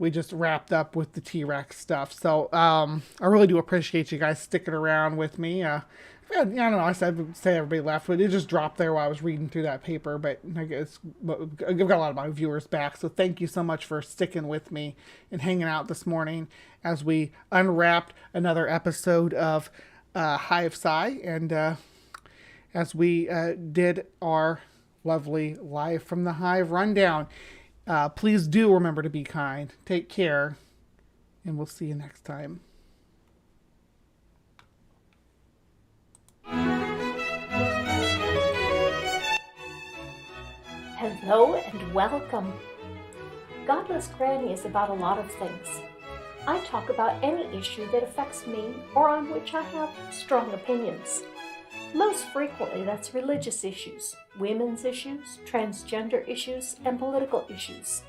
just wrapped up with the T-Rex stuff. So I really do appreciate you guys sticking around with me. I don't know, I said say everybody left, but it just dropped there while I was reading through that paper. But I guess I've got a lot of my viewers back, so thank you so much for sticking with me and hanging out this morning as we unwrapped another episode of HiveSci, and as we did our lovely Live from the Hive rundown. Please do remember to be kind. Take care, and we'll see you next time. Hello and welcome. Godless Granny is about a lot of things. I talk about any issue that affects me or on which I have strong opinions. Most frequently, that's religious issues, women's issues, transgender issues, and political issues.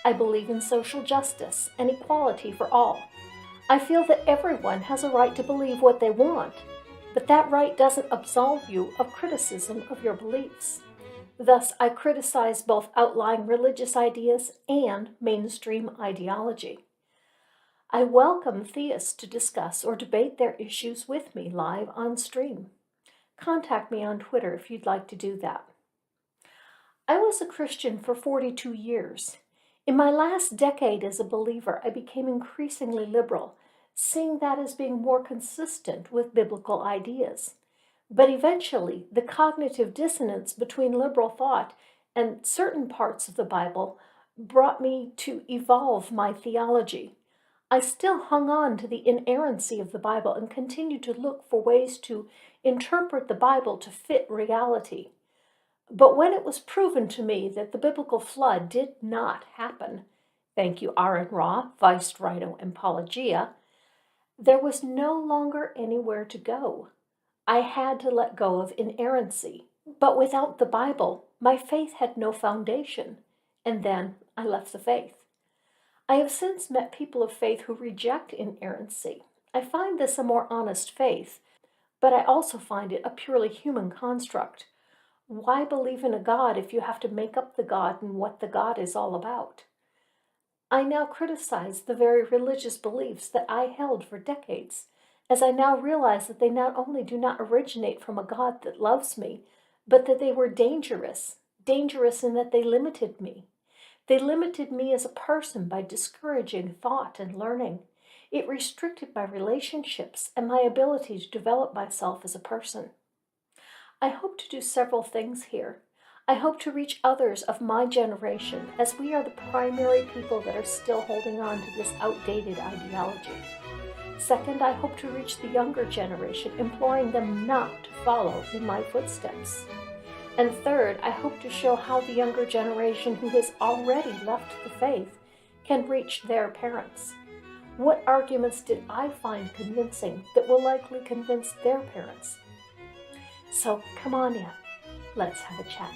I believe in social justice and equality for all. I feel that everyone has a right to believe what they want, but that right doesn't absolve you of criticism of your beliefs. Thus, I criticize both outlying religious ideas and mainstream ideology. I welcome theists to discuss or debate their issues with me live on stream. Contact me on Twitter if you'd like to do that. I was a Christian for 42 years. In my last decade as a believer, I became increasingly liberal, seeing that as being more consistent with biblical ideas. But eventually, the cognitive dissonance between liberal thought and certain parts of the Bible brought me to evolve my theology. I still hung on to the inerrancy of the Bible and continued to look for ways to interpret the Bible to fit reality. But when it was proven to me that the biblical flood did not happen, thank you Aaron Ra, Vice Rhino, and Pelagia, there was no longer anywhere to go. I had to let go of inerrancy. But without the Bible, my faith had no foundation, and then I left the faith. I have since met people of faith who reject inerrancy. I find this a more honest faith, but I also find it a purely human construct. Why believe in a God if you have to make up the God and what the God is all about? I now criticize the very religious beliefs that I held for decades, as I now realize that they not only do not originate from a God that loves me, but that they were dangerous in that they limited me. They limited me as a person by discouraging thought and learning. It restricted my relationships and my ability to develop myself as a person. I hope to do several things here. I hope to reach others of my generation, as we are the primary people that are still holding on to this outdated ideology. Second, I hope to reach the younger generation, imploring them not to follow in my footsteps. And third, I hope to show how the younger generation who has already left the faith can reach their parents. What arguments did I find convincing that will likely convince their parents? So come on in, let's have a chat.